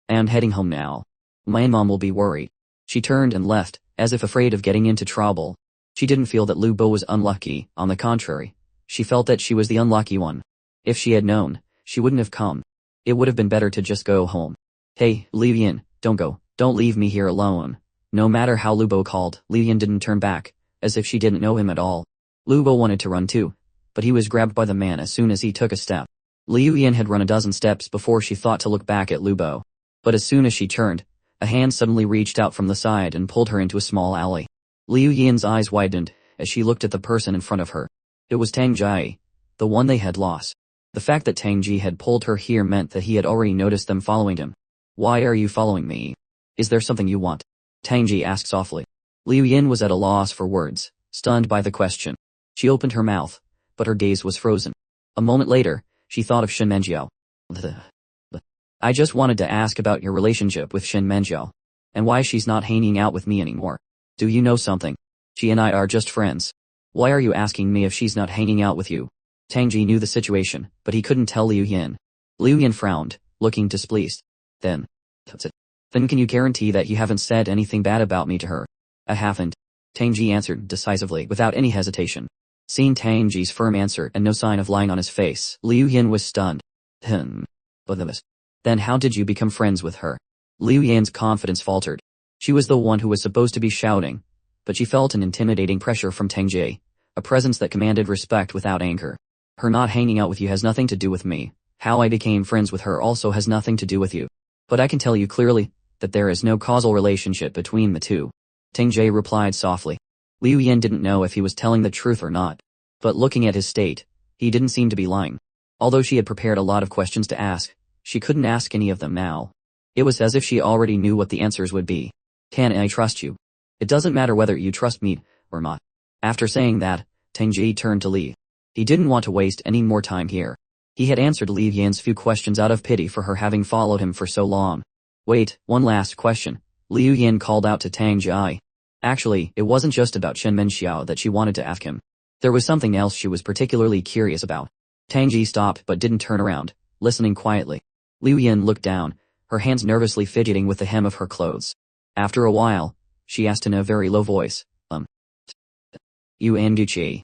I'm heading home now. My mom will be worried. She turned and left, as if afraid of getting into trouble. She didn't feel that Lu Bo was unlucky, on the contrary. She felt that she was the unlucky one. If she had known, she wouldn't have come. It would have been better to just go home. Hey, Liu Yin, don't go. Don't leave me here alone. No matter how Lu Bo called, Liu Yin didn't turn back, as if she didn't know him at all. Lu Bo wanted to run too, but he was grabbed by the man as soon as he took a step. Liu Yin had run a dozen steps before she thought to look back at Lu Bo. But as soon as she turned, a hand suddenly reached out from the side and pulled her into a small alley. Liu Yin's eyes widened as she looked at the person in front of her. It was Tang Jie, the one they had lost. The fact that Tang Ji had pulled her here meant that he had already noticed them following him. Why are you following me? Is there something you want? Tang Ji asked softly. Liu Yin was at a loss for words, stunned by the question. She opened her mouth, but her gaze was frozen. A moment later, she thought of Shen Menjiao. I just wanted to ask about your relationship with Shen Menjiao, and why she's not hanging out with me anymore. Do you know something? She and I are just friends. Why are you asking me if she's not hanging out with you? Tang Ji knew the situation, but he couldn't tell Liu Yin. Liu Yin frowned, looking displeased. Then can you guarantee that you haven't said anything bad about me to her? I haven't. Tang Ji answered decisively without any hesitation. Seeing Tang Ji's firm answer and no sign of lying on his face, Liu Yin was stunned. Then how did you become friends with her? Liu Yin's confidence faltered. She was the one who was supposed to be shouting, but she felt an intimidating pressure from Tang Ji, a presence that commanded respect without anger. Her not hanging out with you has nothing to do with me. How I became friends with her also has nothing to do with you. But I can tell you clearly that there is no causal relationship between the two. Tang Ji replied softly. Liu Yin didn't know if he was telling the truth or not, but looking at his state, he didn't seem to be lying. Although she had prepared a lot of questions to ask, she couldn't ask any of them now. It was as if she already knew what the answers would be. Can I trust you? It doesn't matter whether you trust me or not. After saying that, Tang Ji turned to Li. He didn't want to waste any more time here. He had answered Liu Yin's few questions out of pity for her having followed him for so long. Wait, one last question. Liu Yin called out to Tang Ji. Actually, it wasn't just about Shen Menxiao that she wanted to ask him. There was something else she was particularly curious about. Tang Ji stopped but didn't turn around, listening quietly. Liu Yin looked down, her hands nervously fidgeting with the hem of her clothes. After a while, she asked in a very low voice, You and Gucci.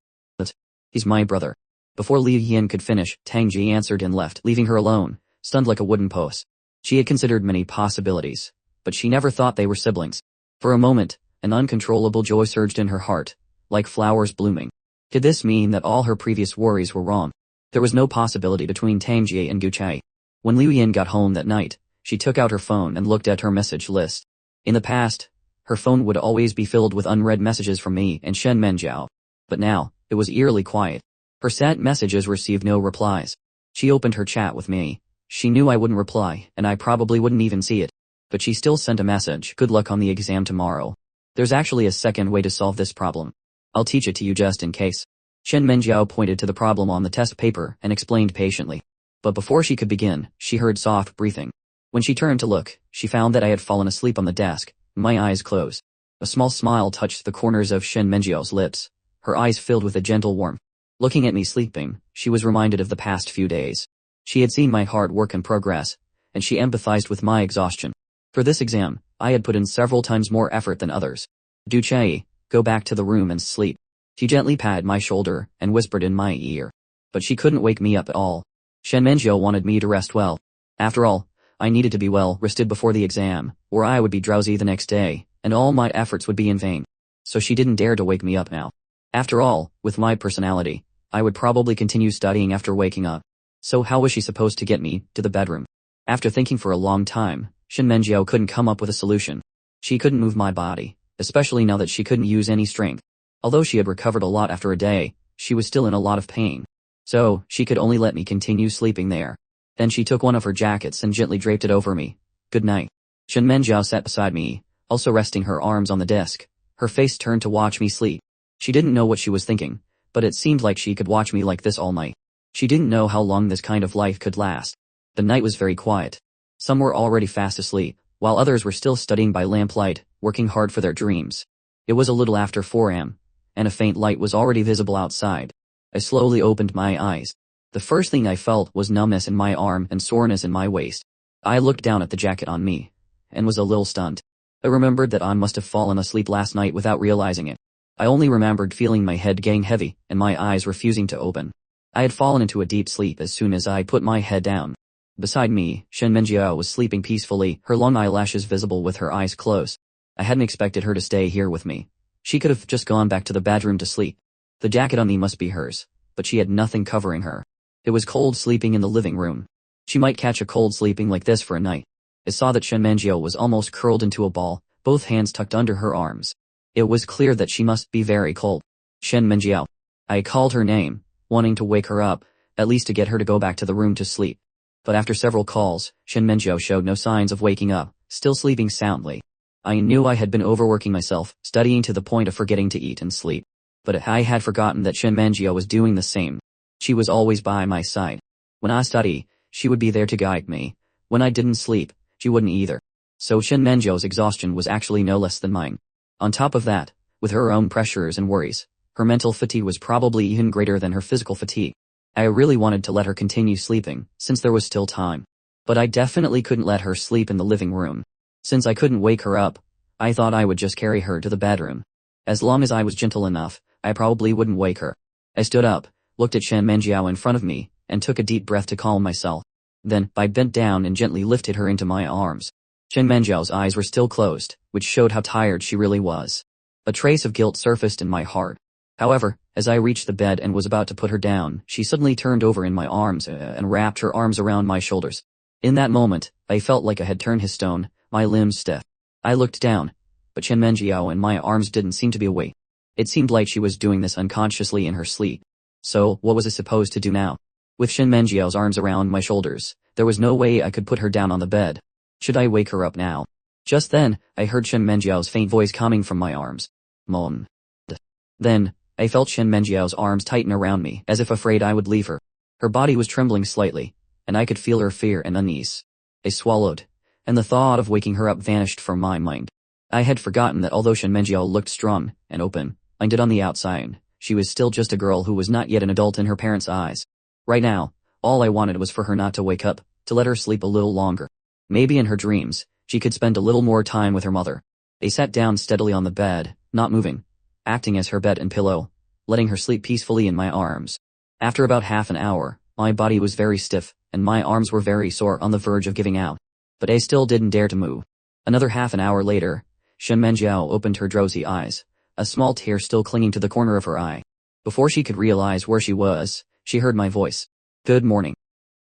He's my brother. Before Liu Yin could finish, Tang Ji answered and left, leaving her alone, stunned like a wooden post. She had considered many possibilities, but she never thought they were siblings. For a moment, an uncontrollable joy surged in her heart, like flowers blooming. Did this mean that all her previous worries were wrong? There was no possibility between Tang Ji and Gucci. When Liu Yin got home that night, she took out her phone and looked at her message list. In the past, her phone would always be filled with unread messages from me and Shen Menjiao. But now, it was eerily quiet. Her sent messages received no replies. She opened her chat with me. She knew I wouldn't reply, and I probably wouldn't even see it. But she still sent a message, good luck on the exam tomorrow. There's actually a second way to solve this problem. I'll teach it to you just in case. Shen Menjiao pointed to the problem on the test paper and explained patiently. But before she could begin, she heard soft breathing. When she turned to look, she found that I had fallen asleep on the desk, my eyes closed. A small smile touched the corners of Shen Menjiao's lips. Her eyes filled with a gentle warmth. Looking at me sleeping, she was reminded of the past few days. She had seen my hard work and progress, and she empathized with my exhaustion. For this exam, I had put in several times more effort than others. Du Chai, go back to the room and sleep. She gently patted my shoulder and whispered in my ear. But she couldn't wake me up at all. Shen Menjiao wanted me to rest well. After all, I needed to be well rested before the exam, or I would be drowsy the next day, and all my efforts would be in vain. So she didn't dare to wake me up now. After all, with my personality, I would probably continue studying after waking up. So how was she supposed to get me to the bedroom? After thinking for a long time, Shen Menjiao couldn't come up with a solution. She couldn't move my body, especially now that she couldn't use any strength. Although she had recovered a lot after a day, she was still in a lot of pain. So, she could only let me continue sleeping there. Then she took one of her jackets and gently draped it over me. Good night. Shen Menjiao sat beside me, also resting her arms on the desk, her face turned to watch me sleep. She didn't know what she was thinking, but it seemed like she could watch me like this all night. She didn't know how long this kind of life could last. The night was very quiet. Some were already fast asleep, while others were still studying by lamplight, working hard for their dreams. It was a little after 4 a.m., and a faint light was already visible outside. I slowly opened my eyes. The first thing I felt was numbness in my arm and soreness in my waist. I looked down at the jacket on me, and was a little stunned. I remembered that I must have fallen asleep last night without realizing it. I only remembered feeling my head getting heavy and my eyes refusing to open. I had fallen into a deep sleep as soon as I put my head down. Beside me, Shen Menjiao was sleeping peacefully, her long eyelashes visible with her eyes closed. I hadn't expected her to stay here with me. She could have just gone back to the bedroom to sleep. The jacket on me must be hers, but she had nothing covering her. It was cold sleeping in the living room. She might catch a cold sleeping like this for a night. I saw that Shen Menjiao was almost curled into a ball, both hands tucked under her arms. It was clear that she must be very cold. Shen Menjiao. I called her name, wanting to wake her up, at least to get her to go back to the room to sleep. But after several calls, Shen Menjiao showed no signs of waking up, still sleeping soundly. I knew I had been overworking myself, studying to the point of forgetting to eat and sleep. But I had forgotten that Shen Menjiao was doing the same. She was always by my side. When I study, she would be there to guide me. When I didn't sleep, she wouldn't either. So Shen Menjiao's exhaustion was actually no less than mine. On top of that, with her own pressures and worries, her mental fatigue was probably even greater than her physical fatigue. I really wanted to let her continue sleeping, since there was still time. But I definitely couldn't let her sleep in the living room. Since I couldn't wake her up, I thought I would just carry her to the bedroom. As long as I was gentle enough, I probably wouldn't wake her. I stood up, looked at Shen Menjiao in front of me, and took a deep breath to calm myself. Then, I bent down and gently lifted her into my arms. Shen Menjiao's eyes were still closed, which showed how tired she really was. A trace of guilt surfaced in my heart. However, as I reached the bed and was about to put her down, she suddenly turned over in my arms and wrapped her arms around my shoulders. In that moment, I felt like I had turned his stone, my limbs stiff. I looked down, but Shen Menjiao and my arms didn't seem to be awake. It seemed like she was doing this unconsciously in her sleep. So, what was I supposed to do now? With Shen Menjiao's arms around my shoulders, there was no way I could put her down on the bed. Should I wake her up now? Just then, I heard Shen Menjiao's faint voice coming from my arms. Mom. Then, I felt Shen Menjiao's arms tighten around me, as if afraid I would leave her. Her body was trembling slightly, and I could feel her fear and unease. I swallowed, and the thought of waking her up vanished from my mind. I had forgotten that although Shen Menjiao looked strong and open-minded on the outside, she was still just a girl who was not yet an adult in her parents' eyes. Right now, all I wanted was for her not to wake up, to let her sleep a little longer. Maybe in her dreams, she could spend a little more time with her mother. I sat down steadily on the bed, not moving, acting as her bed and pillow, letting her sleep peacefully in my arms. After about half an hour, my body was very stiff, and my arms were very sore on the verge of giving out. But I still didn't dare to move. Another half an hour later, Shen Menjiao opened her drowsy eyes, a small tear still clinging to the corner of her eye. Before she could realize where she was, she heard my voice. Good morning.